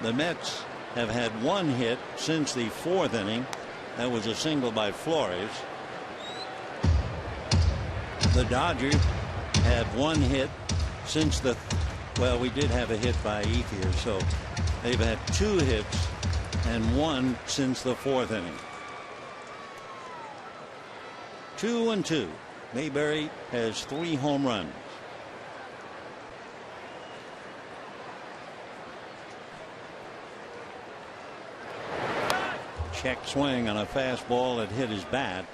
The Mets have had 1 hit since the 4th inning. That was a single by Flores. The Dodgers have 1 hit since the, well, we did have a hit by Ethier, so they've had 2 hits and 1 since the 4th inning. 2-2. Mayberry has 3 home runs. check swing on a fastball that hit his bat.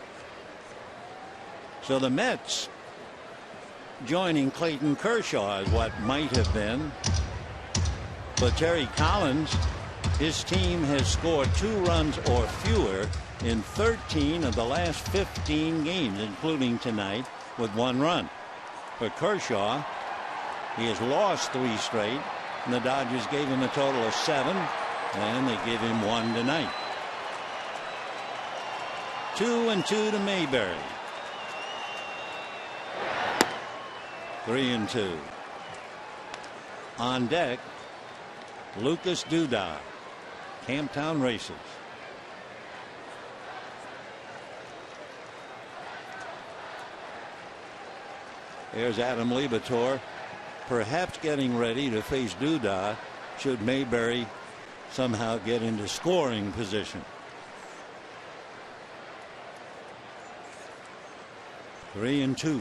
So the Mets joining Clayton Kershaw is what might have been. But Terry Collins, his team has scored 2 runs or fewer in 13 of the last 15 games, including tonight with 1 run. For Kershaw, he has lost 3 straight, and the Dodgers gave him a total of 7, and they gave him 1 tonight. 2-2 to Mayberry. 3-2. On deck, Lucas Duda, Camptown Races. There's Adam Liebertor, perhaps getting ready to face Duda should Mayberry somehow get into scoring position. 3-2.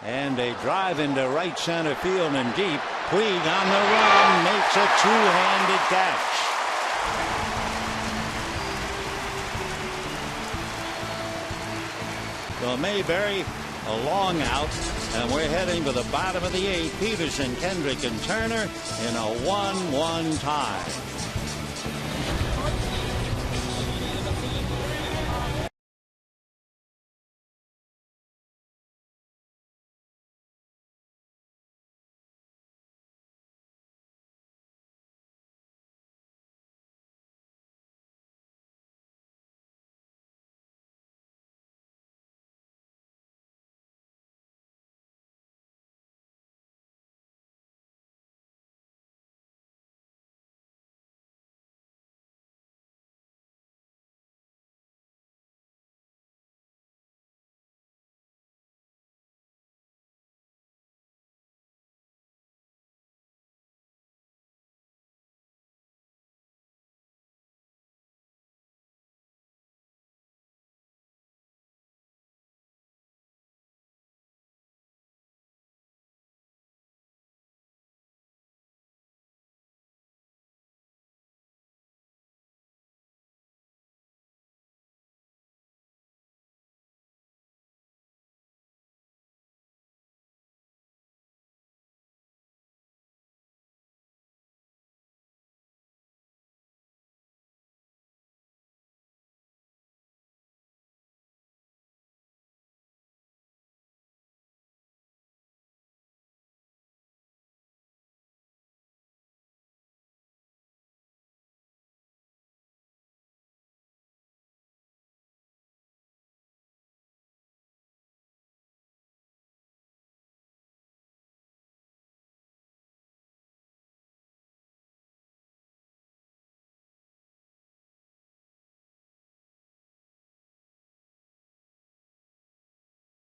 And a drive into right center field and deep. Puig on the run makes a 2-handed catch. So Mayberry a long out, and we're heading to the bottom of the 8th. Peterson, Kendrick, and Turner in a 1-1 tie.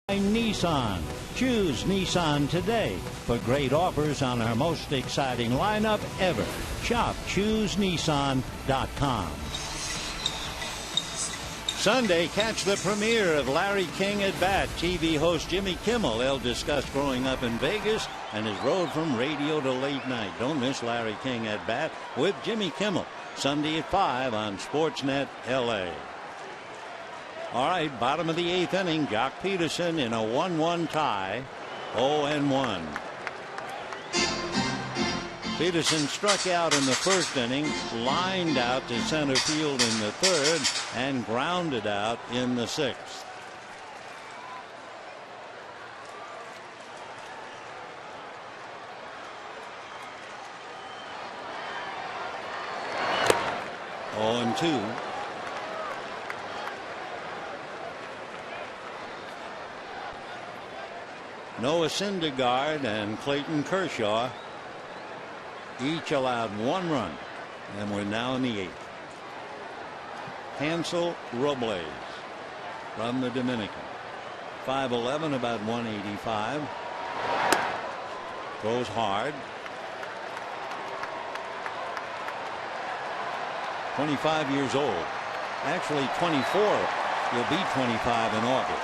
Nissan. Choose Nissan today for great offers on our most exciting lineup ever. Shop ChooseNissan.com. Sunday, catch the premiere of Larry King at Bat. TV host Jimmy Kimmel. They'll discuss growing up in Vegas and his road from radio to late night. Don't miss Larry King at Bat with Jimmy Kimmel. Sunday at 5 on Sportsnet LA. All right, bottom of the 8th inning, Jock Peterson in a 1-1 tie, 0-1. Peterson struck out in the first inning, lined out to center field in the 3rd, and grounded out in the 6th. Oh, 2. Noah Syndergaard and Clayton Kershaw each allowed 1 run, and we're now in the 8th. Hansel Robles from the Dominican, 5'11", about 185. Throws hard. 25 years old. Actually 24. He'll be 25 in August.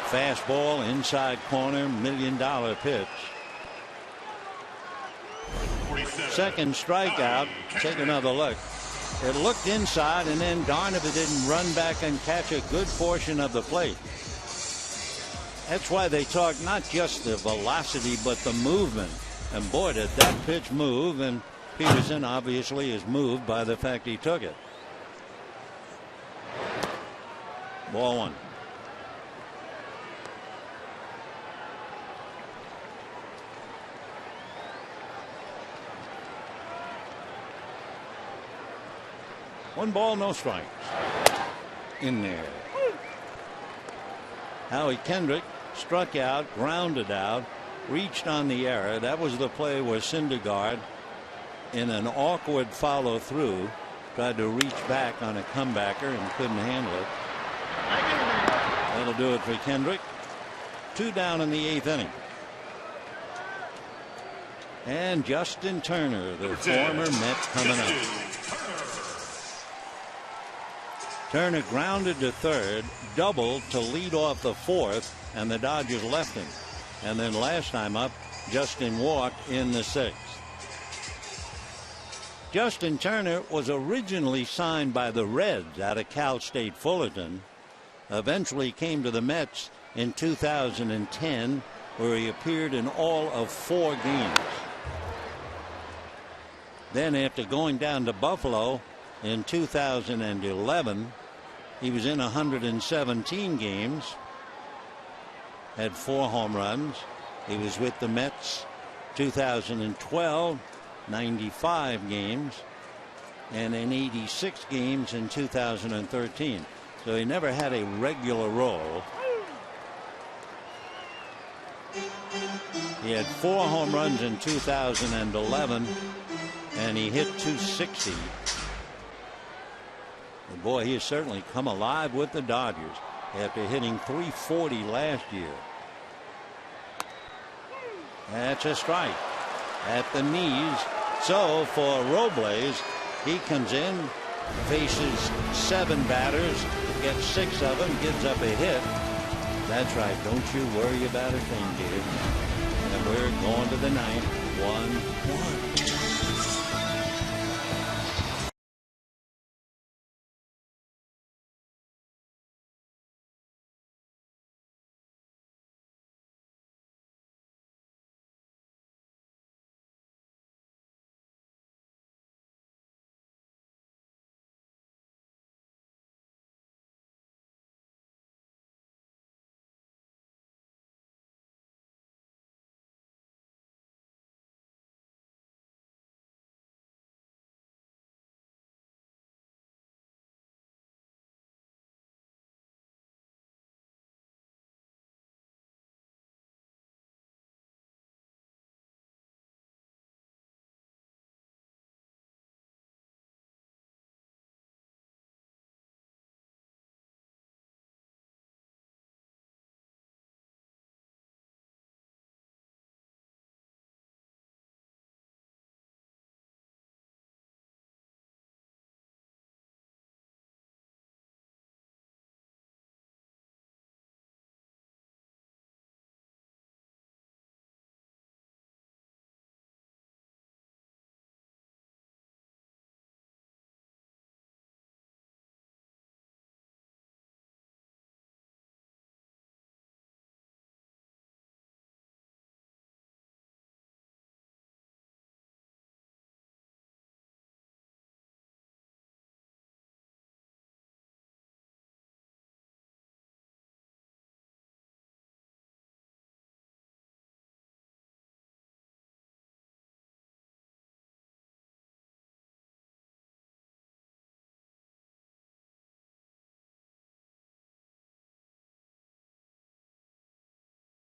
Fastball inside corner, $1 million pitch. Second strikeout. Take another look. It looked inside, and then darn if it didn't run back and catch a good portion of the plate. That's why they talk not just the velocity but the movement. And boy, did that pitch move, and Peterson obviously is moved by the fact he took it. Ball one. One ball, no strikes. In there. Howie Kendrick struck out, grounded out, reached on the error. That was the play where Syndergaard, in an awkward follow through, tried to reach back on a comebacker and couldn't handle it. That'll do it for Kendrick. 2 down in the 8th inning. And Justin Turner, the former Met, coming up. Turner grounded to third, doubled to lead off the 4th, and the Dodgers left him. And then last time up, Justin walked in the 6th. Justin Turner was originally signed by the Reds out of Cal State Fullerton. Eventually came to the Mets in 2010, where he appeared in all of 4 games. Then after going down to Buffalo in 2011, he was in 117 games, had 4 home runs. He was with the Mets 2012, 95 games, and in 86 games in 2013. So he never had a regular role. He had 4 home runs in 2011, and he hit .260. And boy, he has certainly come alive with the Dodgers after hitting .340 last year. That's a strike at the knees. So for Robles, he comes in, faces 7 batters, gets 6 of them, gives up a hit. That's right. Don't you worry about a thing, dear. And we're going to the 9th. 1-1.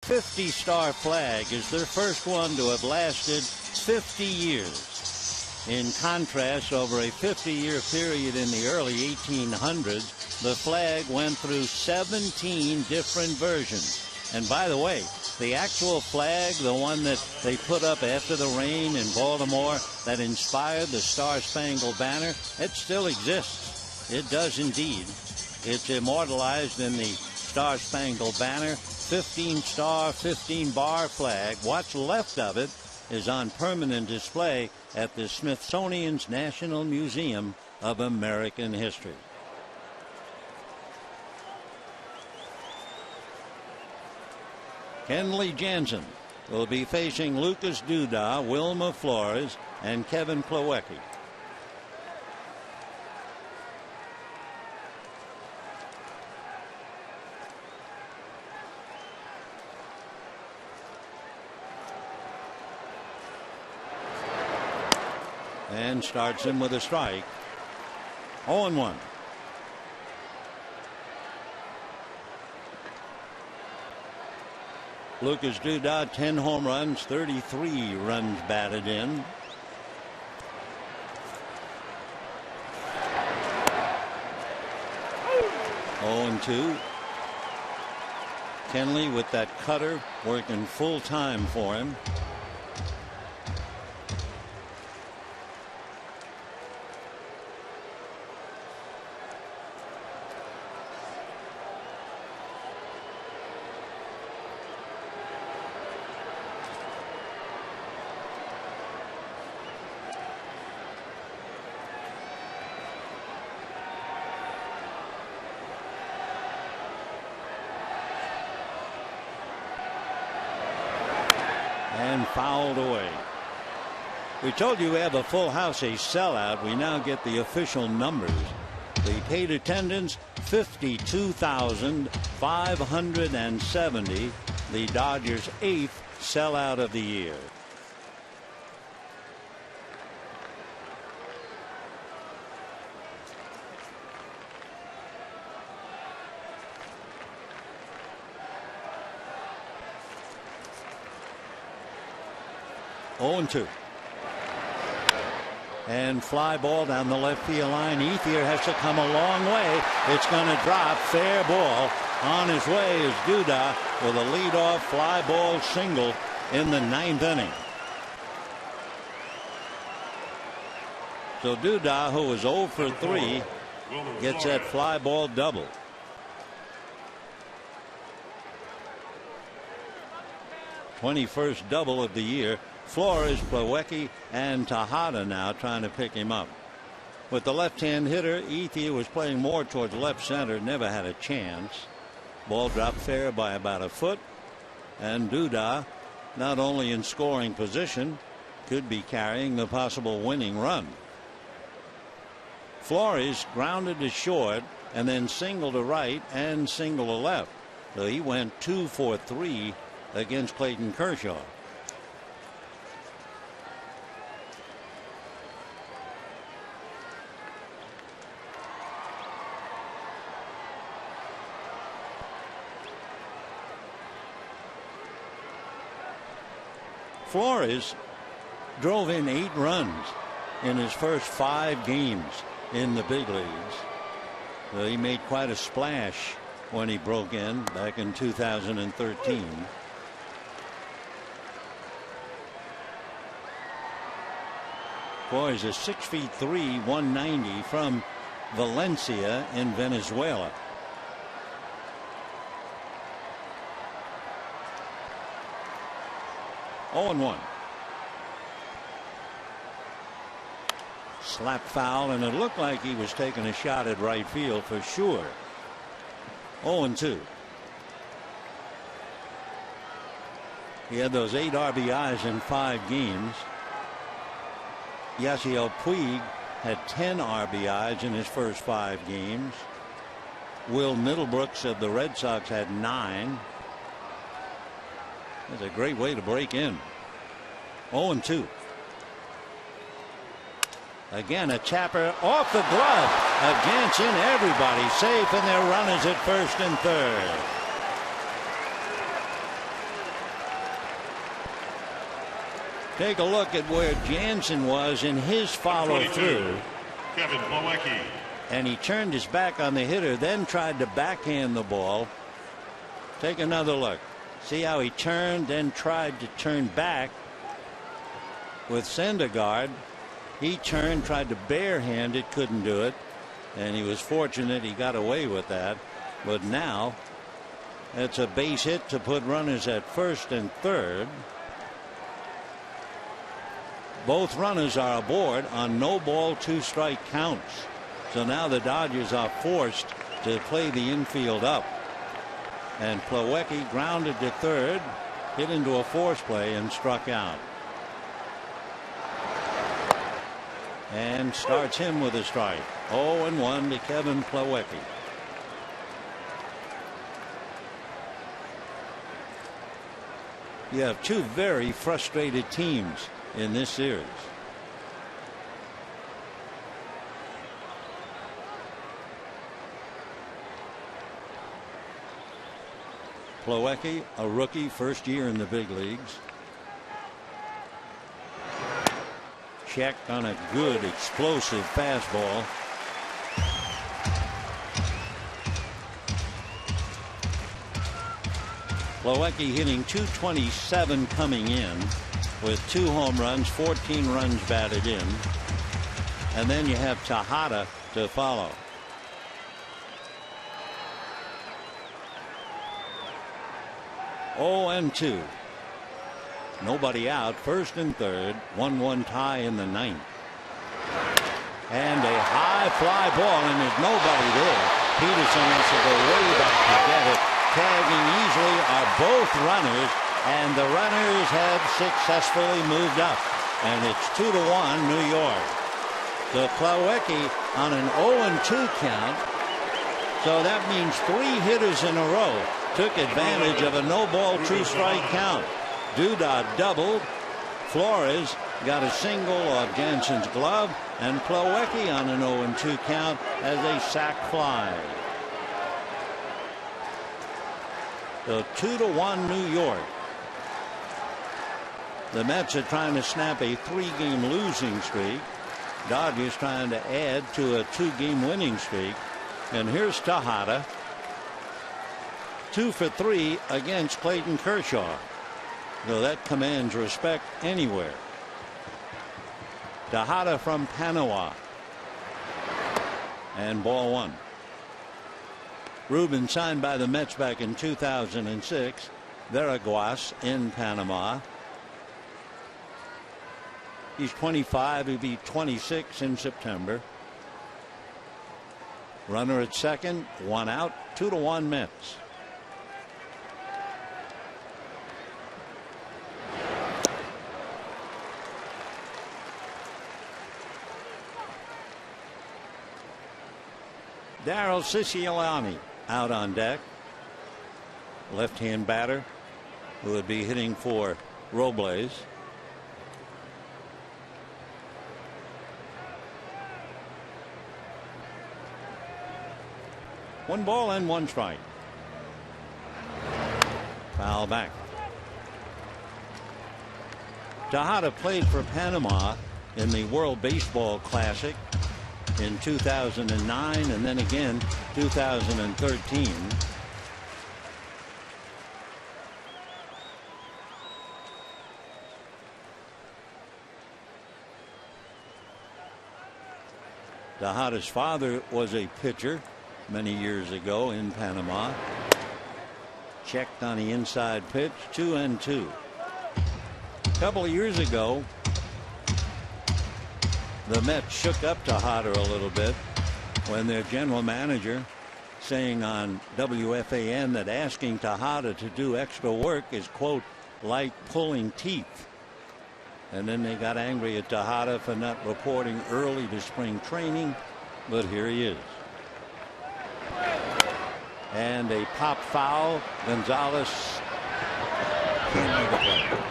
$50 flag is their first one to have lasted 50 years. In contrast, over a 50-year period in the early 1800s, the flag went through 17 different versions. And by the way, the actual flag, the one that they put up after the rain in Baltimore that inspired the Star-Spangled Banner, it still exists. It does indeed. It's immortalized in the Star Spangled Banner, 15-star, 15-bar flag. What's left of it is on permanent display at the Smithsonian's National Museum of American History. Kenley Jansen will be facing Lucas Duda, Wilmer Flores, and Kevin Plawecki. And starts him with a strike. 0-1. Lucas Duda, 10 home runs, 33 runs batted in. Oh, 2. Kenley with that cutter working full time for him. And fouled away. We told you we have a full house, a sellout. We now get the official numbers. The paid attendance, 52,570. The Dodgers' 8th sellout of the year. Oh, 2. And fly ball down the left field line. Ethier has to come a long way. It's going to drop. Fair ball. On his way is Duda with a leadoff fly ball single in the 9th inning. So Duda, who was 0 for 3, gets that fly ball double. '21st double of the year. Flores, Plawecki, and Tejada now trying to pick him up. With the left-hand hitter, Ethier was playing more towards left center, never had a chance. Ball dropped fair by about a foot, and Duda, not only in scoring position, could be carrying the possible winning run. Flores grounded to short and then single to right and single to left. So he went 2 for 3 against Clayton Kershaw. Flores drove in 8 runs in his first 5 games in the big leagues. So he made quite a splash when he broke in back in 2013. Flores is 6'3", 190 from Valencia in Venezuela. Oh, 1. Slap foul, and it looked like he was taking a shot at right field for sure. 0-2. He had those 8 RBIs in 5 games. Yasiel Puig had 10 RBIs in his first 5 games. Will Middlebrooks of the Red Sox had 9. That's a great way to break in. 0-2. Again, a chopper off the glove of Jansen. Everybody safe, and their runners at first and third. Take a look at where Jansen was in his follow through. Kevin Plawecki. And he turned his back on the hitter, then tried to backhand the ball. Take another look. See how he turned, then tried to turn back with Syndergaard. He turned, tried to barehand it, couldn't do it, and he was fortunate he got away with that. But now It's a base hit to put runners at first and third. Both runners are aboard on no ball, 2 strike counts. So now the Dodgers are forced to play the infield up. And Plawecki grounded to third, hit into a force play and struck out. And starts him with a strike. 0-1 to Kevin Plawecki. You have 2 very frustrated teams in this series. Plawecki, a rookie, first year in the big leagues. Checked on a good explosive fastball. Plawecki hitting .227 coming in with 2 home runs, 14 runs batted in. And then you have Tejada to follow. Oh, and 2. Nobody out, first and third, 1-1 tie in the 9th. And a high fly ball, and there's nobody there. Peterson has to go way back to get it. Tagging easily are both runners, and the runners have successfully moved up. And it's 2-1 New York. So Plawecki on an 0-2 count. So that means 3 hitters in a row took advantage of a no ball, 2 strike count. Duda doubled. Flores got a single off Jansen's glove, and Plawecki on an 0-2 count as a sac fly. So 2-1 New York. The Mets are trying to snap a 3-game losing streak. Dodgers trying to add to a 2-game winning streak. And here's Tejada, 2 for 3 against Clayton Kershaw. So that commands respect anywhere. Tejada from Panama. And ball 1. Ruben signed by the Mets back in 2006. Veraguas in Panama. He's 25. He'll be 26 in September. Runner at second, 1 out, 2-1 Mets. Darryl Siciliani out on deck. Left-hand batter who would be hitting for Robles. One ball and 1 strike. Foul back. Tejada played for Panama in the World Baseball Classic in 2009 and then again 2013. Tejada's father was a pitcher many years ago in Panama. Checked on the inside pitch, 2-2. A couple of years ago, the Mets shook up Tejada a little bit when their general manager saying on WFAN that asking Tejada to do extra work is, quote, like pulling teeth. And then they got angry at Tejada for not reporting early to spring training, but here he is. And a pop foul. Gonzalez can't make a play.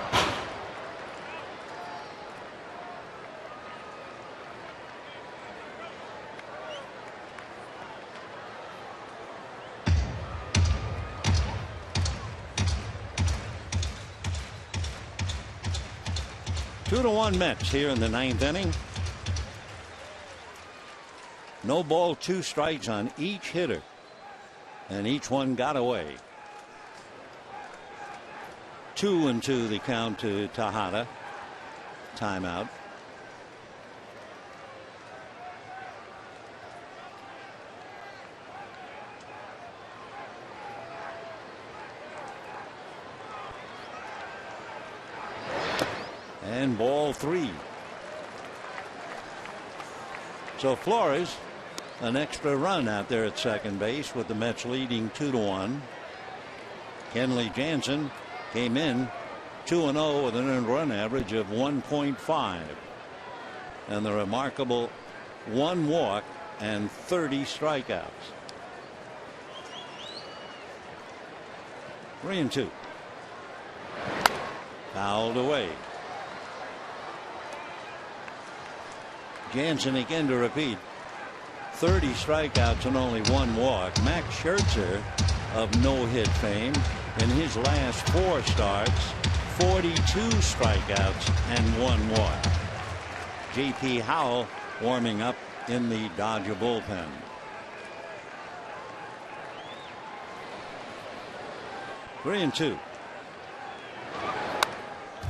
Two to 1 Mets here in the 9th inning. No ball, 2 strikes on each hitter, and each one got away. 2-2 the count to Tejada. Timeout. And ball 3. So Flores, an extra run out there at second base with the Mets leading 2-1. Kenley Jansen came in 2-0 with an earned run average of 1.5. And the remarkable 1 walk and 30 strikeouts. 3-2. Fouled away. Jansen again to repeat. 30 strikeouts and only 1 walk. Max Scherzer of no-hit fame in his last 4 starts, 42 strikeouts and 1 walk. J.P. Howell warming up in the Dodger bullpen. Three and 2.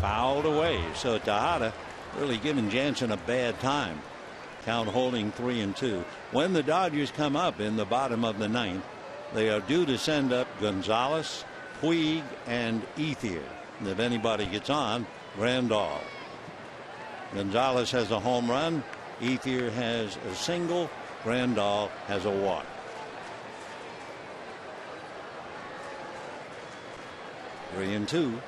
Fouled away. So Tejada really giving Jansen a bad time. Count holding 3-2. When the Dodgers come up in the bottom of the 9th, they are due to send up Gonzalez, Puig, and Ethier. And if anybody gets on, Randall. Gonzalez has a home run. Ethier has a single. Randall has a walk. Three and 2.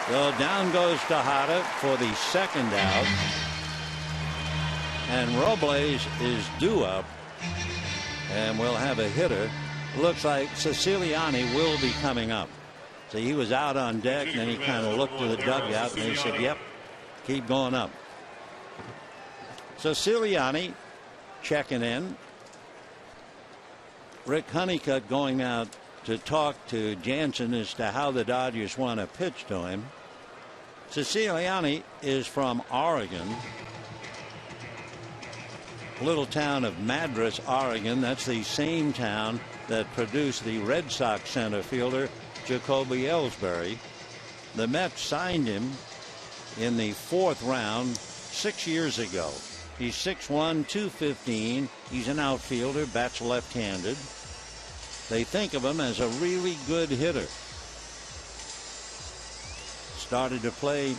So down goes Tejada for the second out. And Robles is due up. And we'll have a hitter. Looks like Siciliani will be coming up. So he was out on deck, and then he kind of looked to the dugout, and he said, yep, keep going up. Siciliani checking in. Rick Honeycutt going out to talk to Jansen as to how the Dodgers want to pitch to him. Siciliani is from Oregon. Little town of Madras, Oregon. That's the same town that produced the Red Sox center fielder Jacoby Ellsbury. The Mets signed him in the 4th round 6 years ago. He's 6'1", 215. He's an outfielder, bats left-handed. They think of him as a really good hitter. Started to play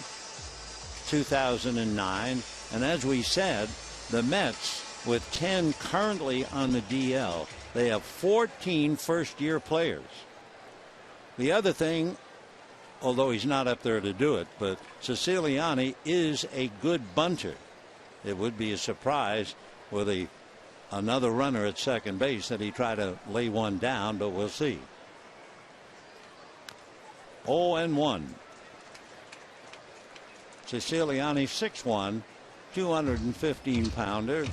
2009, and as we said, the Mets, with 10 currently on the DL, they have 14 first-year players. The other thing, although he's not up there to do it, but Siciliani is a good bunter. It would be a surprise with another runner at second base that he try to lay one down, but we'll see. 0-1. Siciliani 6'1", 215-pounder.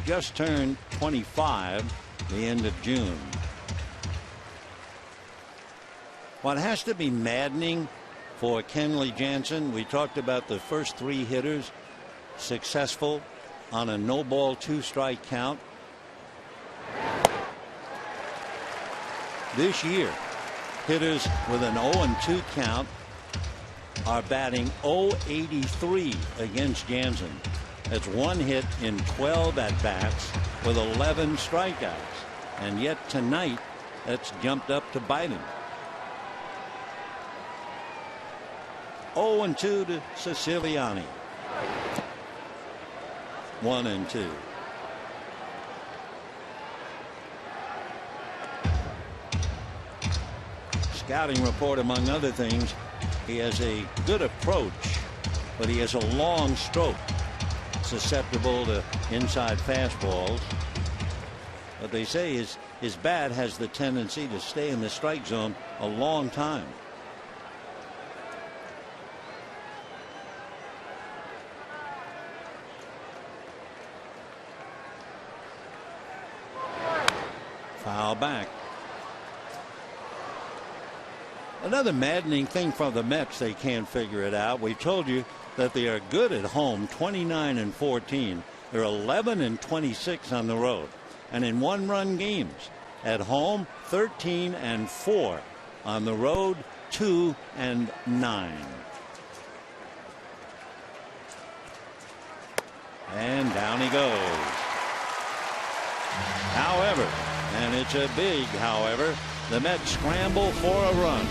Just turned 25 the end of June. What has to be maddening for Kenley Jansen, we talked about the first 3 hitters successful on a no-ball 2-strike count. This year, hitters with an 0-2 count are batting .083 against Jansen. That's 1 hit in 12 at-bats with 11 strikeouts. And yet tonight, that's jumped up to bite him. 0-2 to Siciliani. 1-2. Scouting report, among other things, he has a good approach, but he has a long stroke, susceptible to inside fastballs. But they say his bat has the tendency to stay in the strike zone a long time. Foul back. Another maddening thing from the Mets, they can't figure it out. We told you that they are good at home, 29-14. They're 11-26 on the road, and in 1-run games. At home, 13-4. On the road, 2-9. And down he goes. However, And it's a big, however. The Mets scramble for a run.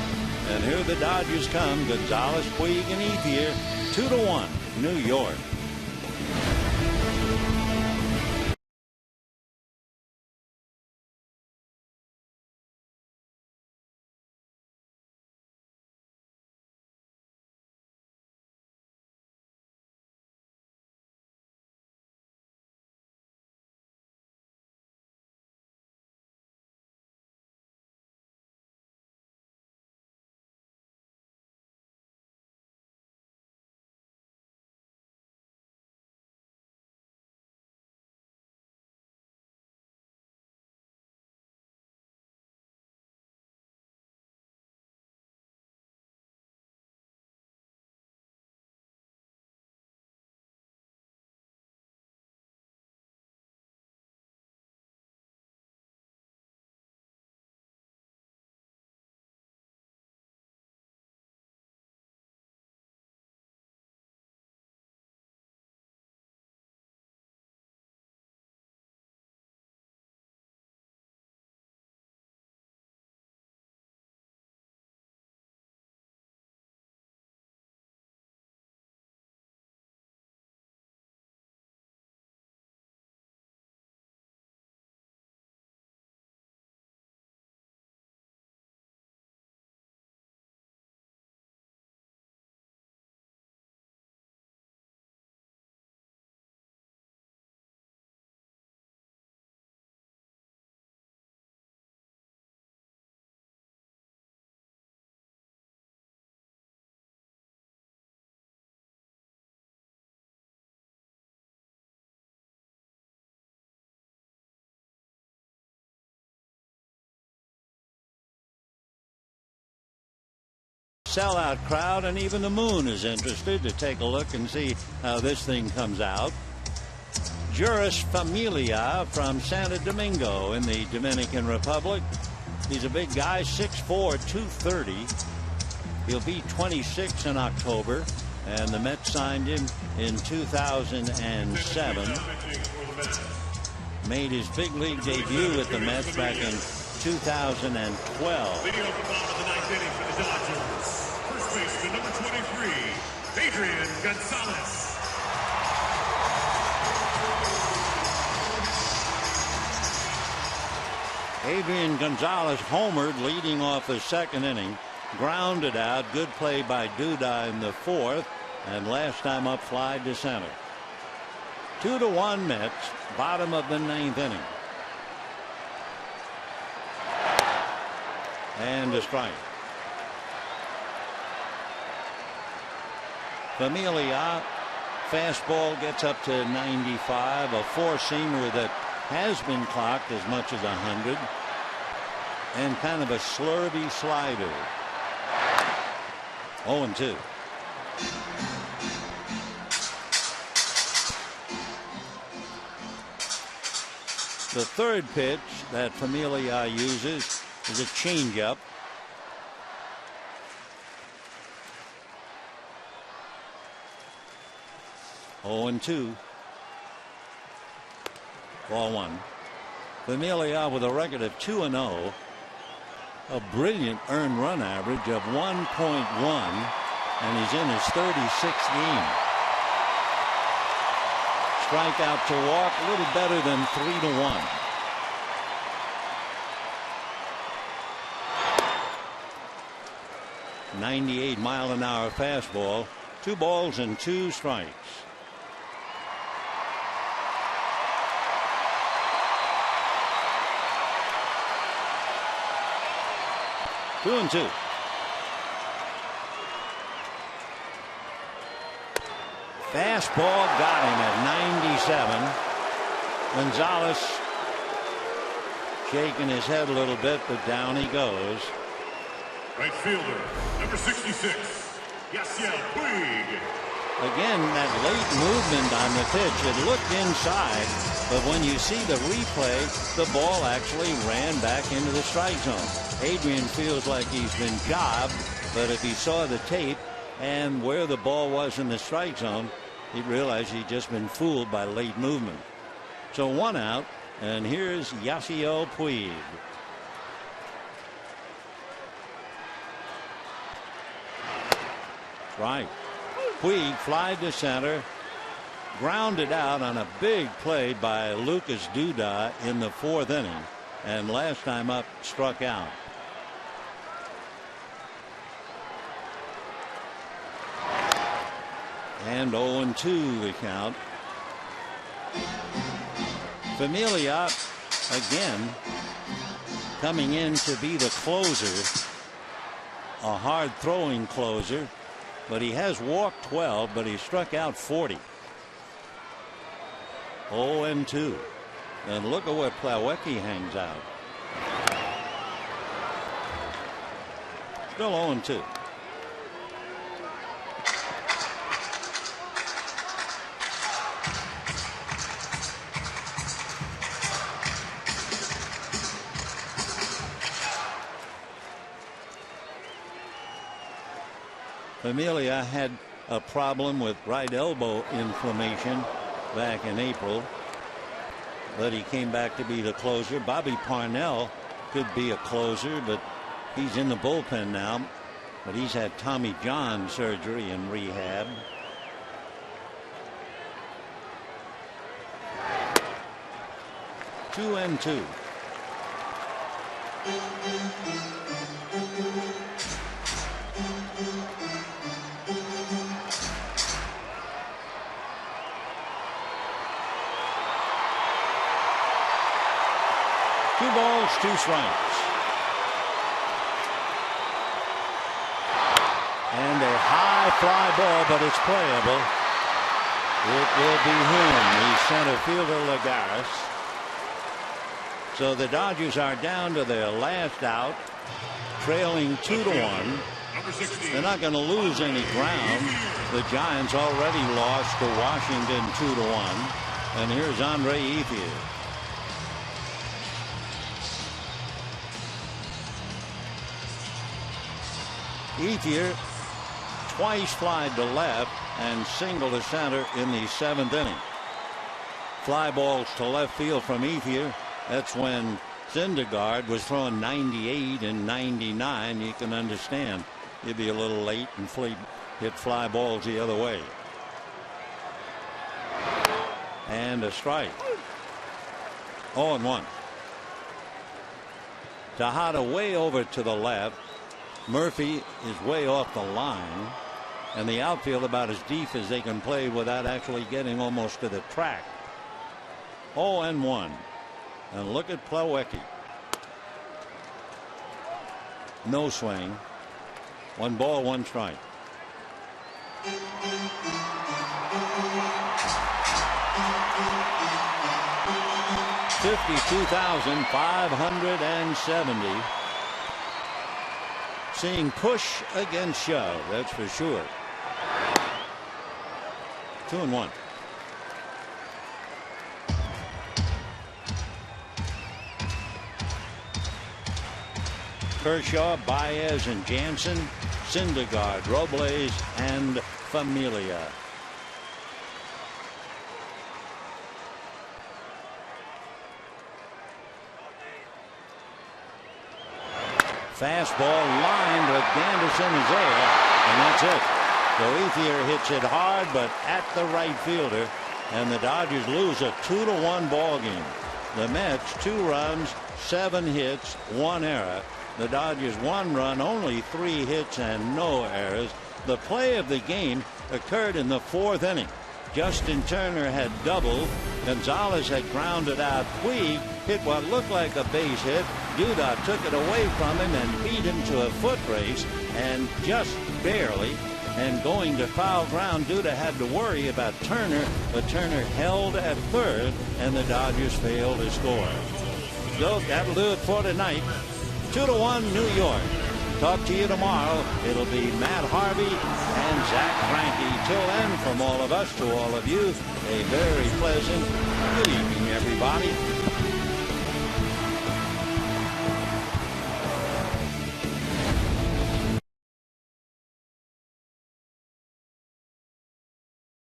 And here the Dodgers come. Gonzalez, Puig, and Ethier. 2-1, New York. Sellout crowd, and even the moon is interested to take a look and see how this thing comes out. Juris Familia from Santo Domingo in the Dominican Republic. He's a big guy, 6'4", 230. He'll be 26 in October, and the Mets signed him in 2007. Made his big league debut with the Mets back in 2012. Leading off the bottom of the ninth inning for the Dodgers, first baseman number 23, Adrian Gonzalez. Adrian Gonzalez homered leading off the second inning. Grounded out. Good play by Duda in the fourth. And last time up, fly to center. 2-1 Mets. Bottom of the ninth inning. And a strike. Familia, fastball gets up to 95. A four-seamer that has been clocked as much as 100. And kind of a slurvy slider. 0-2. The third pitch that Familia uses is a changeup. Oh, 0-2. Ball one. Familia with a record of 2-0. A brilliant earned run average of 1.1. And he's in his 36th game. Strikeout to walk, a little better than 3-1. .98-mile-an-hour fastball. 2 balls and 2 strikes. Two and two. Fastball got him at 97. Gonzalez shaking his head a little bit, but down he goes. Right fielder, number 66, Yasiel Puig. Again, that late movement on the pitch, it looked inside, but when you see the replay, the ball actually ran back into the strike zone. Adrian feels like he's been jobbed, but if he saw the tape and where the ball was in the strike zone, he'd realize he'd just been fooled by late movement. So 1 out, And here's Yasiel Puig. Right. Puig flied to center, grounded out on a big play by Lucas Duda in the 4th inning, and last time up struck out. And 0-2 the count. Familia again coming in to be the closer, a hard throwing closer, but he has walked 12, but he struck out 40. 0-2. And look at what Plawecki hangs out. Still 0-2. Familia had a problem with right elbow inflammation back in April, but he came back to be the closer. Bobby Parnell could be a closer, but he's in the bullpen now. But he's had Tommy John surgery and rehab. Two and two. Two balls, two strikes. And a high fly ball, but it's playable. It will be him, the center fielder Lagares. So the Dodgers are down to their last out, trailing 2-1. They're not going to lose any ground. The Giants already lost to Washington 2-1. And here's Andre Ethier. Ethier twice flied to left and single to center in the 7th inning. Fly balls to left field from Ethier. That's when Syndergaard was throwing 98 and 99. You can understand he'd be a little late and hit fly balls the other way. And a strike. 0-1. Tejada way over to the left. Murphy is way off the line, and the outfield about as deep as they can play without actually getting almost to the track. 0-1. And look at Plawecki. No swing. 1 ball, 1 strike. $52,570. Seeing push against shove, that's for sure. 2-1. Kershaw, Baez, and Jansen, Syndergaard, Robles, and Familia. Fastball lined, but Ganderson is there, and that's it. So Ethier hits it hard, but at the right fielder, and the Dodgers lose a 2-1 ball game. The Mets 2 runs, 7 hits, 1 error. The Dodgers 1 run, only 3 hits and no errors. The play of the game occurred in the 4th inning. Justin Turner had doubled. Gonzalez had grounded out. Puig hit what looked like a base hit. Duda took it away from him and beat him to a foot race, and just barely. And going to foul ground, Duda had to worry about Turner, but Turner held at third, and the Dodgers failed to score. So that'll do it for tonight. 2-1 New York. Talk to you tomorrow. It'll be Matt Harvey and Zach Frankie. Till then, from all of us to all of you, a very pleasant good evening, everybody.